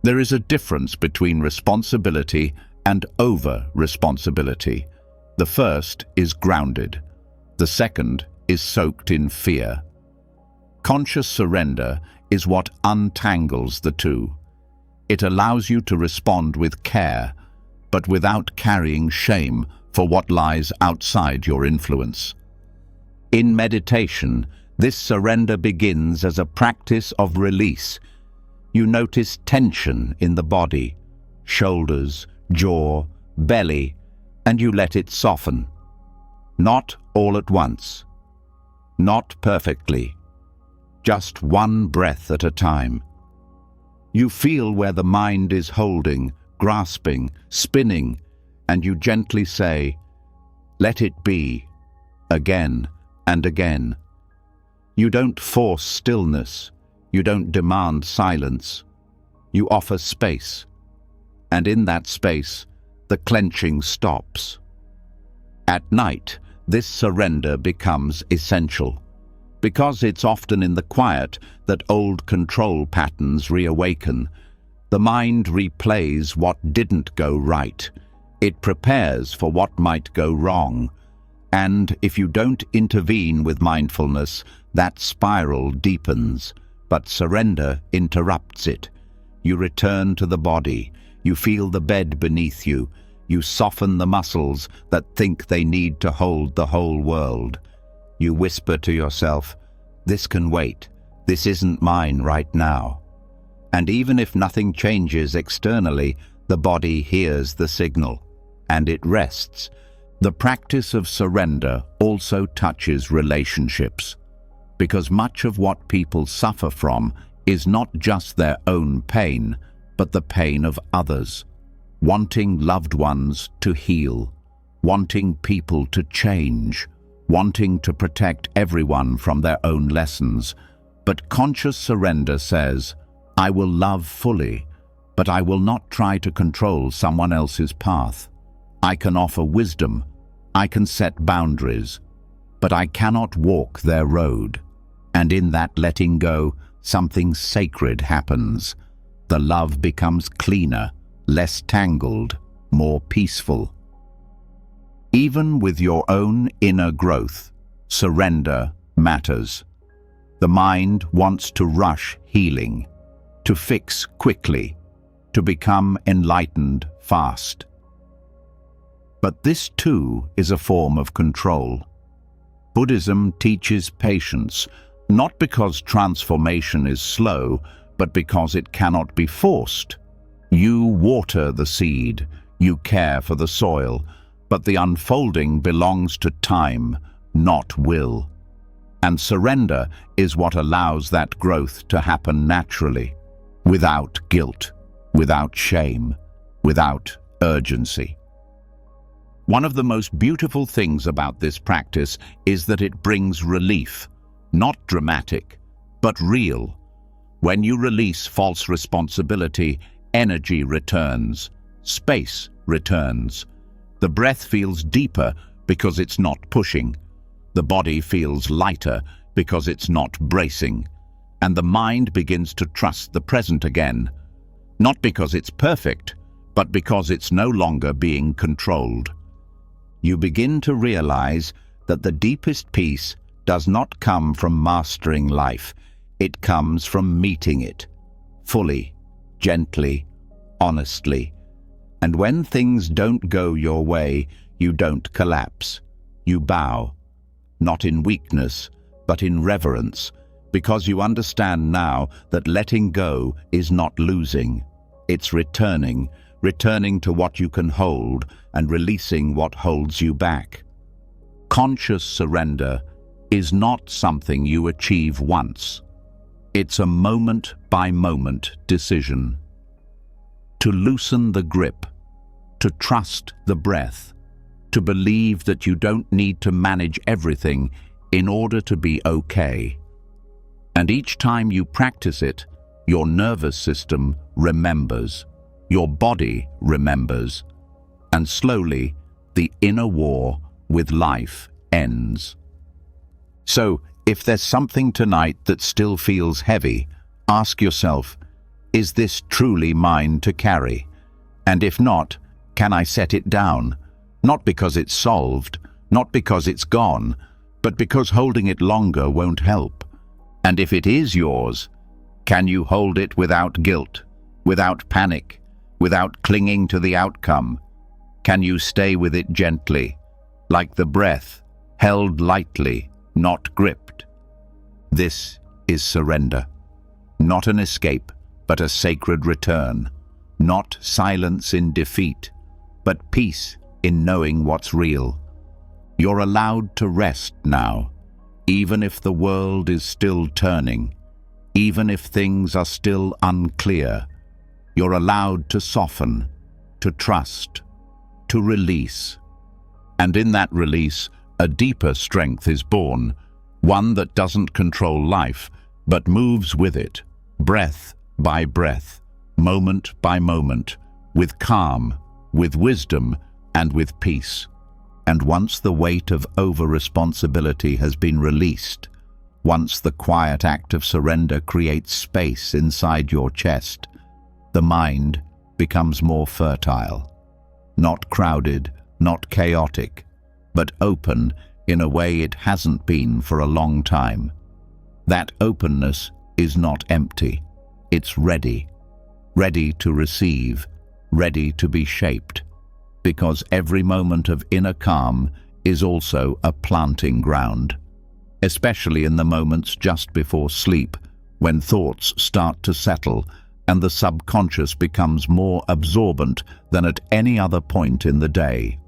There is a difference between responsibility and over-responsibility. The first is grounded. The second is soaked in fear. Conscious surrender is what untangles the two. It allows you to respond with care, but without carrying shame for what lies outside your influence. In meditation, this surrender begins as a practice of release. You notice tension in the body, shoulders, jaw, belly, and you let it soften. Not all at once, not perfectly, just one breath at a time. You feel where the mind is holding, grasping, spinning, and you gently say, "Let it be," again and again. You don't force stillness, you don't demand silence. You offer space, and in that space, the clenching stops. At night, this surrender becomes essential, because it's often in the quiet that old control patterns reawaken. The mind replays what didn't go right. It prepares for what might go wrong. And if you don't intervene with mindfulness, that spiral deepens, but surrender interrupts it. You return to the body. You feel the bed beneath you. You soften the muscles that think they need to hold the whole world. You whisper to yourself, "This can wait. This isn't mine right now." And even if nothing changes externally, the body hears the signal, and it rests. The practice of surrender also touches relationships, because much of what people suffer from is not just their own pain, but the pain of others. Wanting loved ones to heal, wanting people to change, wanting to protect everyone from their own lessons. But conscious surrender says, "I will love fully, but I will not try to control someone else's path. I can offer wisdom, I can set boundaries, but I cannot walk their road." And in that letting go, something sacred happens. The love becomes cleaner, less tangled, more peaceful. Even with your own inner growth, surrender matters. The mind wants to rush healing, to fix quickly, to become enlightened fast. But this too is a form of control. Buddhism teaches patience, not because transformation is slow, but because it cannot be forced. You water the seed, you care for the soil, but the unfolding belongs to time, not will. And surrender is what allows that growth to happen naturally, without guilt, without shame, without urgency. One of the most beautiful things about this practice is that it brings relief, not dramatic, but real. When you release false responsibility, energy returns, space returns. The breath feels deeper because it's not pushing. The body feels lighter because it's not bracing. And the mind begins to trust the present again, not because it's perfect, but because it's no longer being controlled. You begin to realize that the deepest peace does not come from mastering life. It comes from meeting it, fully, gently, honestly. And when things don't go your way, you don't collapse. You bow, not in weakness, but in reverence, because you understand now that letting go is not losing. It's returning to what you can hold and releasing what holds you back. Conscious surrender is not something you achieve once. It's a moment-by-moment decision. To loosen the grip, to trust the breath, to believe that you don't need to manage everything in order to be okay. And each time you practice it, your nervous system remembers, your body remembers, and slowly the inner war with life ends. So, if there's something tonight that still feels heavy, ask yourself, is this truly mine to carry? And if not, can I set it down? Not because it's solved, not because it's gone, but because holding it longer won't help. And if it is yours, can you hold it without guilt, without panic, without clinging to the outcome? Can you stay with it gently, like the breath, held lightly, not gripped? This is surrender. Not an escape, but a sacred return. Not silence in defeat, but peace in knowing what's real. You're allowed to rest now, even if the world is still turning, even if things are still unclear. You're allowed to soften, to trust, to release. And in that release, a deeper strength is born, one that doesn't control life, but moves with it, breath by breath, moment by moment, with calm, with wisdom, and with peace. And once the weight of over-responsibility has been released, once the quiet act of surrender creates space inside your chest, the mind becomes more fertile. Not crowded, not chaotic, but open in a way it hasn't been for a long time. That openness is not empty. It's ready. Ready to receive, ready to be shaped. Because every moment of inner calm is also a planting ground, especially in the moments just before sleep, when thoughts start to settle and the subconscious becomes more absorbent than at any other point in the day.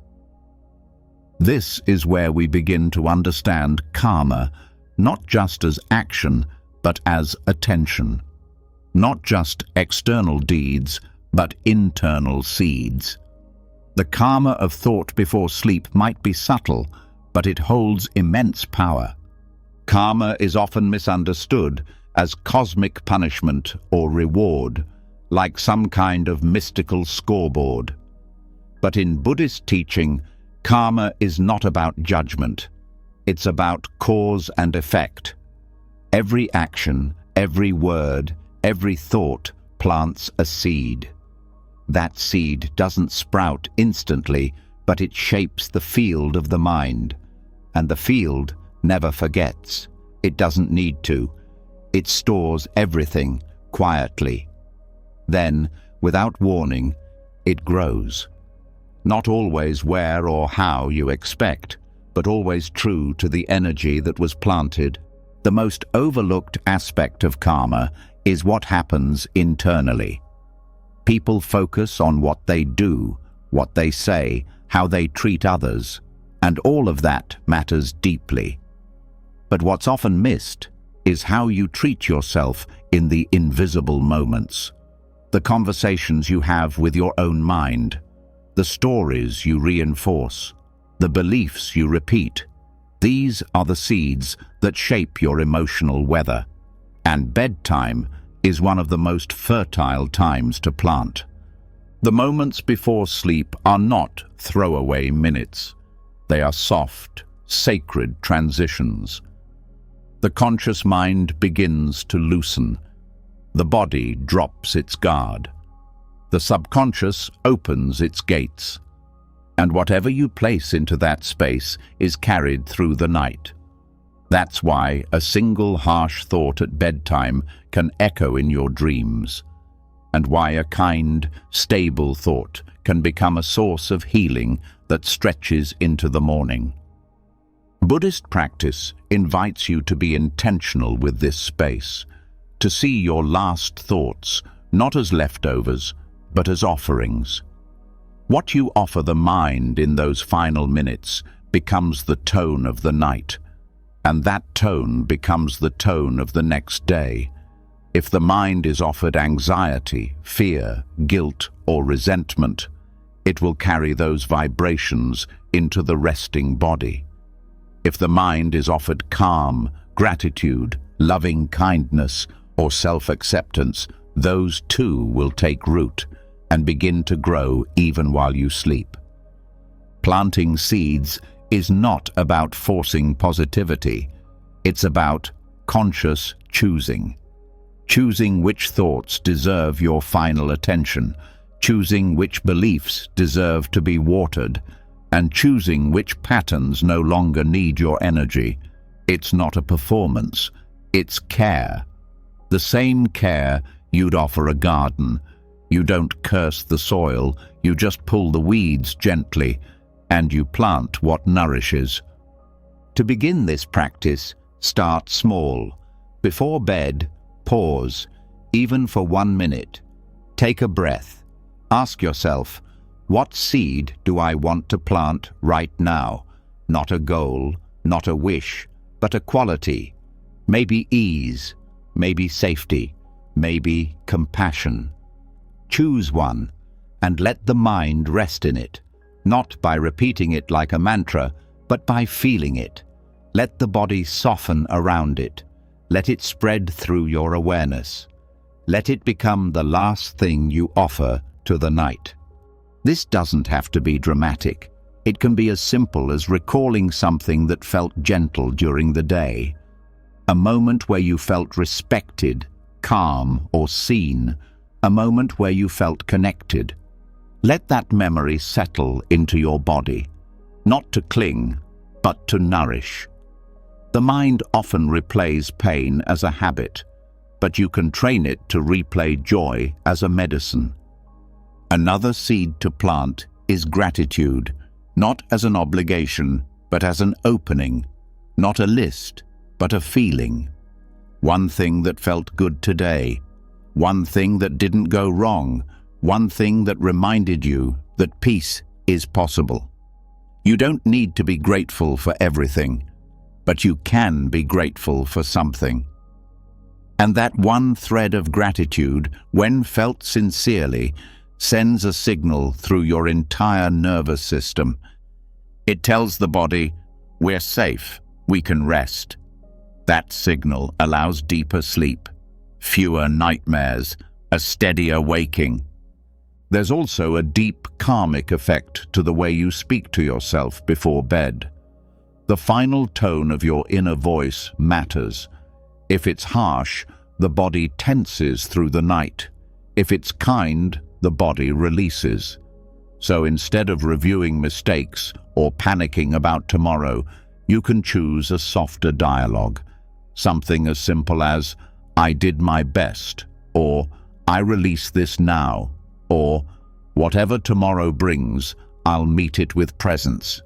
This is where we begin to understand karma, not just as action, but as attention. Not just external deeds, but internal seeds. The karma of thought before sleep might be subtle, but it holds immense power. Karma is often misunderstood as cosmic punishment or reward, like some kind of mystical scoreboard. But in Buddhist teaching, karma is not about judgment. It's about cause and effect. Every action, every word, every thought plants a seed. That seed doesn't sprout instantly, but it shapes the field of the mind. And the field never forgets. It doesn't need to. It stores everything quietly. Then, without warning, it grows. Not always where or how you expect, but always true to the energy that was planted. The most overlooked aspect of karma is what happens internally. People focus on what they do, what they say, how they treat others, and all of that matters deeply. But what's often missed is how you treat yourself in the invisible moments. The conversations you have with your own mind, the stories you reinforce, the beliefs you repeat. These are the seeds that shape your emotional weather. And bedtime is one of the most fertile times to plant. The moments before sleep are not throwaway minutes. They are soft, sacred transitions. The conscious mind begins to loosen. The body drops its guard. The subconscious opens its gates. And whatever you place into that space is carried through the night. That's why a single harsh thought at bedtime can echo in your dreams, and why a kind, stable thought can become a source of healing that stretches into the morning. Buddhist practice invites you to be intentional with this space, to see your last thoughts not as leftovers, but as offerings. What you offer the mind in those final minutes becomes the tone of the night, and that tone becomes the tone of the next day. If the mind is offered anxiety, fear, guilt, or resentment, it will carry those vibrations into the resting body. If the mind is offered calm, gratitude, loving kindness, or self-acceptance, those too will take root and begin to grow even while you sleep. Planting seeds is not about forcing positivity. It's about conscious choosing. Choosing which thoughts deserve your final attention, choosing which beliefs deserve to be watered, and choosing which patterns no longer need your energy. It's not a performance, it's care. The same care you'd offer a garden, You don't curse the soil, you just pull the weeds gently, and you plant what nourishes. To begin this practice, start small. Before bed, pause, even for 1 minute. Take a breath. Ask yourself, what seed do I want to plant right now? Not a goal, not a wish, but a quality. Maybe ease, maybe safety, maybe compassion. Choose one, and let the mind rest in it, not by repeating it like a mantra, but by feeling it. Let the body soften around it. Let it spread through your awareness. Let it become the last thing you offer to the night. This doesn't have to be dramatic. It can be as simple as recalling something that felt gentle during the day. A moment where you felt respected, calm, or seen. A moment where you felt connected. Let that memory settle into your body, not to cling, but to nourish. The mind often replays pain as a habit, but you can train it to replay joy as a medicine. Another seed to plant is gratitude, not as an obligation, but as an opening, not a list, but a feeling. One thing that felt good today, one thing that didn't go wrong, one thing that reminded you that peace is possible. You don't need to be grateful for everything, but you can be grateful for something. And that one thread of gratitude, when felt sincerely, sends a signal through your entire nervous system. It tells the body, we're safe, we can rest. That signal allows deeper sleep, fewer nightmares, a steadier waking. There's also a deep karmic effect to the way you speak to yourself before bed. The final tone of your inner voice matters. If it's harsh, the body tenses through the night. If it's kind, the body releases. So instead of reviewing mistakes or panicking about tomorrow, you can choose a softer dialogue. Something as simple as, I did my best, or I release this now, or whatever tomorrow brings, I'll meet it with presence.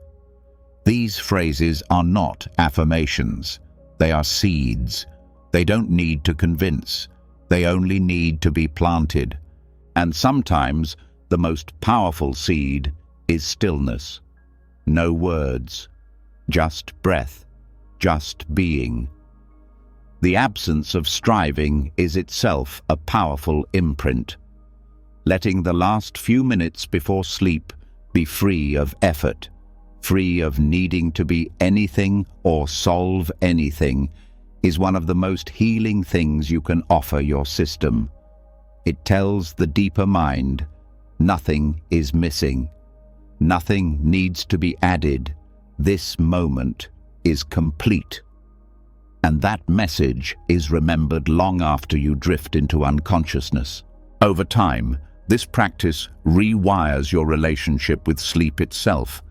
These phrases are not affirmations. They are seeds. They don't need to convince. They only need to be planted. And sometimes the most powerful seed is stillness. No words, just breath, just being. The absence of striving is itself a powerful imprint. Letting the last few minutes before sleep be free of effort, free of needing to be anything or solve anything, is one of the most healing things you can offer your system. It tells the deeper mind, nothing is missing. Nothing needs to be added. This moment is complete. And that message is remembered long after you drift into unconsciousness. Over time, this practice rewires your relationship with sleep itself.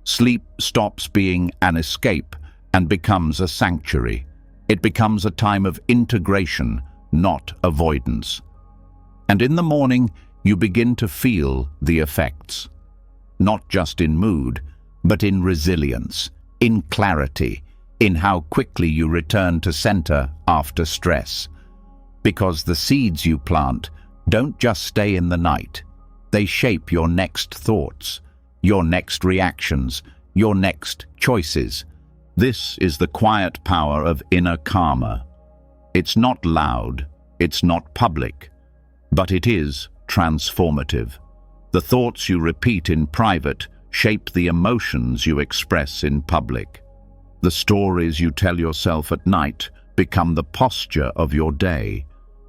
Sleep stops being an escape and becomes a sanctuary. It becomes a time of integration, not avoidance. And in the morning, you begin to feel the effects. Not just in mood, but in resilience, in clarity, in how quickly you return to center after stress. Because the seeds you plant don't just stay in the night. They shape your next thoughts, your next reactions, your next choices. This is the quiet power of inner karma. It's not loud, it's not public, but it is transformative. The thoughts you repeat in private shape the emotions you express in public. The stories you tell yourself at night become the posture of your day,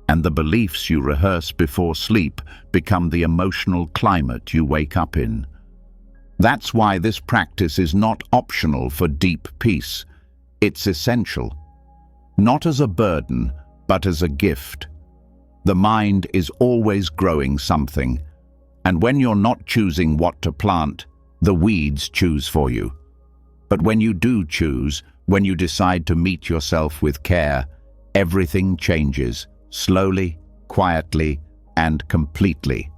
and the beliefs you rehearse before sleep become the emotional climate you wake up in. That's why this practice is not optional for deep peace. It's essential. Not as a burden, but as a gift. The mind is always growing something, and when you're not choosing what to plant, the weeds choose for you. But when you do choose, when you decide to meet yourself with care, everything changes, slowly, quietly, and completely.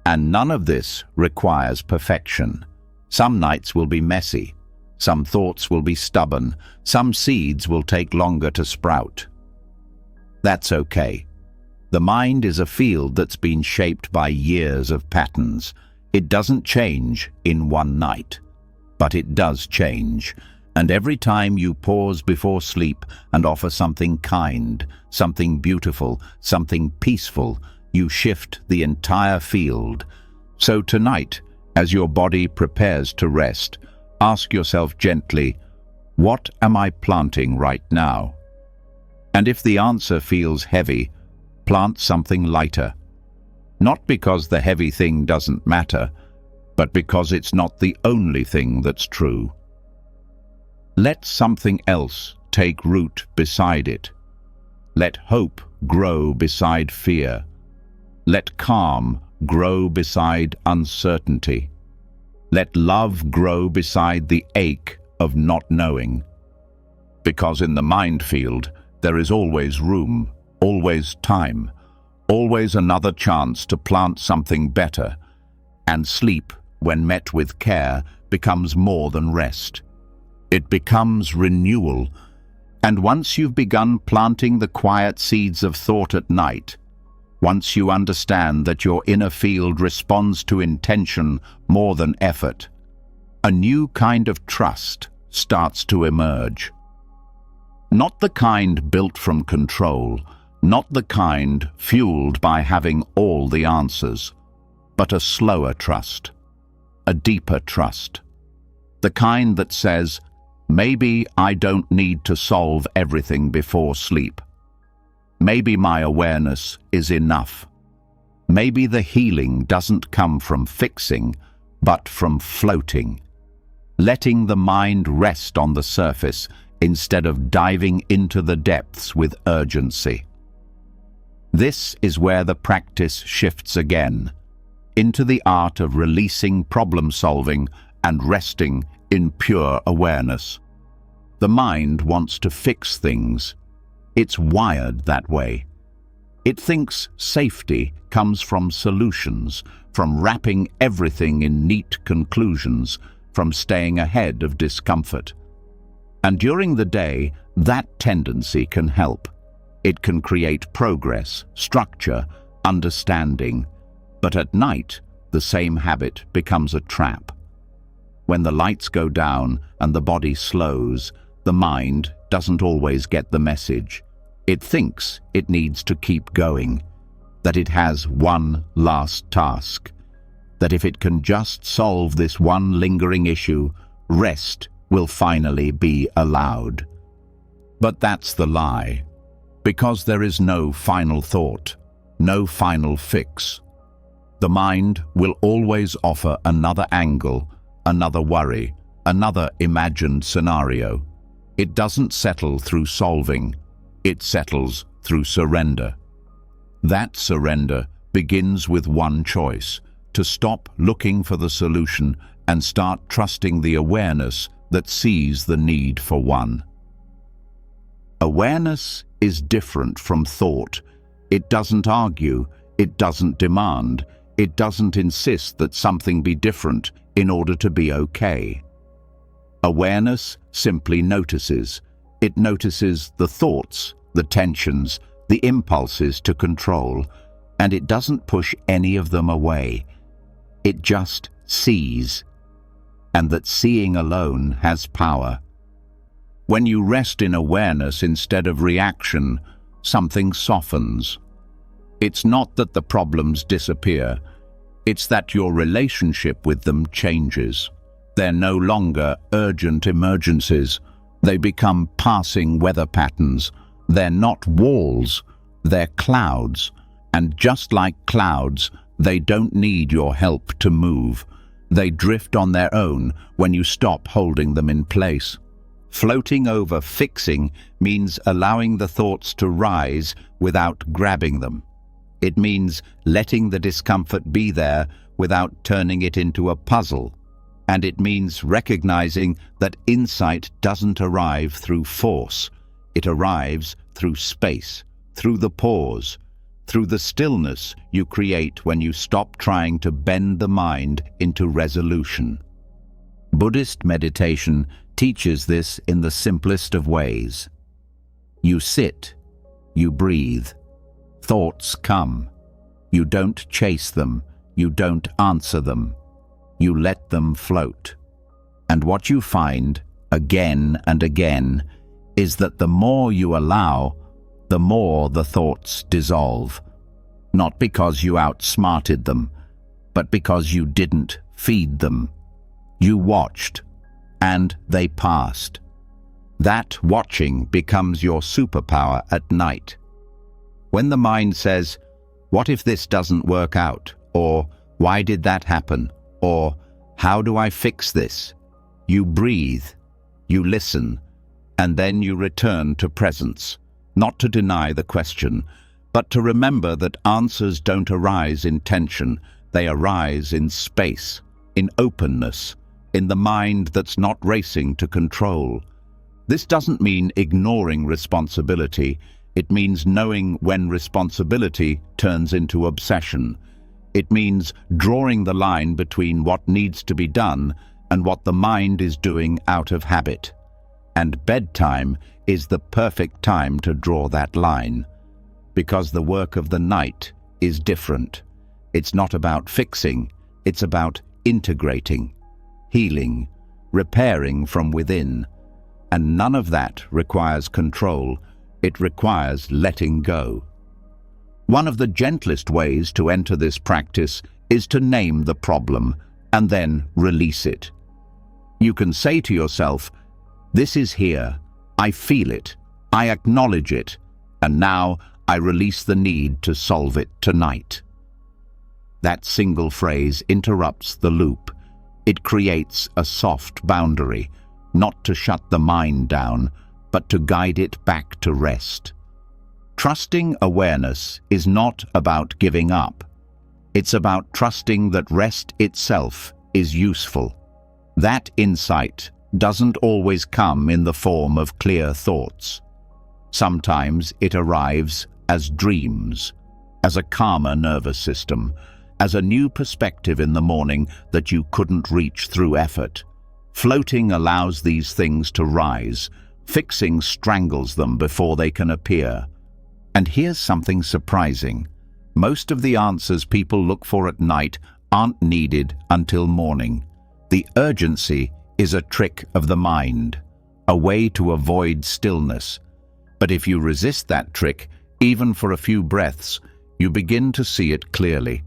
And none of this requires perfection. Some nights will be messy. Some thoughts will be stubborn. Some seeds will take longer to sprout. That's okay. The mind is a field that's been shaped by years of patterns. It doesn't change in one night, but it does change. And every time you pause before sleep and offer something kind, something beautiful, something peaceful, you shift the entire field. So tonight, as your body prepares to rest, ask yourself gently, what am I planting right now? And if the answer feels heavy, plant something lighter. Not because the heavy thing doesn't matter, but because it's not the only thing that's true. Let something else take root beside it. Let hope grow beside fear. Let calm grow beside uncertainty. Let love grow beside the ache of not knowing. Because in the mind field, there is always room, always time, always another chance to plant something better. And sleep, when met with care, becomes more than rest. It becomes renewal. And once you've begun planting the quiet seeds of thought at night, once you understand that your inner field responds to intention more than effort, a new kind of trust starts to emerge. Not the kind built from control, not the kind fueled by having all the answers, but a slower trust, a deeper trust. The kind that says, maybe I don't need to solve everything before sleep. Maybe my awareness is enough. Maybe the healing doesn't come from fixing, but from floating. Letting the mind rest on the surface instead of diving into the depths with urgency. This is where the practice shifts again, into the art of releasing problem-solving and resting in pure awareness. The mind wants to fix things. It's wired that way. It thinks safety comes from solutions, from wrapping everything in neat conclusions, from staying ahead of discomfort. And during the day, that tendency can help. It can create progress, structure, understanding. But at night, the same habit becomes a trap. When the lights go down and the body slows, the mind doesn't always get the message. It thinks it needs to keep going, that it has one last task, that if it can just solve this one lingering issue, rest will finally be allowed. But that's the lie, because there is no final thought, no final fix. The mind will always offer another angle, another worry, another imagined scenario. It doesn't settle through solving, it settles through surrender. That surrender begins with one choice, to stop looking for the solution and start trusting the awareness that sees the need for one. Awareness is different from thought. It doesn't argue, it doesn't demand, it doesn't insist that something be different in order to be okay. Awareness simply notices. It notices the thoughts, the tensions, the impulses to control, and it doesn't push any of them away. It just sees, and that seeing alone has power. When you rest in awareness instead of reaction, something softens. It's not that the problems disappear, it's that your relationship with them changes. They're no longer urgent emergencies. They become passing weather patterns. They're not walls, they're clouds. And just like clouds, they don't need your help to move. They drift on their own when you stop holding them in place. Floating over fixing means allowing the thoughts to rise without grabbing them. It means letting the discomfort be there without turning it into a puzzle. And it means recognizing that insight doesn't arrive through force. It arrives through space, through the pause, through the stillness you create when you stop trying to bend the mind into resolution. Buddhist meditation teaches this in the simplest of ways. You sit, you breathe. Thoughts come. You don't chase them, you don't answer them. You let them float. And what you find, again and again, is that the more you allow, the more the thoughts dissolve. Not because you outsmarted them, but because you didn't feed them. You watched, and they passed. That watching becomes your superpower at night. When the mind says, "What if this doesn't work out?" or "Why did that happen?" or "How do I fix this?" you breathe, you listen, and then you return to presence, not to deny the question, but to remember that answers don't arise in tension, they arise in space, in openness, in the mind that's not racing to control. This doesn't mean ignoring responsibility. It means knowing when responsibility turns into obsession. It means drawing the line between what needs to be done and what the mind is doing out of habit. And bedtime is the perfect time to draw that line, because the work of the night is different. It's not about fixing, it's about integrating, healing, repairing from within. And none of that requires control. It requires letting go. One of the gentlest ways to enter this practice is to name the problem and then release it. You can say to yourself, "This is here. I feel it. I acknowledge it. And now I release the need to solve it tonight." That single phrase interrupts the loop. It creates a soft boundary, not to shut the mind down, but to guide it back to rest. Trusting awareness is not about giving up. It's about trusting that rest itself is useful. That insight doesn't always come in the form of clear thoughts. Sometimes it arrives as dreams, as a calmer nervous system, as a new perspective in the morning that you couldn't reach through effort. Floating allows these things to rise. Fixing strangles them before they can appear. And here's something surprising. Most of the answers people look for at night aren't needed until morning. The urgency is a trick of the mind, a way to avoid stillness. But if you resist that trick, even for a few breaths, you begin to see it clearly.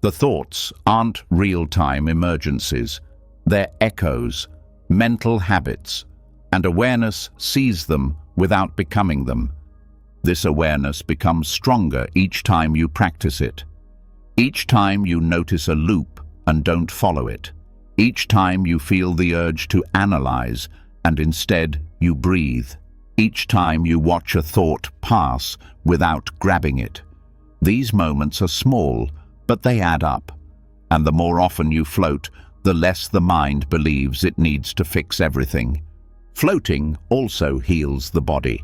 The thoughts aren't real-time emergencies. They're echoes, mental habits, and awareness sees them without becoming them. This awareness becomes stronger each time you practice it. Each time you notice a loop and don't follow it. Each time you feel the urge to analyze and instead you breathe. Each time you watch a thought pass without grabbing it. These moments are small, but they add up. And the more often you float, the less the mind believes it needs to fix everything. Floating also heals the body,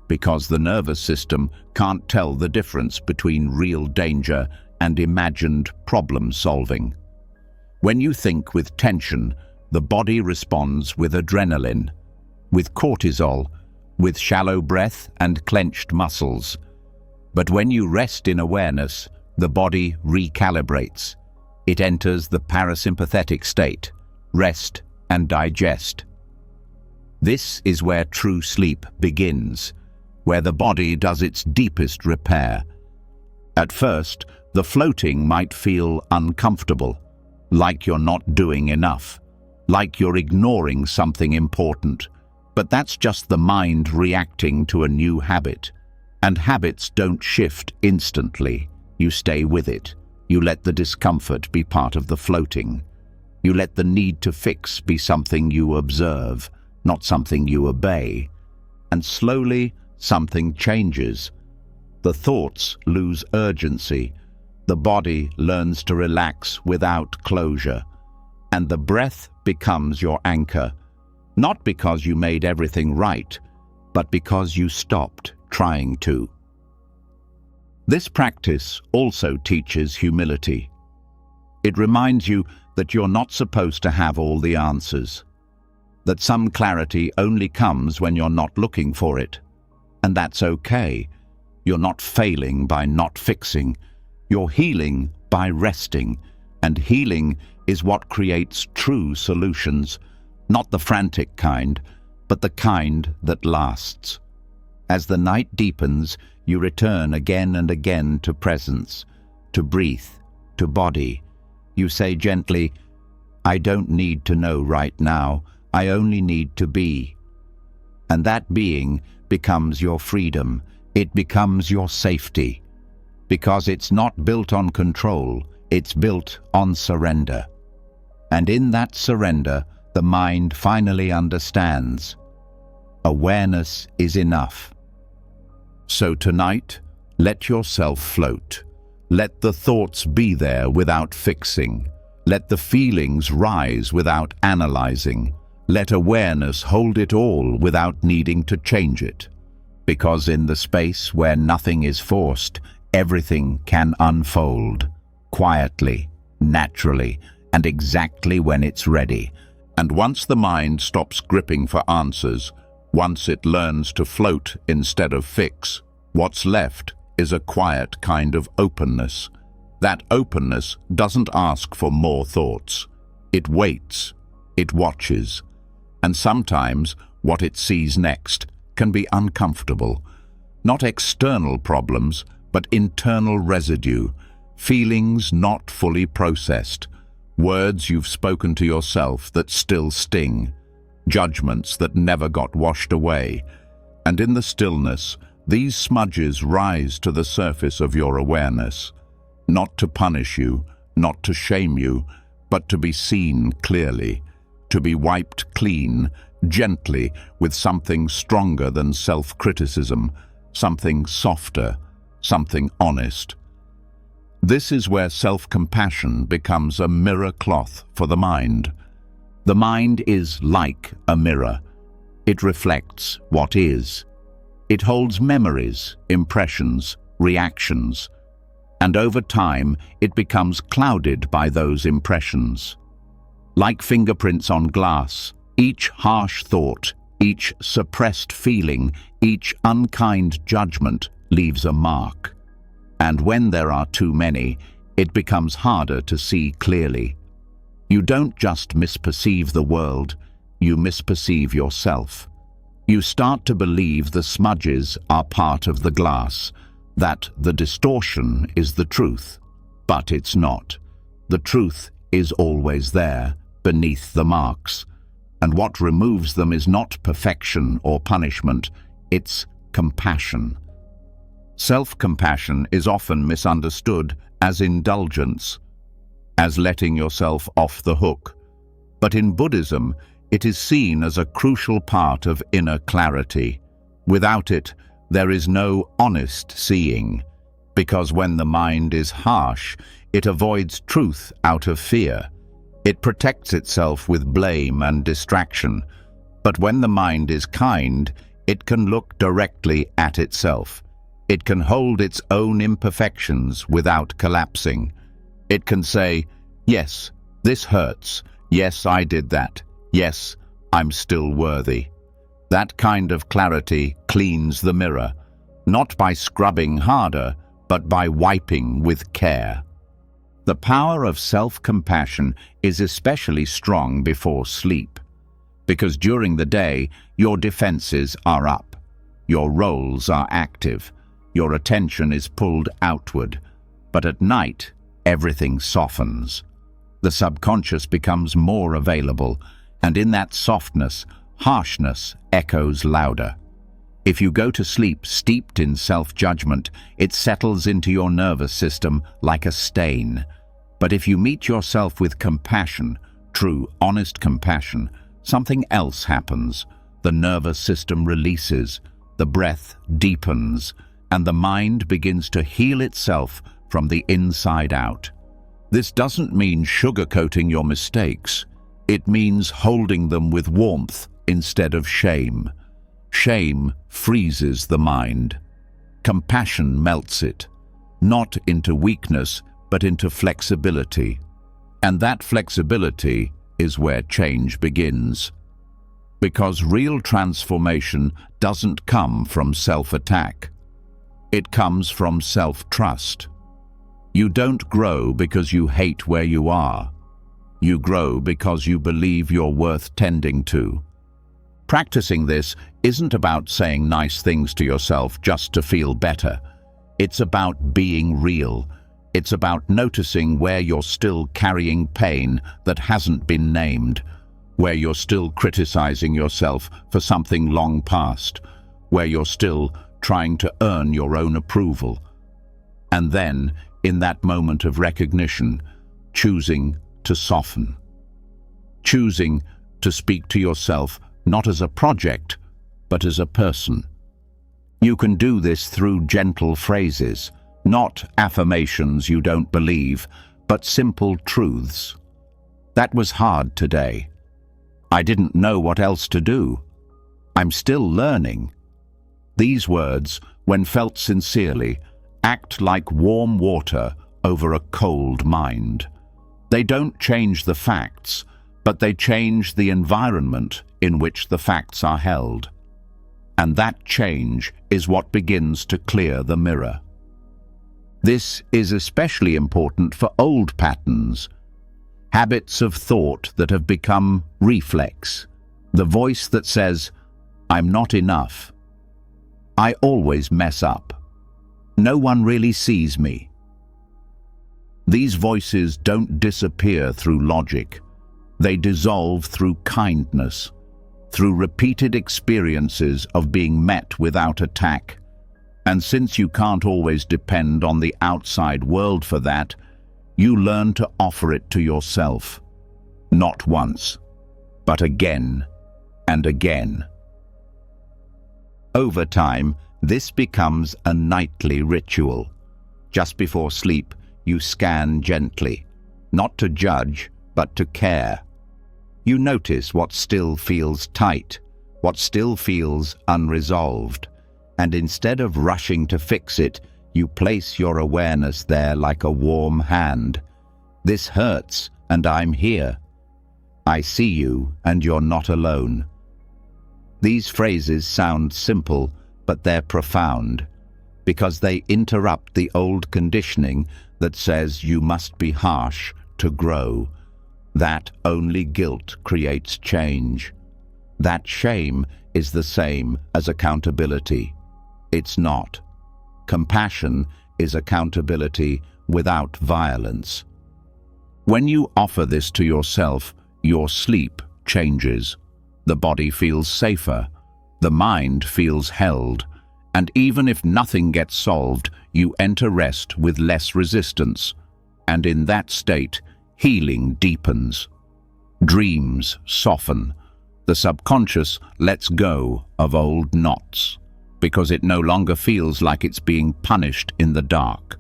because the nervous system can't tell the difference between real danger and imagined problem-solving. When you think with tension, the body responds with adrenaline, with cortisol, with shallow breath and clenched muscles. But when you rest in awareness, the body recalibrates. It enters the parasympathetic state, rest and digest. This is where true sleep begins, where the body does its deepest repair. At first, the floating might feel uncomfortable, like you're not doing enough, like you're ignoring something important. But that's just the mind reacting to a new habit. And habits don't shift instantly. You stay with it. You let the discomfort be part of the floating. You let the need to fix be something you observe, not something you obey. And slowly, something changes. The thoughts lose urgency. The body learns to relax without closure. And the breath becomes your anchor, not because you made everything right, but because you stopped trying to. This practice also teaches humility. It reminds you that you're not supposed to have all the answers, that some clarity only comes when you're not looking for it. And that's okay. You're not failing by not fixing. You're healing by resting. And healing is what creates true solutions, not the frantic kind, but the kind that lasts. As the night deepens, you return again and again to presence, to breath, to body. You say gently, "I don't need to know right now. I only need to be." And that being becomes your freedom. It becomes your safety. Because it's not built on control, it's built on surrender. And in that surrender, the mind finally understands. Awareness is enough. So tonight, let yourself float. Let the thoughts be there without fixing. Let the feelings rise without analyzing. Let awareness hold it all without needing to change it. Because in the space where nothing is forced, everything can unfold, quietly, naturally, and exactly when it's ready. And once the mind stops gripping for answers, once it learns to float instead of fix, what's left is a quiet kind of openness. That openness doesn't ask for more thoughts. It waits, it watches. And sometimes what it sees next can be uncomfortable. Not external problems, but internal residue, feelings not fully processed, words you've spoken to yourself that still sting, judgments that never got washed away. And in the stillness, these smudges rise to the surface of your awareness, not to punish you, not to shame you, but to be seen clearly, to be wiped clean, gently, with something stronger than self-criticism, something softer, something honest. This is where self-compassion becomes a mirror cloth for the mind. The mind is like a mirror. It reflects what is. It holds memories, impressions, reactions, and over time it becomes clouded by those impressions. Like fingerprints on glass, each harsh thought, each suppressed feeling, each unkind judgment leaves a mark. And when there are too many, it becomes harder to see clearly. You don't just misperceive the world, you misperceive yourself. You start to believe the smudges are part of the glass, that the distortion is the truth. But it's not. The truth is always there, beneath the marks. And what removes them is not perfection or punishment, it's compassion. Self-compassion is often misunderstood as indulgence, as letting yourself off the hook. But in Buddhism, it is seen as a crucial part of inner clarity. Without it, there is no honest seeing, because when the mind is harsh, it avoids truth out of fear. It protects itself with blame and distraction. But when the mind is kind, it can look directly at itself. It can hold its own imperfections without collapsing. It can say, "Yes, this hurts. Yes, I did that. Yes, I'm still worthy." That kind of clarity cleans the mirror, not by scrubbing harder, but by wiping with care. The power of self-compassion is especially strong before sleep, because during the day, your defenses are up, your roles are active, your attention is pulled outward, but at night, everything softens. The subconscious becomes more available, and in that softness, harshness echoes louder. If you go to sleep steeped in self-judgment, it settles into your nervous system like a stain. But if you meet yourself with compassion, true, honest compassion, something else happens. The nervous system releases, the breath deepens, and the mind begins to heal itself from the inside out. This doesn't mean sugarcoating your mistakes. It means holding them with warmth instead of shame. Shame freezes the mind. Compassion melts it. not into weakness, but into flexibility. And that flexibility is where change begins. Because real transformation doesn't come from self-attack. It comes from self-trust. You don't grow because you hate where you are. You grow because you believe you're worth tending to. Practicing this isn't about saying nice things to yourself just to feel better. It's about being real. It's about noticing where you're still carrying pain that hasn't been named, where you're still criticizing yourself for something long past, where you're still trying to earn your own approval. And then, in that moment of recognition, choosing to soften. Choosing to speak to yourself not as a project, but as a person. You can do this through gentle phrases, not affirmations you don't believe, but simple truths. That was hard today. I didn't know what else to do. I'm still learning. These words, when felt sincerely, act like warm water over a cold mind. They don't change the facts, but they change the environment in which the facts are held. And that change is what begins to clear the mirror. This is especially important for old patterns, habits of thought that have become reflex, the voice that says, "I'm not enough. I always mess up. No one really sees me." These voices don't disappear through logic. They dissolve through kindness, through repeated experiences of being met without attack. And since you can't always depend on the outside world for that, you learn to offer it to yourself. Not once, but again and again. Over time, this becomes a nightly ritual. Just before sleep, you scan gently, not to judge, but to care. You notice what still feels tight, what still feels unresolved, and instead of rushing to fix it, you place your awareness there like a warm hand. This hurts, and I'm here. I see you, and you're not alone. These phrases sound simple, but they're profound, because they interrupt the old conditioning that says you must be harsh to grow, that only guilt creates change. That shame is the same as accountability. It's not. Compassion is accountability without violence. When you offer this to yourself, your sleep changes. The body feels safer. The mind feels held. And even if nothing gets solved, you enter rest with less resistance. And in that state, healing deepens. Dreams soften. The subconscious lets go of old knots, because it no longer feels like it's being punished in the dark.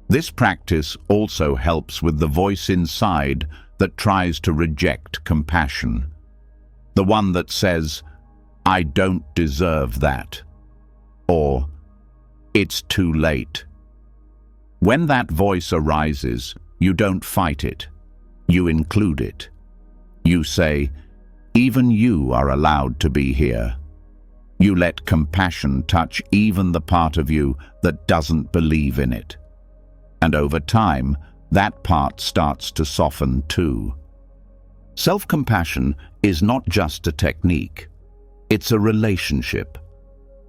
This practice also helps with the voice inside that tries to reject compassion. The one that says, "I don't deserve that," or "It's too late." When that voice arises, you don't fight it. You include it. You say, "Even you are allowed to be here." You let compassion touch even the part of you that doesn't believe in it. And over time, that part starts to soften too. Self-compassion is not just a technique. It's a relationship,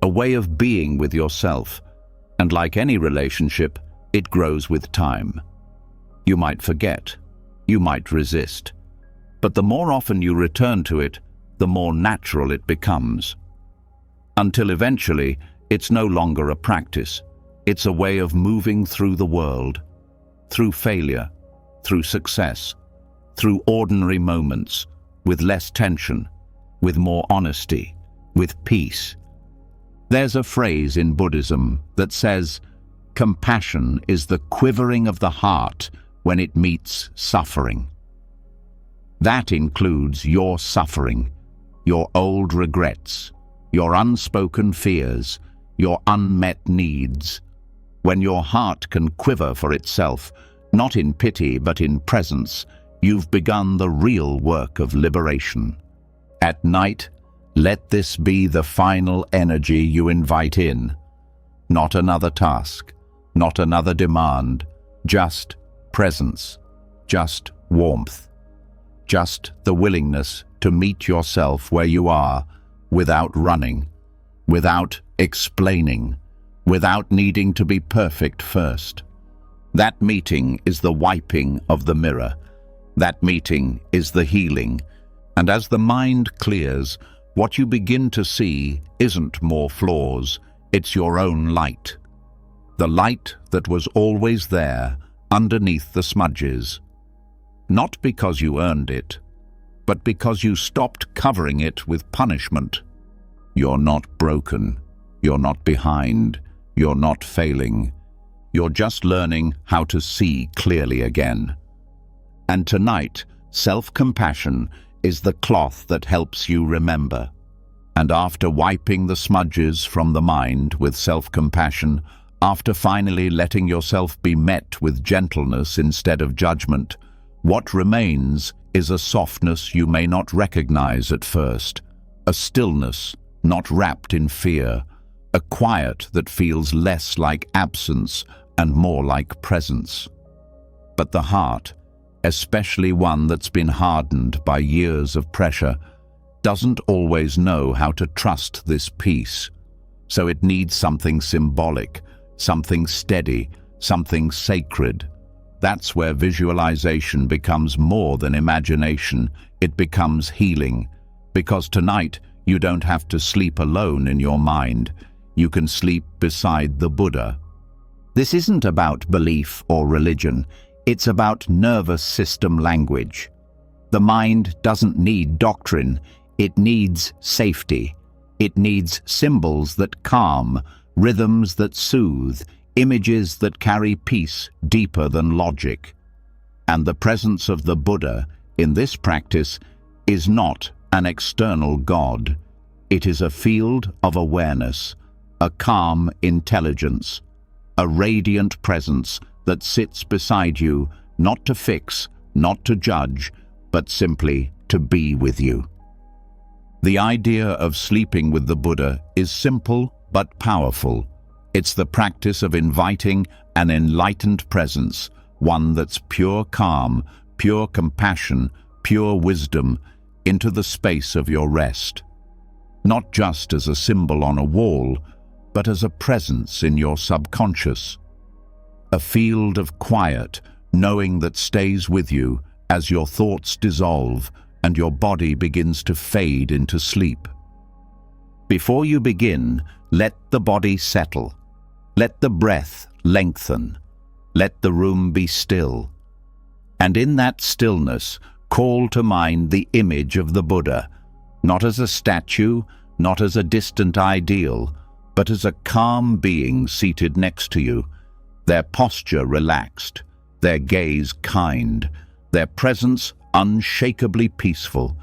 a way of being with yourself. And like any relationship, it grows with time. You might forget. You might resist. But the more often you return to it, the more natural it becomes. Until eventually, it's no longer a practice. It's a way of moving through the world, through failure, through success, through ordinary moments, with less tension, with more honesty, with peace. There's a phrase in Buddhism that says, "Compassion is the quivering of the heart when it meets suffering." That includes your suffering, your old regrets, your unspoken fears, your unmet needs. when your heart can quiver for itself, not in pity but in presence, you've begun the real work of liberation. At night, let this be the final energy you invite in. Not another task, not another demand, just presence, just warmth, just the willingness to meet yourself where you are, without running, without explaining, without needing to be perfect first. That meeting is the wiping of the mirror. That meeting is the healing. And as the mind clears, what you begin to see isn't more flaws, it's your own light. The light that was always there, underneath the smudges. Not because you earned it, but because you stopped covering it with punishment. You're not broken. You're not behind. You're not failing. You're just learning how to see clearly again. And tonight, self-compassion is the cloth that helps you remember. And after wiping the smudges from the mind with self-compassion, after finally letting yourself be met with gentleness instead of judgment, what remains is a softness you may not recognize at first, a stillness not wrapped in fear, a quiet that feels less like absence and more like presence. But the heart, especially one that's been hardened by years of pressure, doesn't always know how to trust this peace. So it needs something symbolic, something steady, something sacred. That's where visualization becomes more than imagination. It becomes healing. Because tonight, you don't have to sleep alone in your mind. You can sleep beside the Buddha. This isn't about belief or religion. It's about nervous system language. The mind doesn't need doctrine. It needs safety. It needs symbols that calm, rhythms that soothe, images that carry peace deeper than logic. And the presence of the Buddha in this practice is not an external God. It is a field of awareness, a calm intelligence, a radiant presence that sits beside you, not to fix, not to judge, but simply to be with you. The idea of sleeping with the Buddha is simple but powerful. It's the practice of inviting an enlightened presence, one that's pure calm, pure compassion, pure wisdom, into the space of your rest. Not just as a symbol on a wall, but as a presence in your subconscious. A field of quiet, knowing that stays with you as your thoughts dissolve and your body begins to fade into sleep. Before you begin, let the body settle. Let the breath lengthen. Let the room be still. And in that stillness, call to mind the image of the Buddha, not as a statue, not as a distant ideal, but as a calm being seated next to you, their posture relaxed, their gaze kind, their presence unshakably peaceful.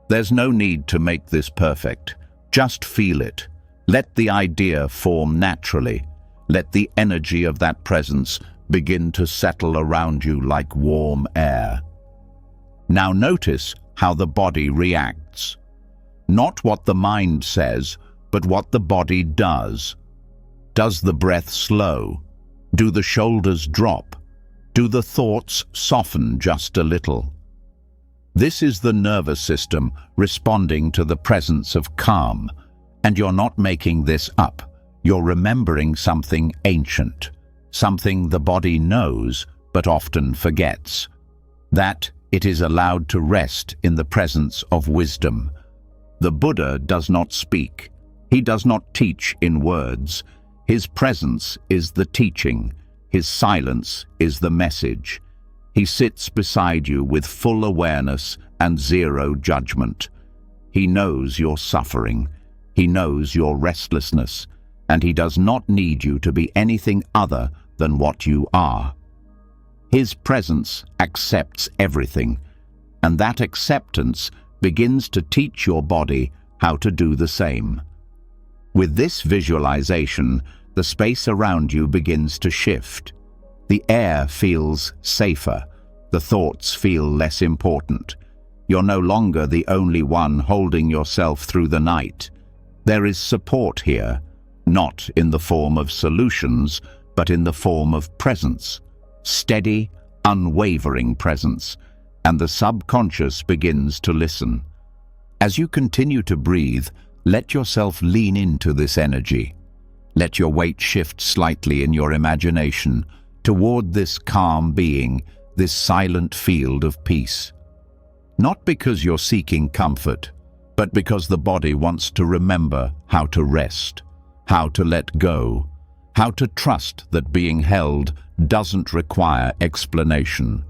There's no need to make this perfect. Just feel it. Let the idea form naturally. Let the energy of that presence begin to settle around you like warm air. Now notice how the body reacts. Not what the mind says, but what the body does. Does the breath slow? Do the shoulders drop? Do the thoughts soften just a little? This is the nervous system responding to the presence of calm. And you're not making this up. You're remembering something ancient, something the body knows but often forgets. That it is allowed to rest in the presence of wisdom. The Buddha does not speak. He does not teach in words. His presence is the teaching. His silence is the message. He sits beside you with full awareness and zero judgment. He knows your suffering. He knows your restlessness, and he does not need you to be anything other than what you are. His presence accepts everything, and that acceptance begins to teach your body how to do the same. With this visualization, the space around you begins to shift. The air feels safer. The thoughts feel less important. You're no longer the only one holding yourself through the night. There is support here, not in the form of solutions, but in the form of presence. Steady, unwavering presence. And the subconscious begins to listen. As you continue to breathe, let yourself lean into this energy. Let your weight shift slightly in your imagination toward this calm being, this silent field of peace. Not because you're seeking comfort, but because the body wants to remember how to rest, how to let go, how to trust that being held doesn't require explanation.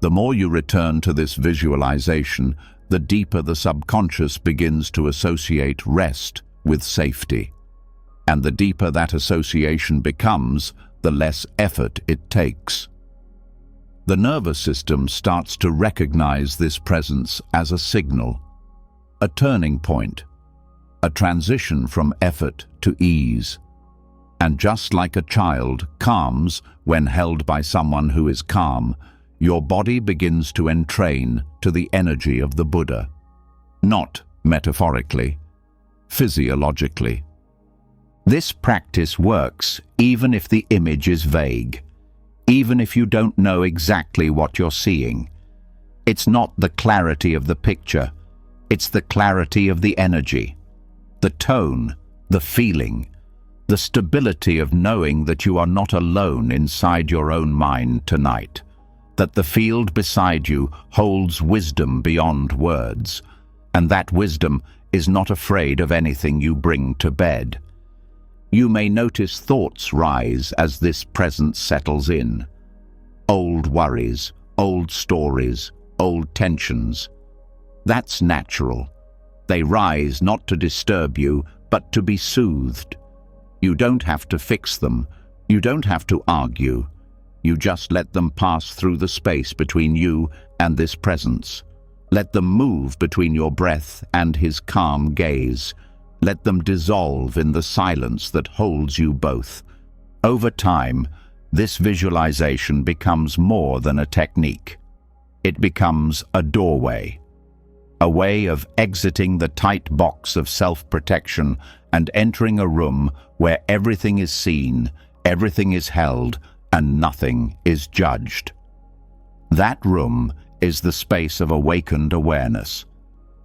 The more you return to this visualization, the deeper the subconscious begins to associate rest with safety. And the deeper that association becomes, the less effort it takes. The nervous system starts to recognize this presence as a signal, a turning point, a transition from effort to ease. And just like a child calms when held by someone who is calm, your body begins to entrain to the energy of the Buddha. Not metaphorically, physiologically. This practice works even if the image is vague, even if you don't know exactly what you're seeing. It's not the clarity of the picture, it's the clarity of the energy, the tone, the feeling, the stability of knowing that you are not alone inside your own mind tonight, that the field beside you holds wisdom beyond words, and that wisdom is not afraid of anything you bring to bed. You may notice thoughts rise as this presence settles in. Old worries, old stories, old tensions. That's natural. They rise not to disturb you, but to be soothed. You don't have to fix them. You don't have to argue. You just let them pass through the space between you and this presence. Let them move between your breath and his calm gaze. Let them dissolve in the silence that holds you both. Over time, this visualization becomes more than a technique. It becomes a doorway, a way of exiting the tight box of self-protection and entering a room where everything is seen, everything is held, and nothing is judged. That room is the space of awakened awareness,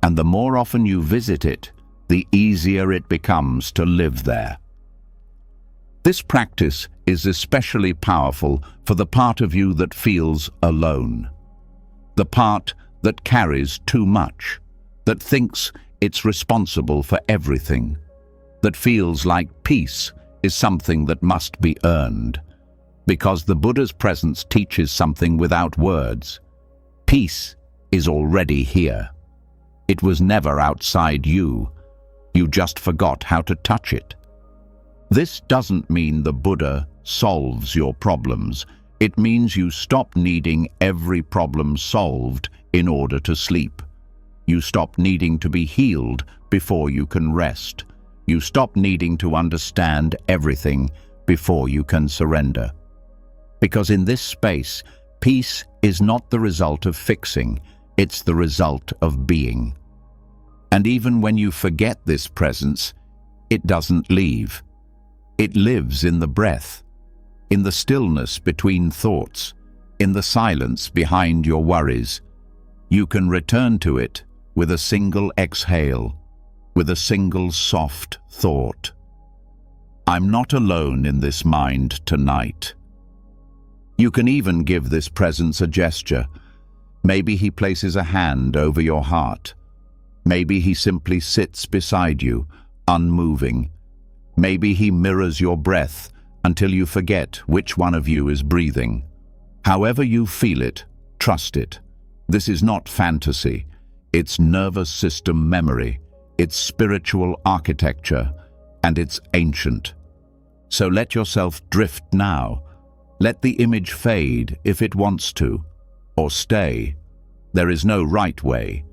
and the more often you visit it, the easier it becomes to live there. This practice is especially powerful for the part of you that feels alone, the part that carries too much, that thinks it's responsible for everything, that feels like peace is something that must be earned. Because the Buddha's presence teaches something without words. Peace is already here. It was never outside you. You just forgot how to touch it. This doesn't mean the Buddha solves your problems. It means you stop needing every problem solved in order to sleep. You stop needing to be healed before you can rest. You stop needing to understand everything before you can surrender. Because in this space, peace is not the result of fixing, it's the result of being. And even when you forget this presence, it doesn't leave. It lives in the breath, in the stillness between thoughts, in the silence behind your worries. You can return to it with a single exhale, with a single soft thought. I'm not alone in this mind tonight. You can even give this presence a gesture. Maybe he places a hand over your heart. Maybe he simply sits beside you, unmoving. Maybe he mirrors your breath until you forget which one of you is breathing. However you feel it, trust it. This is not fantasy. It's nervous system memory. It's spiritual architecture, and it's ancient. So let yourself drift now. Let the image fade if it wants to, or stay. There is no right way.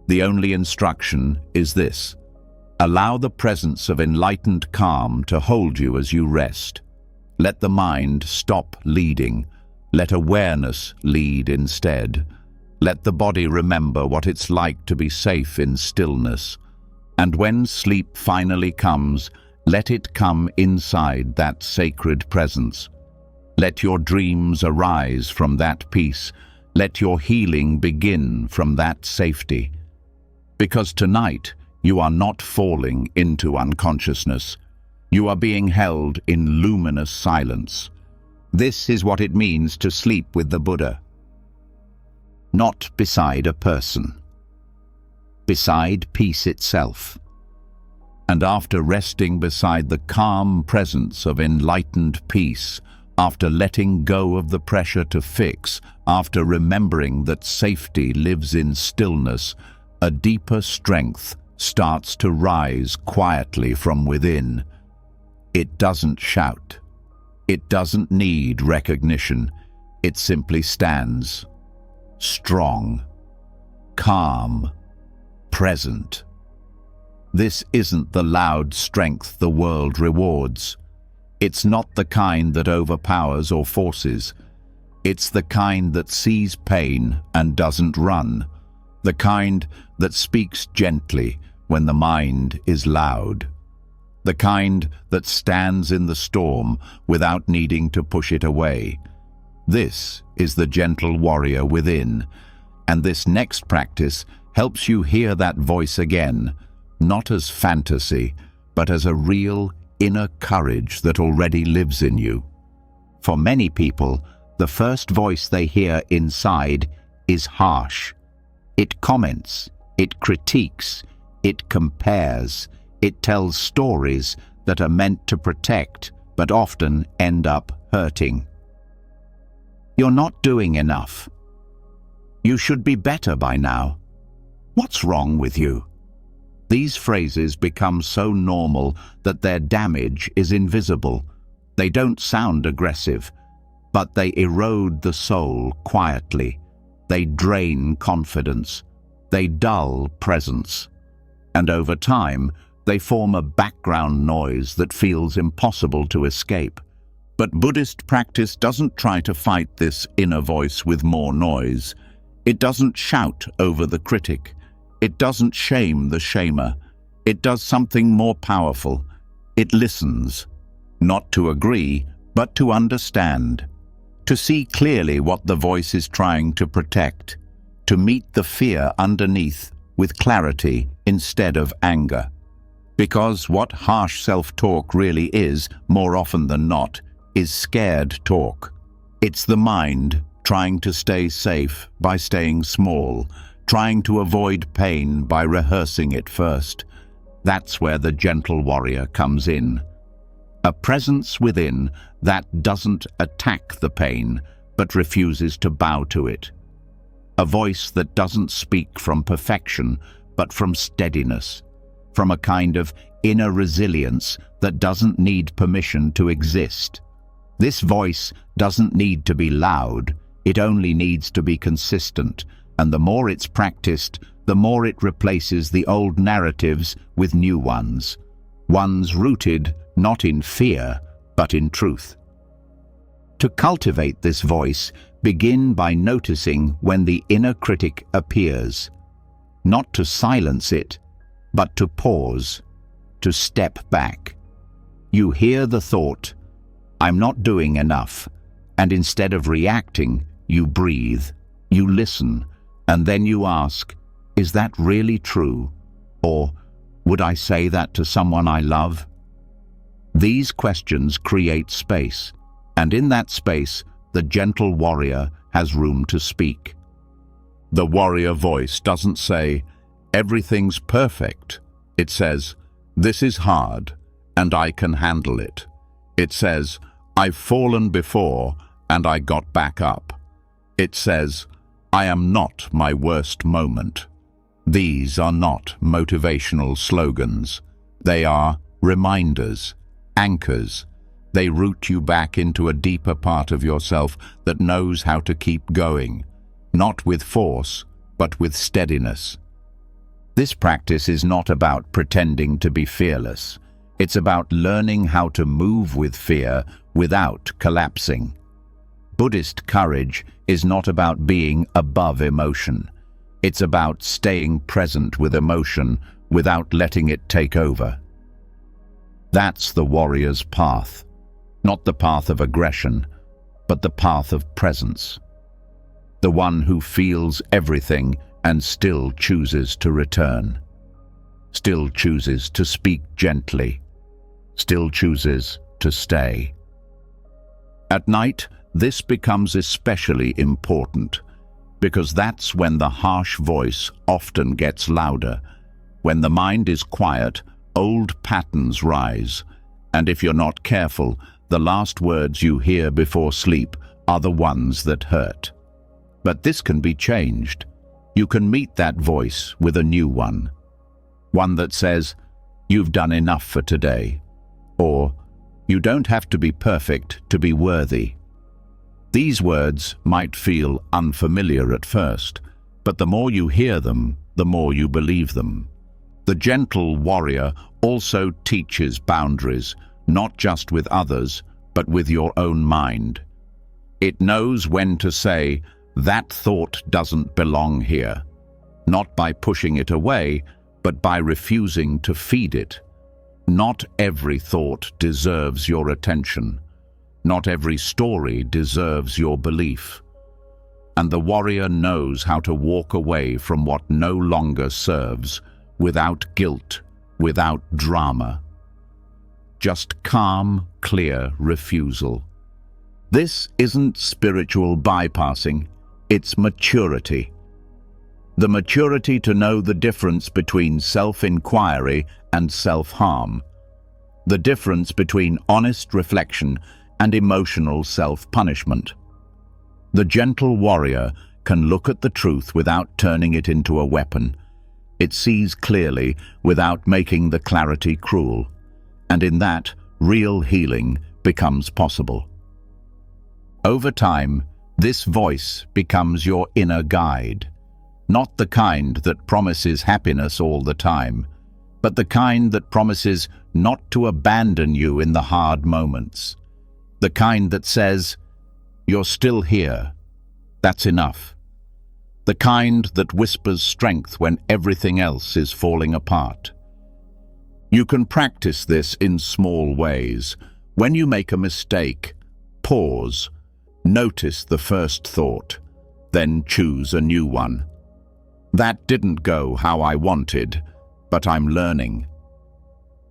The only instruction is this: Allow the presence of enlightened calm to hold you as you rest. Let the mind stop leading. Let awareness lead instead. Let the body remember what it's like to be safe in stillness. And when sleep finally comes, let it come inside that sacred presence. Let your dreams arise from that peace. Let your healing begin from that safety. Because tonight, you are not falling into unconsciousness. You are being held in luminous silence. This is what it means to sleep with the Buddha. Not beside a person. Beside peace itself. And after resting beside the calm presence of enlightened peace, after letting go of the pressure to fix, after remembering that safety lives in stillness, a deeper strength starts to rise quietly from within. It doesn't shout. It doesn't need recognition. It simply stands, strong, calm, present. This isn't the loud strength the world rewards. It's not the kind that overpowers or forces. It's the kind that sees pain and doesn't run. The kind that speaks gently when the mind is loud. The kind that stands in the storm without needing to push it away. This is the gentle warrior within, and this next practice helps you hear that voice again, not as fantasy, but as a real inner courage that already lives in you. For many people, the first voice they hear inside is harsh. It comments, it critiques, it compares, it tells stories that are meant to protect, but often end up hurting. You're not doing enough. You should be better by now. What's wrong with you? These phrases become so normal that their damage is invisible. They don't sound aggressive, but they erode the soul quietly. They drain confidence. They dull presence. And over time, they form a background noise that feels impossible to escape. But Buddhist practice doesn't try to fight this inner voice with more noise. It doesn't shout over the critic. It doesn't shame the shamer. It does something more powerful. It listens, not to agree, but to understand. To see clearly what the voice is trying to protect. To meet the fear underneath with clarity instead of anger. Because what harsh self-talk really is, more often than not, is scared talk. It's the mind trying to stay safe by staying small, trying to avoid pain by rehearsing it first. That's where the gentle warrior comes in. A presence within that doesn't attack the pain, but refuses to bow to it. A voice that doesn't speak from perfection, but from steadiness, from a kind of inner resilience that doesn't need permission to exist. This voice doesn't need to be loud, it only needs to be consistent, and the more it's practiced, the more it replaces the old narratives with new ones. Ones rooted not in fear, but in truth. To cultivate this voice, begin by noticing when the inner critic appears. Not to silence it, but to pause, to step back. You hear the thought, "I'm not doing enough," and instead of reacting, you breathe, you listen, and then you ask, "Is that really true?" Or, "Would I say that to someone I love?" These questions create space, and in that space, the gentle warrior has room to speak. The warrior voice doesn't say, "Everything's perfect." It says, "This is hard, and I can handle it." It says, "I've fallen before, and I got back up." It says, "I am not my worst moment." These are not motivational slogans. They are reminders, anchors. They root you back into a deeper part of yourself that knows how to keep going, not with force, but with steadiness. This practice is not about pretending to be fearless. It's about learning how to move with fear without collapsing. Buddhist courage is not about being above emotion. It's about staying present with emotion without letting it take over. That's the warrior's path, not the path of aggression, but the path of presence. The one who feels everything and still chooses to return, still chooses to speak gently, still chooses to stay. At night, this becomes especially important, because that's when the harsh voice often gets louder. When the mind is quiet, old patterns rise, and if you're not careful, the last words you hear before sleep are the ones that hurt. But this can be changed. You can meet that voice with a new one. One that says, "You've done enough for today," or "You don't have to be perfect to be worthy." These words might feel unfamiliar at first, but the more you hear them, the more you believe them. The gentle warrior also teaches boundaries, not just with others, but with your own mind. It knows when to say, "That thought doesn't belong here," not by pushing it away, but by refusing to feed it. Not every thought deserves your attention. Not every story deserves your belief. And the warrior knows how to walk away from what no longer serves, without guilt, without drama. Just calm, clear refusal. This isn't spiritual bypassing, it's maturity. The maturity to know the difference between self-inquiry and self-harm. The difference between honest reflection and emotional self-punishment. The gentle warrior can look at the truth without turning it into a weapon. It sees clearly without making the clarity cruel. And in that, real healing becomes possible. Over time, this voice becomes your inner guide. Not the kind that promises happiness all the time, but the kind that promises not to abandon you in the hard moments. The kind that says, "You're still here. That's enough." The kind that whispers strength when everything else is falling apart. You can practice this in small ways. When you make a mistake, pause. Notice the first thought, then choose a new one. That didn't go how I wanted, but I'm learning.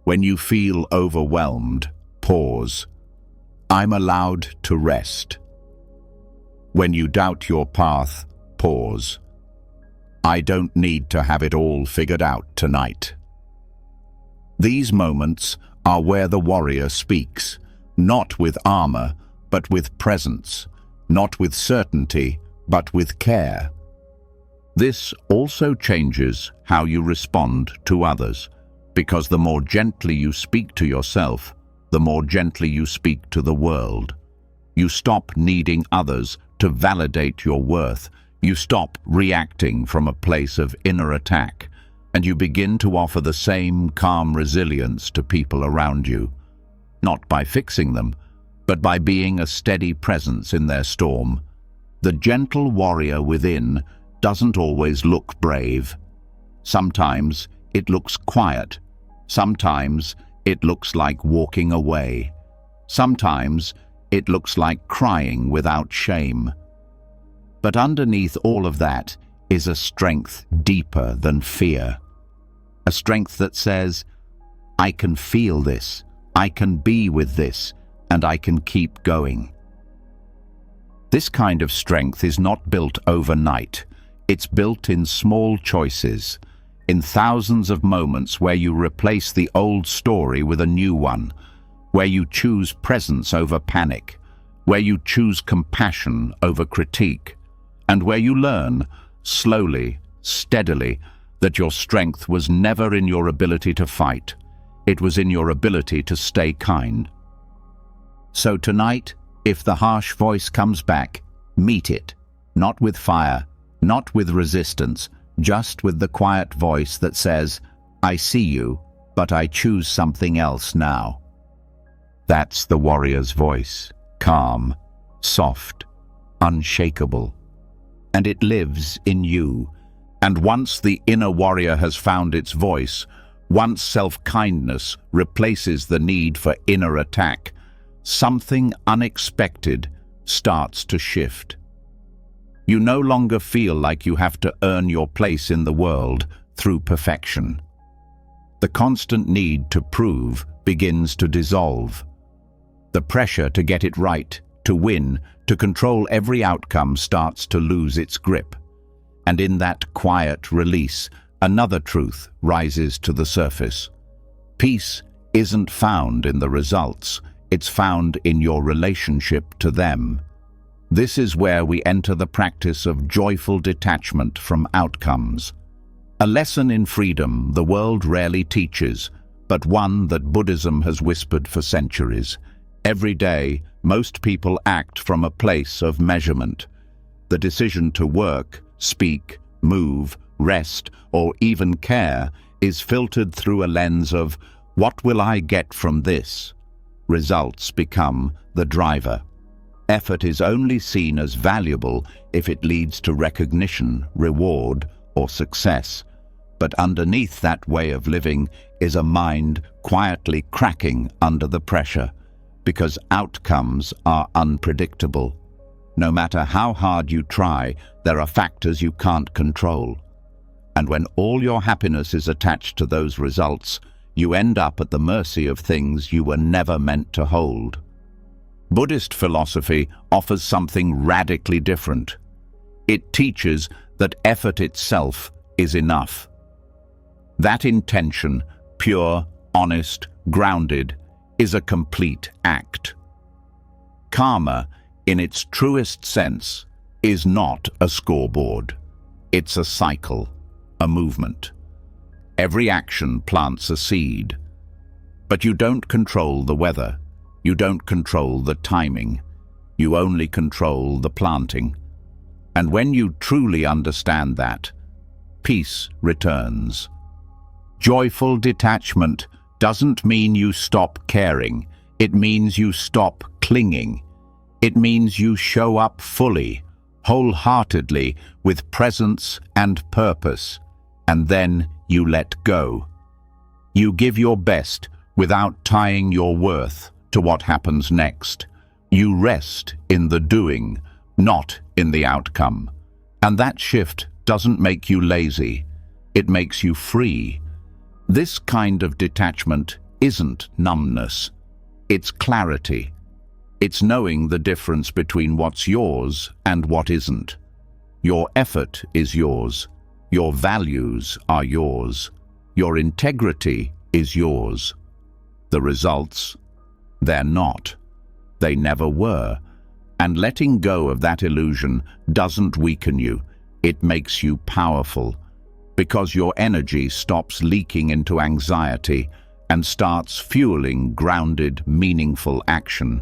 When you feel overwhelmed, pause. I'm allowed to rest. When you doubt your path, pause. I don't need to have it all figured out tonight. These moments are where the warrior speaks, not with armor, but with presence, not with certainty, but with care. This also changes how you respond to others, because the more gently you speak to yourself, the more gently you speak to the world. You stop needing others to validate your worth. You stop reacting from a place of inner attack, and you begin to offer the same calm resilience to people around you, not by fixing them, but by being a steady presence in their storm. The gentle warrior within doesn't always look brave. Sometimes it looks quiet. Sometimes it looks like walking away. Sometimes it looks like crying without shame. But underneath all of that is a strength deeper than fear. A strength that says, "I can feel this, I can be with this, and I can keep going." This kind of strength is not built overnight. It's built in small choices, in thousands of moments where you replace the old story with a new one, where you choose presence over panic, where you choose compassion over critique, and where you learn, slowly, steadily, that your strength was never in your ability to fight. It was in your ability to stay kind. So tonight, if the harsh voice comes back, meet it, not with fire, not with resistance, just with the quiet voice that says, "I see you, but I choose something else now." That's the warrior's voice, calm, soft, unshakable. And it lives in you. And once the inner warrior has found its voice, once self-kindness replaces the need for inner attack, something unexpected starts to shift. You no longer feel like you have to earn your place in the world through perfection. The constant need to prove begins to dissolve. The pressure to get it right, to win, to control every outcome starts to lose its grip. And in that quiet release, another truth rises to the surface. Peace isn't found in the results, it's found in your relationship to them. This is where we enter the practice of joyful detachment from outcomes. A lesson in freedom the world rarely teaches, but one that Buddhism has whispered for centuries. Every day, most people act from a place of measurement. The decision to work, speak, move, rest, or even care is filtered through a lens of, "What will I get from this?" Results become the driver. Effort is only seen as valuable if it leads to recognition, reward, or success. But underneath that way of living is a mind quietly cracking under the pressure, because outcomes are unpredictable. No matter how hard you try, there are factors you can't control. And when all your happiness is attached to those results, you end up at the mercy of things you were never meant to hold. Buddhist philosophy offers something radically different. It teaches that effort itself is enough. That intention, pure, honest, grounded, is a complete act. Karma, in its truest sense, is not a scoreboard. It's a cycle, a movement. Every action plants a seed. But you don't control the weather. You don't control the timing. You only control the planting. And when you truly understand that, peace returns. Joyful detachment doesn't mean you stop caring. It means you stop clinging. It means you show up fully, wholeheartedly, with presence and purpose, and then you let go. You give your best without tying your worth to what happens next. You rest in the doing, not in the outcome. And that shift doesn't make you lazy. It makes you free. This kind of detachment isn't numbness. It's clarity. It's knowing the difference between what's yours and what isn't. Your effort is yours. Your values are yours. Your integrity is yours. The results, they're not. They never were. And letting go of that illusion doesn't weaken you. It makes you powerful, because your energy stops leaking into anxiety and starts fueling grounded, meaningful action.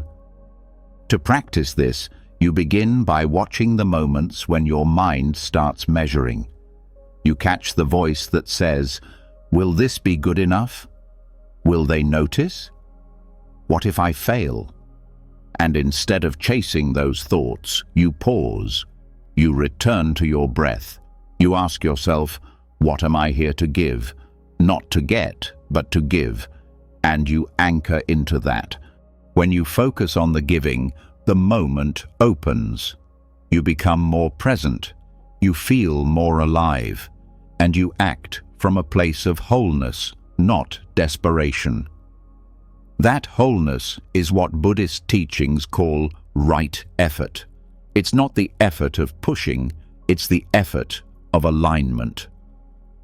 To practice this, you begin by watching the moments when your mind starts measuring. You catch the voice that says, "Will this be good enough? Will they notice? What if I fail?" And instead of chasing those thoughts, you pause. You return to your breath. You ask yourself, what am I here to give? Not to get, but to give. And you anchor into that. When you focus on the giving, the moment opens. You become more present. You feel more alive. And you act from a place of wholeness, not desperation. That wholeness is what Buddhist teachings call right effort. It's not the effort of pushing, it's the effort of alignment.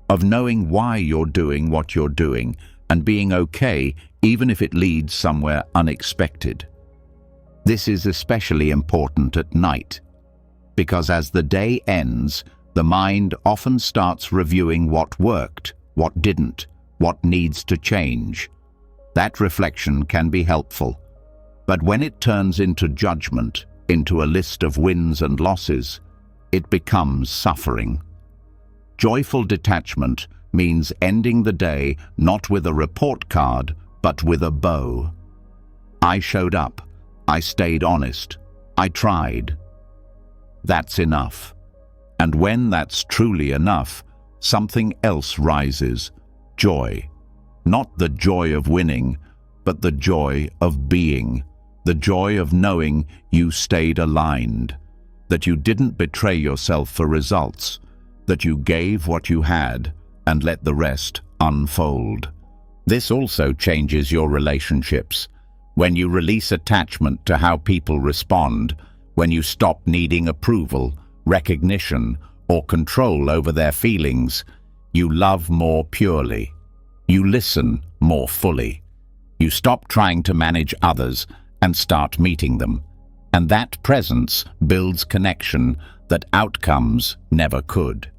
Of knowing why you're doing what you're doing and being okay even if it leads somewhere unexpected. This is especially important at night, because as the day ends, the mind often starts reviewing what worked, what didn't, what needs to change. That reflection can be helpful, but when it turns into judgment, into a list of wins and losses, it becomes suffering. Joyful detachment means ending the day not with a report card, but with a bow. I showed up. I stayed honest. I tried. That's enough. And when that's truly enough, something else rises. Joy. Not the joy of winning, but the joy of being. The joy of knowing you stayed aligned. That you didn't betray yourself for results. That you gave what you had and let the rest unfold. This also changes your relationships. When you release attachment to how people respond, when you stop needing approval, recognition, or control over their feelings, you love more purely. You listen more fully. You stop trying to manage others and start meeting them. And that presence builds connection that outcomes never could.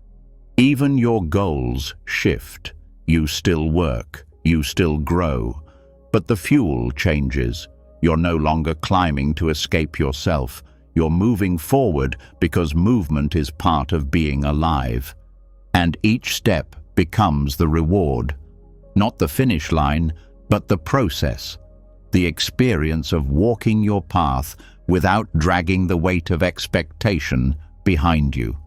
Even your goals shift. You still work, you still grow, but the fuel changes. You're no longer climbing to escape yourself. You're moving forward because movement is part of being alive. And each step becomes the reward. Not the finish line, but the process. The experience of walking your path without dragging the weight of expectation behind you.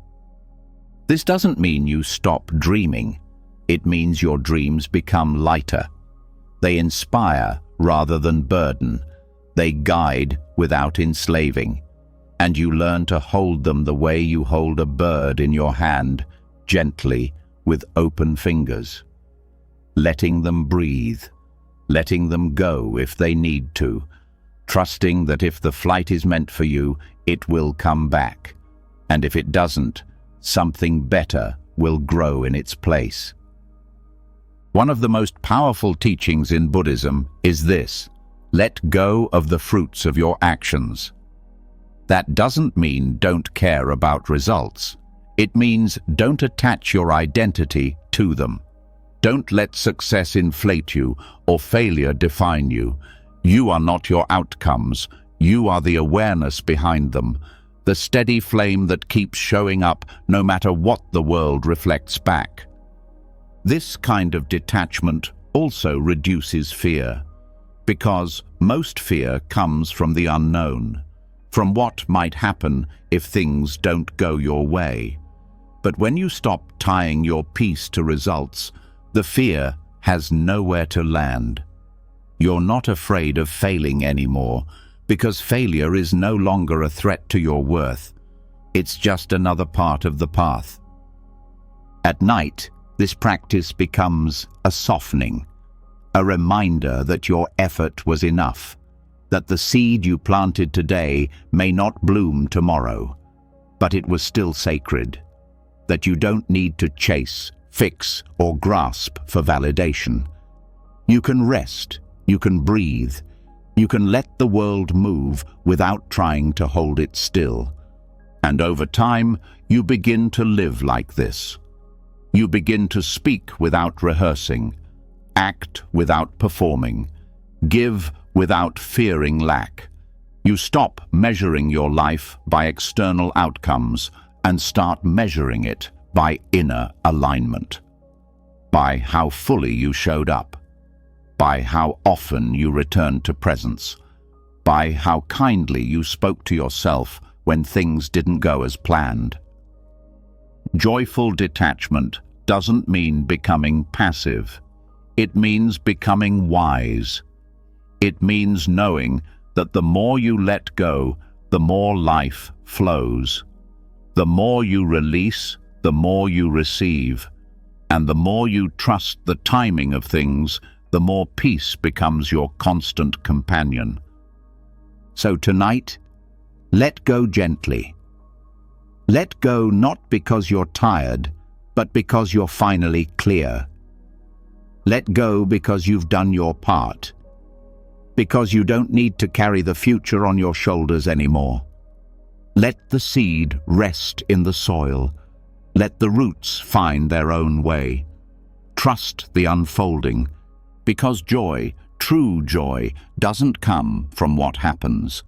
This doesn't mean you stop dreaming. It means your dreams become lighter. They inspire rather than burden. They guide without enslaving. And you learn to hold them the way you hold a bird in your hand, gently, with open fingers. Letting them breathe. Letting them go if they need to. Trusting that if the flight is meant for you, it will come back. And if it doesn't, something better will grow in its place. One of the most powerful teachings in Buddhism is this: let go of the fruits of your actions. That doesn't mean don't care about results. It means don't attach your identity to them. Don't let success inflate you or failure define you. You are not your outcomes. You are the awareness behind them, the steady flame that keeps showing up no matter what the world reflects back. This kind of detachment also reduces fear, because most fear comes from the unknown, from what might happen if things don't go your way. But when you stop tying your peace to results, the fear has nowhere to land. You're not afraid of failing anymore, because failure is no longer a threat to your worth. It's just another part of the path. At night, this practice becomes a softening, a reminder that your effort was enough, that the seed you planted today may not bloom tomorrow, but it was still sacred, that you don't need to chase, fix, or grasp for validation. You can rest, you can breathe, you can let the world move without trying to hold it still. And over time, you begin to live like this. You begin to speak without rehearsing, act without performing, give without fearing lack. You stop measuring your life by external outcomes and start measuring it by inner alignment, by how fully you showed up, by how often you returned to presence, by how kindly you spoke to yourself when things didn't go as planned. Joyful detachment doesn't mean becoming passive. It means becoming wise. It means knowing that the more you let go, the more life flows. The more you release, the more you receive. And the more you trust the timing of things, the more peace becomes your constant companion. So tonight, let go gently. Let go not because you're tired, but because you're finally clear. Let go because you've done your part, because you don't need to carry the future on your shoulders anymore. Let the seed rest in the soil. Let the roots find their own way. Trust the unfolding, because joy, true joy, doesn't come from what happens.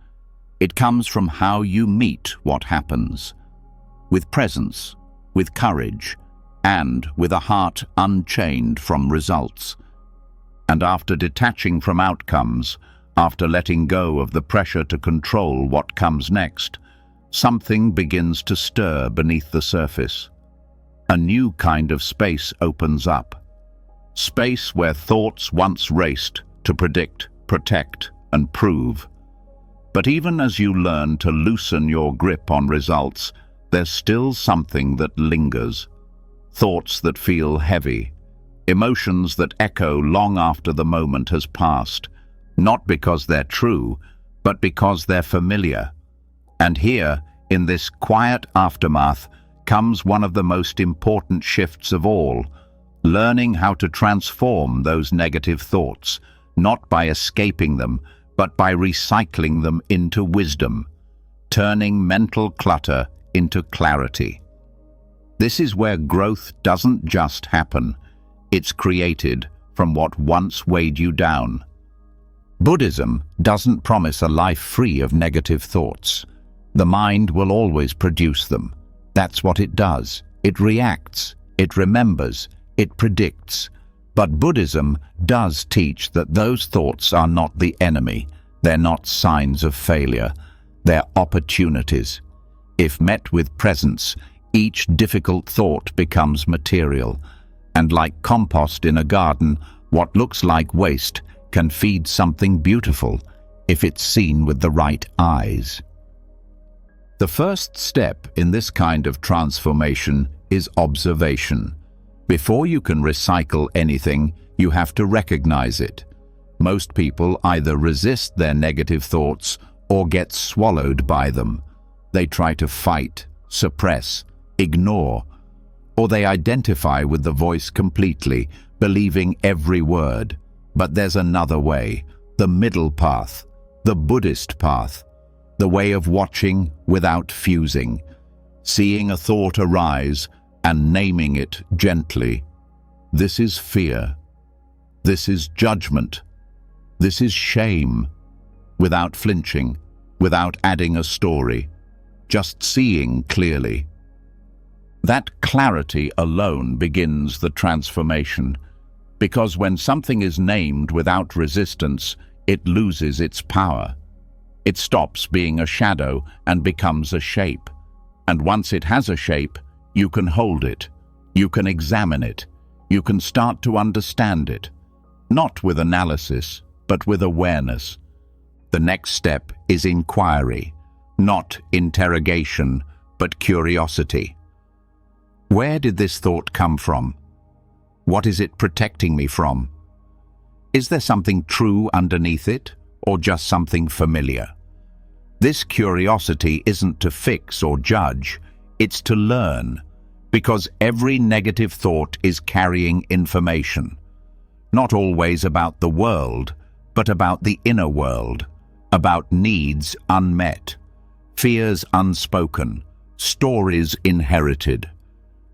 It comes from how you meet what happens. With presence, with courage, and with a heart unchained from results. And after detaching from outcomes, after letting go of the pressure to control what comes next, something begins to stir beneath the surface. A new kind of space opens up. Space where thoughts once raced to predict, protect, and prove. But even as you learn to loosen your grip on results, there's still something that lingers. Thoughts that feel heavy, emotions that echo long after the moment has passed, not because they're true, but because they're familiar. And here, in this quiet aftermath, comes one of the most important shifts of all, learning how to transform those negative thoughts, not by escaping them, but by recycling them into wisdom, turning mental clutter into clarity. This is where growth doesn't just happen, it's created from what once weighed you down. Buddhism doesn't promise a life free of negative thoughts. The mind will always produce them. That's what it does. It reacts, it remembers, it predicts. But Buddhism does teach that those thoughts are not the enemy. They're not signs of failure. They're opportunities. If met with presence, each difficult thought becomes material. And like compost in a garden, what looks like waste can feed something beautiful if it's seen with the right eyes. The first step in this kind of transformation is observation. Before you can recycle anything, you have to recognize it. Most people either resist their negative thoughts or get swallowed by them. They try to fight, suppress, ignore, or they identify with the voice completely, believing every word. But there's another way, the middle path, the Buddhist path, the way of watching without fusing, seeing a thought arise and naming it gently. This is fear. This is judgment. This is shame. Without flinching, without adding a story, just seeing clearly. That clarity alone begins the transformation, because when something is named without resistance, it loses its power. It stops being a shadow and becomes a shape. And once it has a shape, you can hold it, you can examine it, you can start to understand it, not with analysis, but with awareness. The next step is inquiry, not interrogation, but curiosity. Where did this thought come from? What is it protecting me from? Is there something true underneath it, or just something familiar? This curiosity isn't to fix or judge, it's to learn, because every negative thought is carrying information. Not always about the world, but about the inner world, about needs unmet, fears unspoken, stories inherited.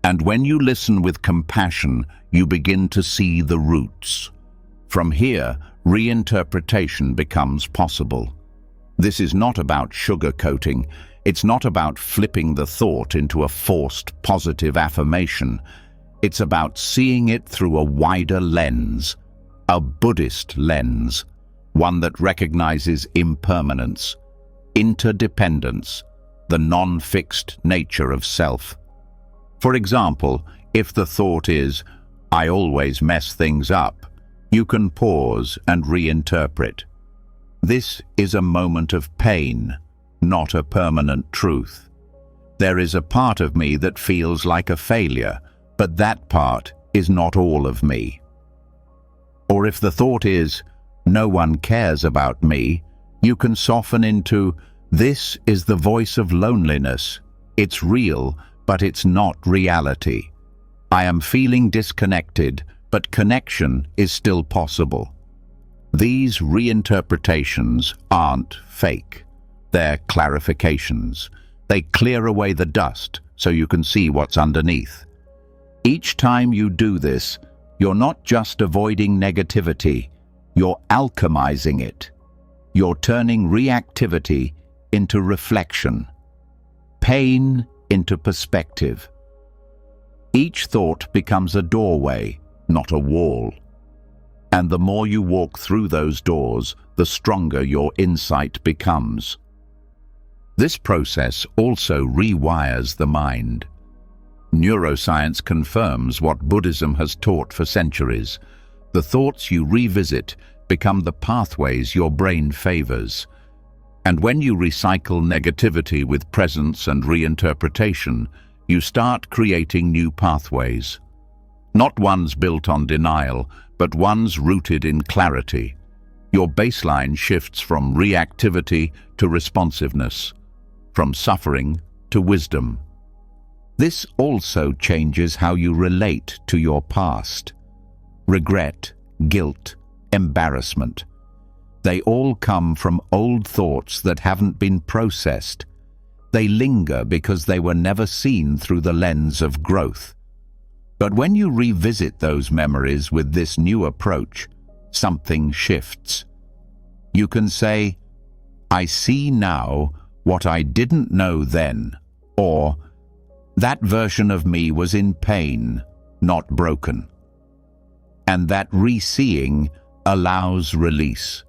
And when you listen with compassion, you begin to see the roots. From here, reinterpretation becomes possible. This is not about sugarcoating. It's not about flipping the thought into a forced positive affirmation. It's about seeing it through a wider lens, a Buddhist lens, one that recognizes impermanence, interdependence, the non-fixed nature of self. For example, if the thought is, "I always mess things up," you can pause and reinterpret. This is a moment of pain, not a permanent truth. There is a part of me that feels like a failure, but that part is not all of me. Or if the thought is, "No one cares about me," you can soften into, "This is the voice of loneliness. It's real, but it's not reality. I am feeling disconnected, but connection is still possible." These reinterpretations aren't fake. They're clarifications. They clear away the dust so you can see what's underneath. Each time you do this, you're not just avoiding negativity, you're alchemizing it. You're turning reactivity into reflection, pain into perspective, Each thought becomes a doorway, not a wall. And the more you walk through those doors, the stronger your insight becomes. This process also rewires the mind. Neuroscience confirms what Buddhism has taught for centuries. The thoughts you revisit become the pathways your brain favors. And when you recycle negativity with presence and reinterpretation, you start creating new pathways. Not ones built on denial, but ones rooted in clarity. Your baseline shifts from reactivity to responsiveness, from suffering to wisdom. This also changes how you relate to your past. Regret, guilt, embarrassment. They all come from old thoughts that haven't been processed. They linger because they were never seen through the lens of growth. But when you revisit those memories with this new approach, something shifts. You can say, "I see now what I didn't know then," or "That version of me was in pain, not broken." And that re-seeing allows release.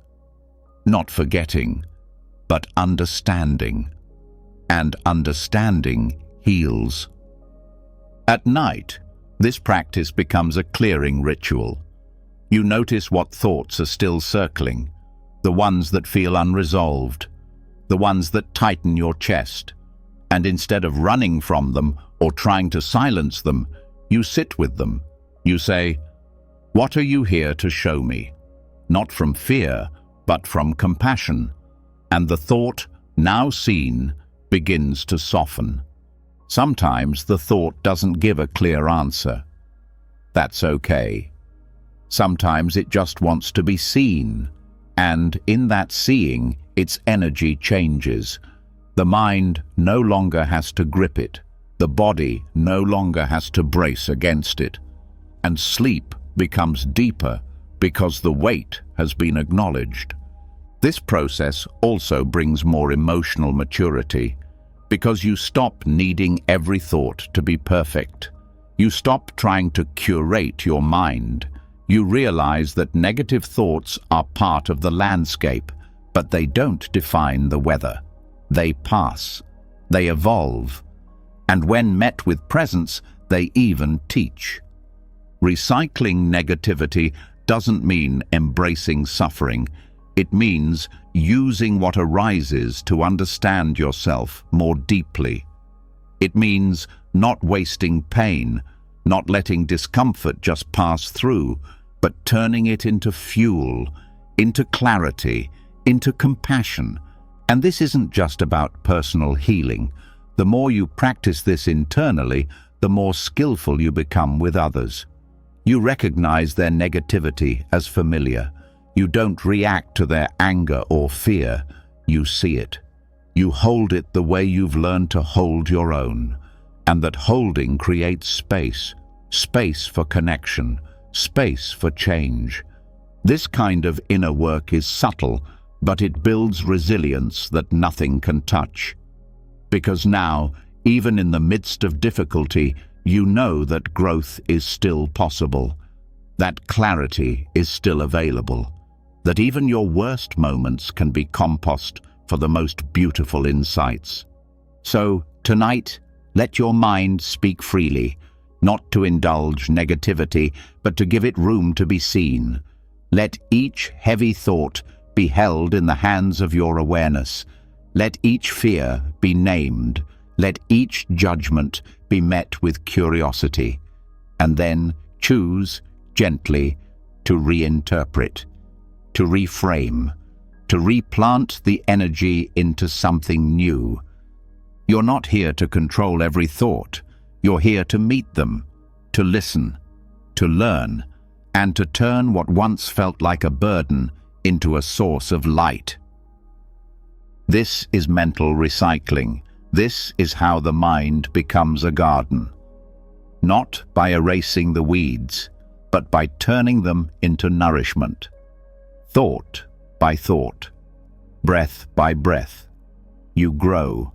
Not forgetting, but understanding. And understanding heals. At night, this practice becomes a clearing ritual. You notice what thoughts are still circling, the ones that feel unresolved, the ones that tighten your chest. And instead of running from them or trying to silence them, you sit with them. You say, "What are you here to show me?" Not from fear, but from compassion. And the thought, now seen, begins to soften. Sometimes the thought doesn't give a clear answer. That's okay. Sometimes it just wants to be seen, and in that seeing, its energy changes. The mind no longer has to grip it. The body no longer has to brace against it. And sleep becomes deeper because the weight has been acknowledged. This process also brings more emotional maturity because you stop needing every thought to be perfect. You stop trying to curate your mind. You realize that negative thoughts are part of the landscape, but they don't define the weather. They pass. They evolve. And when met with presence, they even teach. Recycling negativity doesn't mean embracing suffering. It means using what arises to understand yourself more deeply. It means not wasting pain, not letting discomfort just pass through, but turning it into fuel, into clarity, into compassion. And this isn't just about personal healing. The more you practice this internally, the more skillful you become with others. You recognize their negativity as familiar. You don't react to their anger or fear. You see it. You hold it the way you've learned to hold your own. And that holding creates space. Space for connection. Space for change. This kind of inner work is subtle, but it builds resilience that nothing can touch. Because now, even in the midst of difficulty, you know that growth is still possible, that clarity is still available, that even your worst moments can be compost for the most beautiful insights. So, tonight, let your mind speak freely, not to indulge negativity, but to give it room to be seen. Let each heavy thought be held in the hands of your awareness. Let each fear be named. Let each judgment be met with curiosity. And then choose gently to reinterpret, to reframe, to replant the energy into something new. You're not here to control every thought. You're here to meet them, to listen, to learn, and to turn what once felt like a burden into a source of light. This is mental recycling. This is how the mind becomes a garden. Not by erasing the weeds, but by turning them into nourishment. Thought by thought, breath by breath, you grow.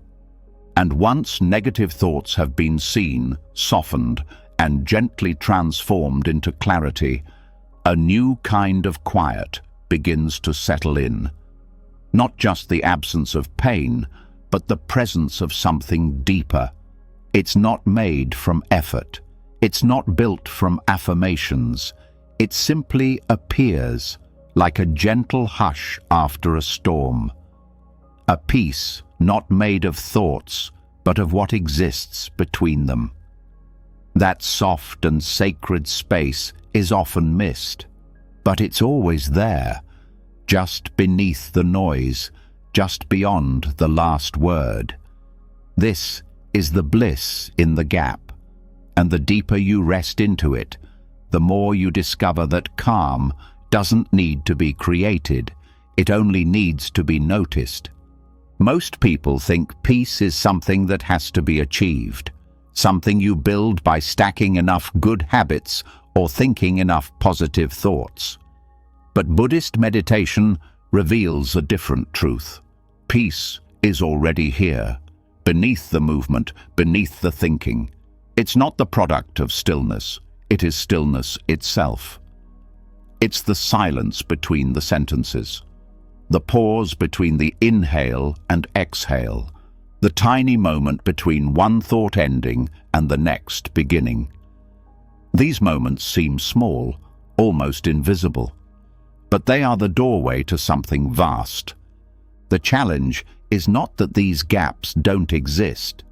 And once negative thoughts have been seen, softened, and gently transformed into clarity, a new kind of quiet begins to settle in. Not just the absence of pain, but the presence of something deeper. It's not made from effort. It's not built from affirmations. It simply appears, like a gentle hush after a storm. A peace not made of thoughts, but of what exists between them. That soft and sacred space is often missed, but it's always there, just beneath the noise, just beyond the last word. This is the bliss in the gap, and the deeper you rest into it, the more you discover that calm doesn't need to be created, it only needs to be noticed. Most people think peace is something that has to be achieved, something you build by stacking enough good habits or thinking enough positive thoughts. But Buddhist meditation reveals a different truth. Peace is already here, beneath the movement, beneath the thinking. It's not the product of stillness, it is stillness itself. It's the silence between the sentences, the pause between the inhale and exhale, the tiny moment between one thought ending and the next beginning. These moments seem small, almost invisible, but they are the doorway to something vast. The challenge is not that these gaps don't exist.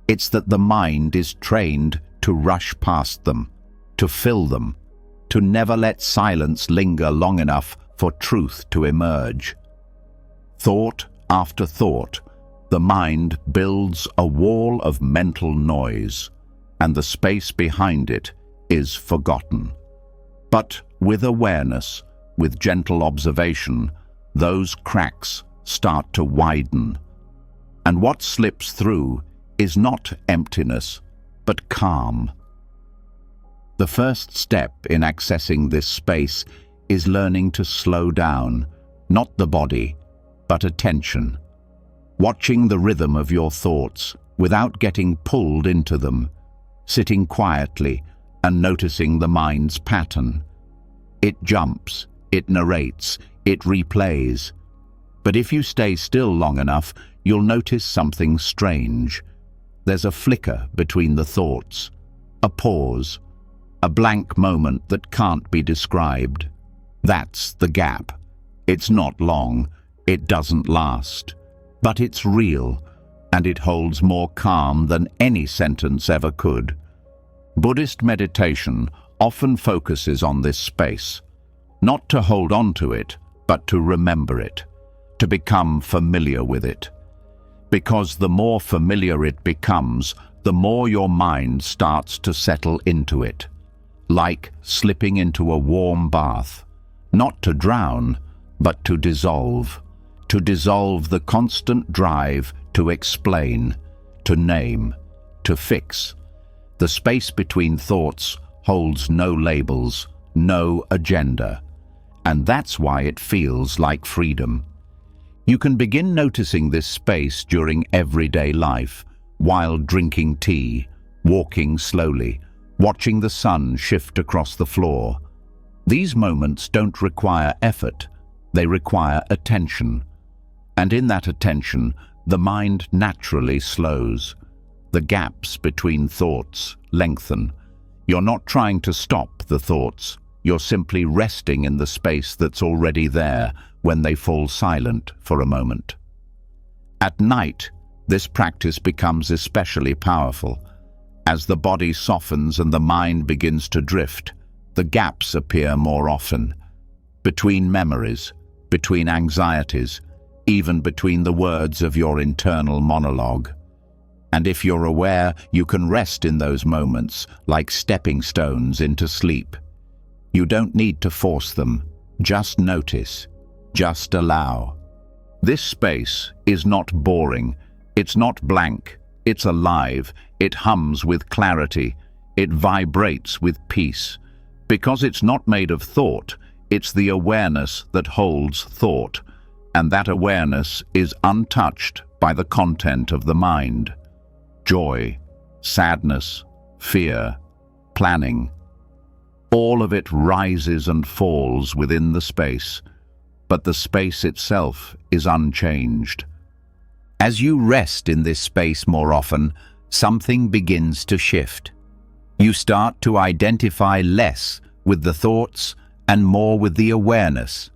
It's that the mind is trained to rush past them, to fill them, to never let silence linger long enough for truth to emerge. Thought after thought, the mind builds a wall of mental noise, and the space behind it is forgotten. But with awareness, with gentle observation, those cracks start to widen. And what slips through is not emptiness, but calm. The first step in accessing this space is learning to slow down, not the body, but attention. Watching the rhythm of your thoughts without getting pulled into them, sitting quietly and noticing the mind's pattern. It jumps, it narrates, it replays. But if you stay still long enough, you'll notice something strange. There's a flicker between the thoughts, a pause, a blank moment that can't be described. That's the gap. It's not long, it doesn't last, but it's real, and it holds more calm than any sentence ever could. Buddhist meditation often focuses on this space, not to hold on to it, but to remember it, to become familiar with it. Because the more familiar it becomes, the more your mind starts to settle into it, like slipping into a warm bath, not to drown, but to dissolve the constant drive to explain, to name, to fix. The space between thoughts holds no labels, no agenda, and that's why it feels like freedom. You can begin noticing this space during everyday life, while drinking tea, walking slowly, watching the sun shift across the floor. These moments don't require effort, they require attention. And in that attention, the mind naturally slows. The gaps between thoughts lengthen. You're not trying to stop the thoughts, you're simply resting in the space that's already there when they fall silent for a moment. At night, this practice becomes especially powerful. As the body softens and the mind begins to drift, the gaps appear more often. Between memories, between anxieties, even between the words of your internal monologue. And if you're aware, you can rest in those moments like stepping stones into sleep. You don't need to force them, just notice, just allow. This space is not boring, it's not blank, it's alive, it hums with clarity, it vibrates with peace. Because it's not made of thought, it's the awareness that holds thought, and that awareness is untouched by the content of the mind. Joy, sadness, fear, planning. All of it rises and falls within the space, but the space itself is unchanged. As you rest in this space more often, something begins to shift. You start to identify less with the thoughts and more with the awareness.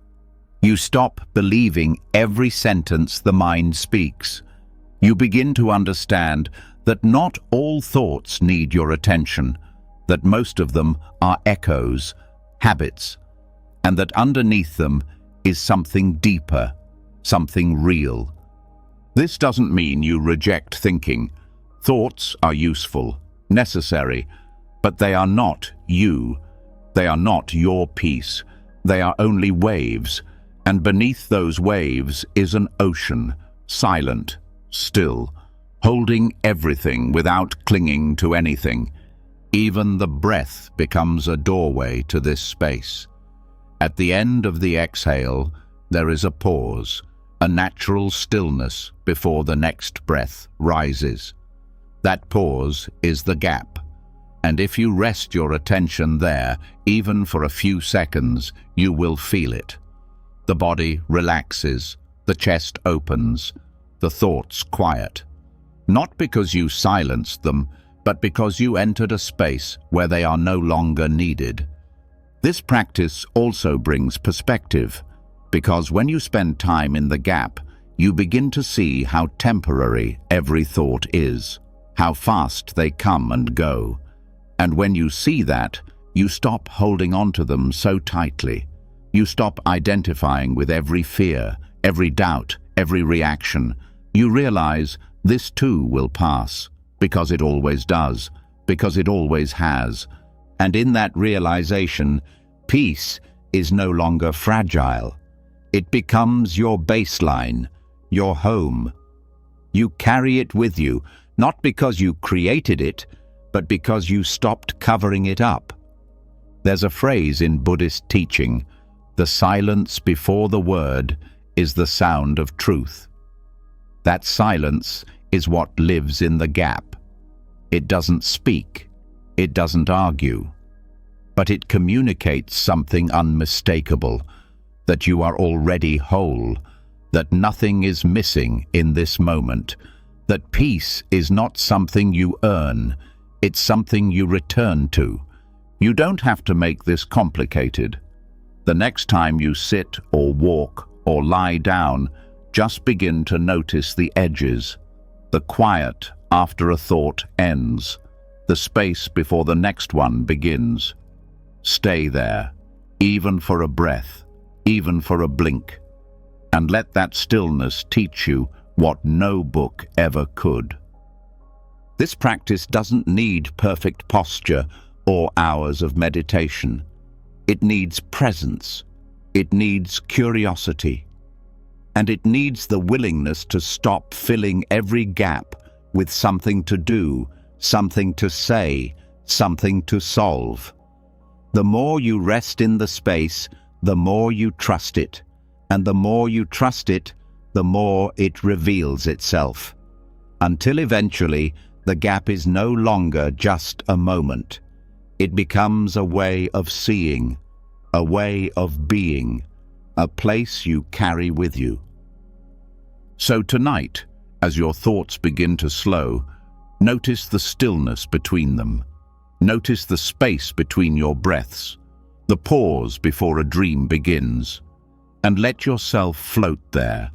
You stop believing every sentence the mind speaks. You begin to understand that not all thoughts need your attention, that most of them are echoes, habits, and that underneath them is something deeper, something real. This doesn't mean you reject thinking. Thoughts are useful, necessary, but they are not you. They are not your peace. They are only waves, and beneath those waves is an ocean, silent, still, holding everything without clinging to anything. Even the breath becomes a doorway to this space. At the end of the exhale, there is a pause, a natural stillness before the next breath rises. That pause is the gap, and if you rest your attention there, even for a few seconds, you will feel it. The body relaxes, the chest opens, the thoughts quiet. Not because you silenced them, but because you entered a space where they are no longer needed. This practice also brings perspective, because when you spend time in the gap, you begin to see how temporary every thought is, how fast they come and go. And when you see that, you stop holding on to them so tightly. You stop identifying with every fear, every doubt, every reaction. You realize this too will pass, because it always does, because it always has. And in that realization, peace is no longer fragile. It becomes your baseline, your home. You carry it with you, not because you created it, but because you stopped covering it up. There's a phrase in Buddhist teaching, the silence before the word is the sound of truth. That silence is what lives in the gap. It doesn't speak, it doesn't argue, but it communicates something unmistakable, that you are already whole, that nothing is missing in this moment, that peace is not something you earn, it's something you return to. You don't have to make this complicated. The next time you sit or walk or lie down, just begin to notice the edges, the quiet after a thought ends, the space before the next one begins. Stay there, even for a breath, even for a blink, and let that stillness teach you what no book ever could. This practice doesn't need perfect posture or hours of meditation. It needs presence, it needs curiosity, and it needs the willingness to stop filling every gap with something to do, something to say, something to solve. The more you rest in the space, the more you trust it, and the more you trust it, the more it reveals itself, until eventually the gap is no longer just a moment. It becomes a way of seeing, a way of being, a place you carry with you. So tonight, as your thoughts begin to slow, notice the stillness between them. Notice the space between your breaths, the pause before a dream begins, and let yourself float there.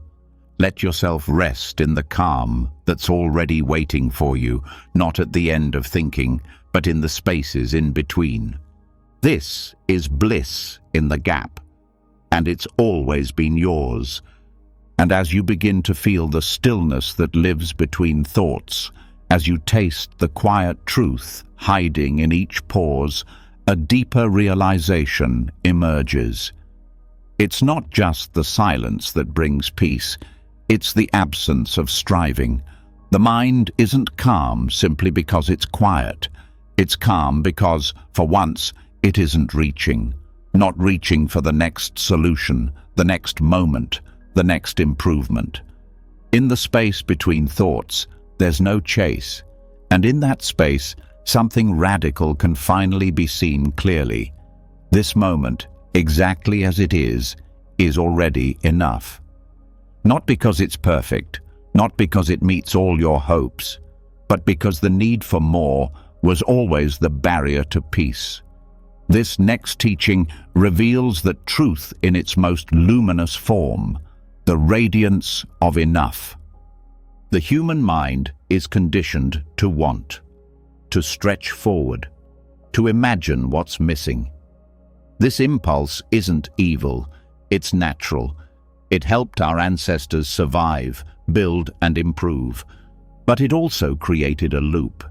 Let yourself rest in the calm that's already waiting for you, not at the end of thinking, but in the spaces in between. This is bliss in the gap, and it's always been yours. And as you begin to feel the stillness that lives between thoughts, as you taste the quiet truth hiding in each pause, a deeper realization emerges. It's not just the silence that brings peace, it's the absence of striving. The mind isn't calm simply because it's quiet. It's calm because, for once, it isn't reaching. Not reaching for the next solution, the next moment, the next improvement. In the space between thoughts, there's no chase, and in that space, something radical can finally be seen clearly. This moment, exactly as it is already enough. Not because it's perfect, not because it meets all your hopes, but because the need for more was always the barrier to peace. This next teaching reveals that truth in its most luminous form, the radiance of enough. The human mind is conditioned to want, to stretch forward, to imagine what's missing. This impulse isn't evil, it's natural. It helped our ancestors survive, build and improve. But it also created a loop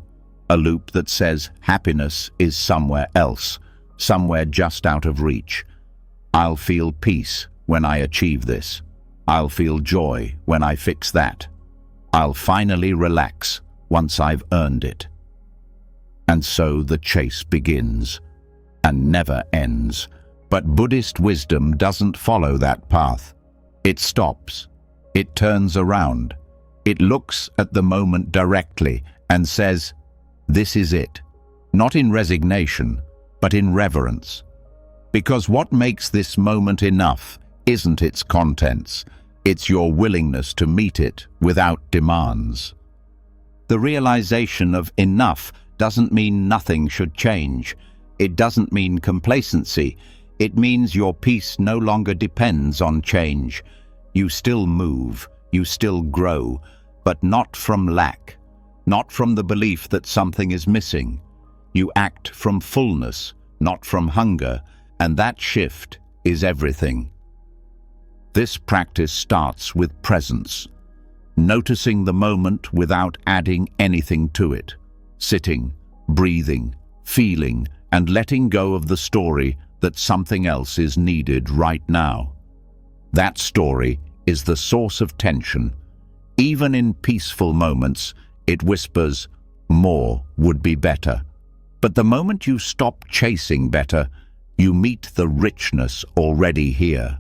that says happiness is somewhere else, somewhere just out of reach. I'll feel peace when I achieve this. I'll feel joy when I fix that. I'll finally relax once I've earned it. And so the chase begins, and never ends. But Buddhist wisdom doesn't follow that path. It stops. It turns around. It looks at the moment directly and says, "This is it." Not in resignation, but in reverence. Because what makes this moment enough isn't its contents. It's your willingness to meet it without demands. The realization of enough doesn't mean nothing should change. It doesn't mean complacency. It means your peace no longer depends on change. You still move, you still grow, but not from lack, not from the belief that something is missing. You act from fullness, not from hunger, and that shift is everything. This practice starts with presence, noticing the moment without adding anything to it, sitting, breathing, feeling, and letting go of the story that something else is needed right now. That story is the source of tension. Even in peaceful moments, it whispers, more would be better. But the moment you stop chasing better, you meet the richness already here.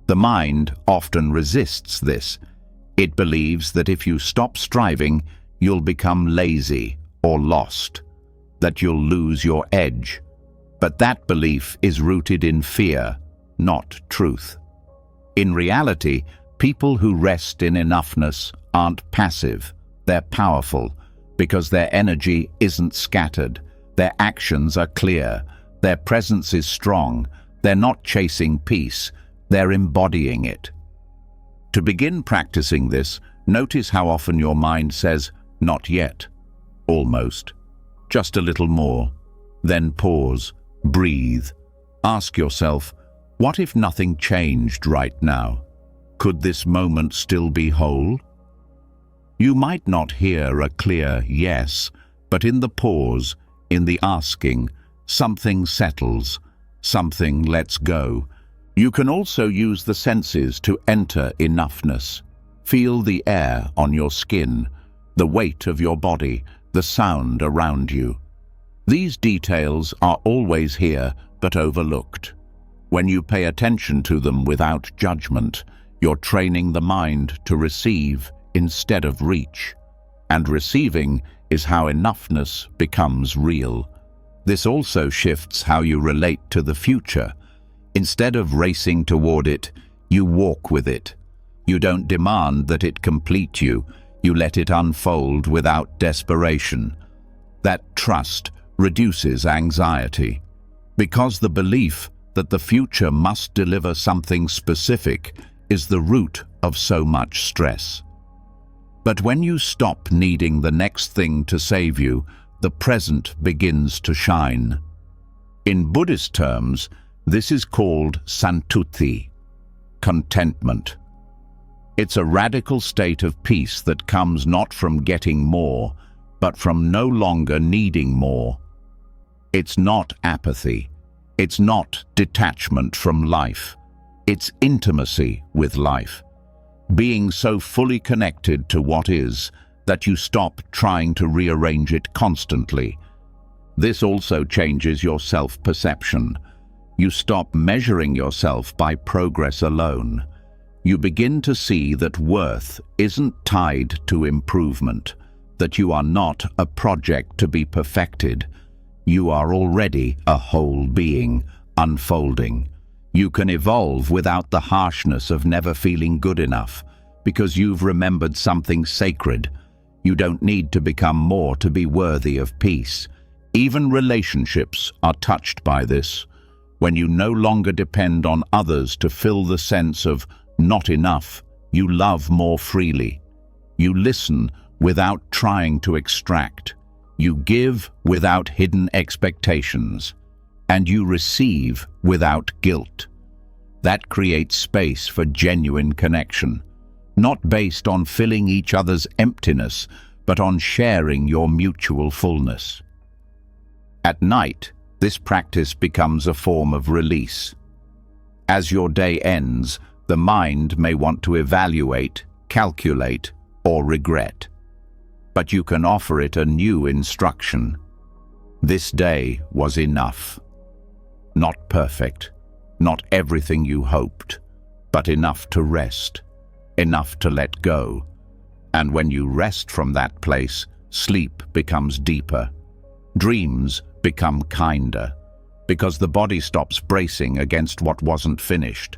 The mind often resists this. It believes that if you stop striving, you'll become lazy or lost, that you'll lose your edge. But that belief is rooted in fear, not truth. In reality, people who rest in enoughness aren't passive, they're powerful, because their energy isn't scattered, their actions are clear, their presence is strong, they're not chasing peace, they're embodying it. To begin practicing this, notice how often your mind says, not yet, almost, just a little more. Then pause, breathe. Ask yourself, what if nothing changed right now? Could this moment still be whole? You might not hear a clear yes, but in the pause, in the asking, something settles, something lets go. You can also use the senses to enter enoughness. Feel the air on your skin, the weight of your body, the sound around you. These details are always here, but overlooked. When you pay attention to them without judgment, you're training the mind to receive instead of reach. And receiving is how enoughness becomes real. This also shifts how you relate to the future. Instead of racing toward it, you walk with it. You don't demand that it complete you. You let it unfold without desperation. That trust reduces anxiety, because the belief that the future must deliver something specific is the root of so much stress. But when you stop needing the next thing to save you, the present begins to shine. In Buddhist terms, this is called santuti, contentment. It's a radical state of peace that comes not from getting more, but from no longer needing more. It's not apathy. It's not detachment from life. It's intimacy with life. Being so fully connected to what is that you stop trying to rearrange it constantly. This also changes your self-perception. You stop measuring yourself by progress alone. You begin to see that worth isn't tied to improvement, that you are not a project to be perfected. You are already a whole being, unfolding. You can evolve without the harshness of never feeling good enough, because you've remembered something sacred. You don't need to become more to be worthy of peace. Even relationships are touched by this. When you no longer depend on others to fill the sense of not enough, you love more freely. You listen without trying to extract. You give without hidden expectations. And you receive without guilt. That creates space for genuine connection, not based on filling each other's emptiness, but on sharing your mutual fullness. At night, this practice becomes a form of release. As your day ends, the mind may want to evaluate, calculate, or regret. But you can offer it a new instruction. This day was enough. Not perfect, not everything you hoped, but enough to rest, enough to let go. And when you rest from that place, sleep becomes deeper. Dreams become kinder, because the body stops bracing against what wasn't finished.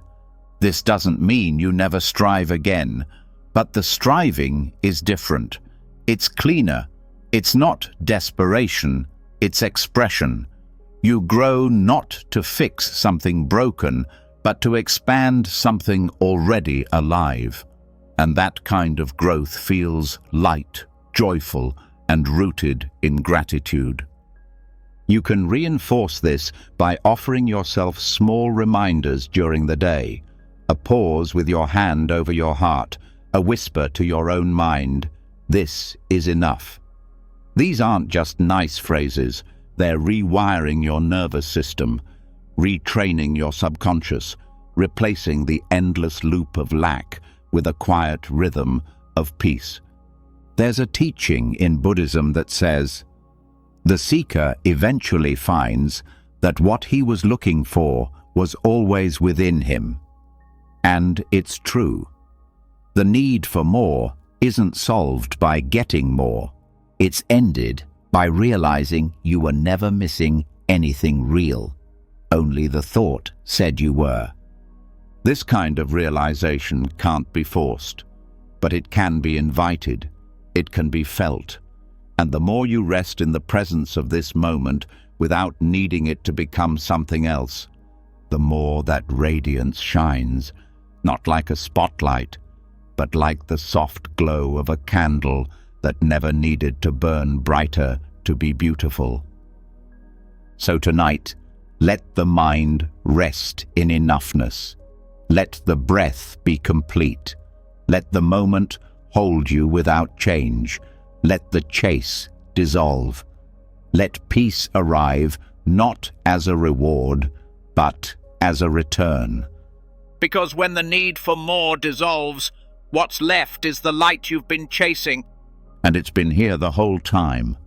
This doesn't mean you never strive again, but the striving is different. It's cleaner. It's not desperation, it's expression. You grow not to fix something broken, but to expand something already alive. And that kind of growth feels light, joyful, and rooted in gratitude. You can reinforce this by offering yourself small reminders during the day, a pause with your hand over your heart, a whisper to your own mind, "This is enough." These aren't just nice phrases, they're rewiring your nervous system, retraining your subconscious, replacing the endless loop of lack with a quiet rhythm of peace. There's a teaching in Buddhism that says, the seeker eventually finds that what he was looking for was always within him. And it's true. The need for more isn't solved by getting more. It's ended by realizing you were never missing anything real. Only the thought said you were. This kind of realization can't be forced, but it can be invited. It can be felt. And the more you rest in the presence of this moment without needing it to become something else, the more that radiance shines, not like a spotlight, but like the soft glow of a candle that never needed to burn brighter to be beautiful. So tonight, let the mind rest in enoughness. Let the breath be complete. Let the moment hold you without change. Let the chase dissolve. Let peace arrive not as a reward, but as a return. Because when the need for more dissolves, what's left is the light you've been chasing. And it's been here the whole time,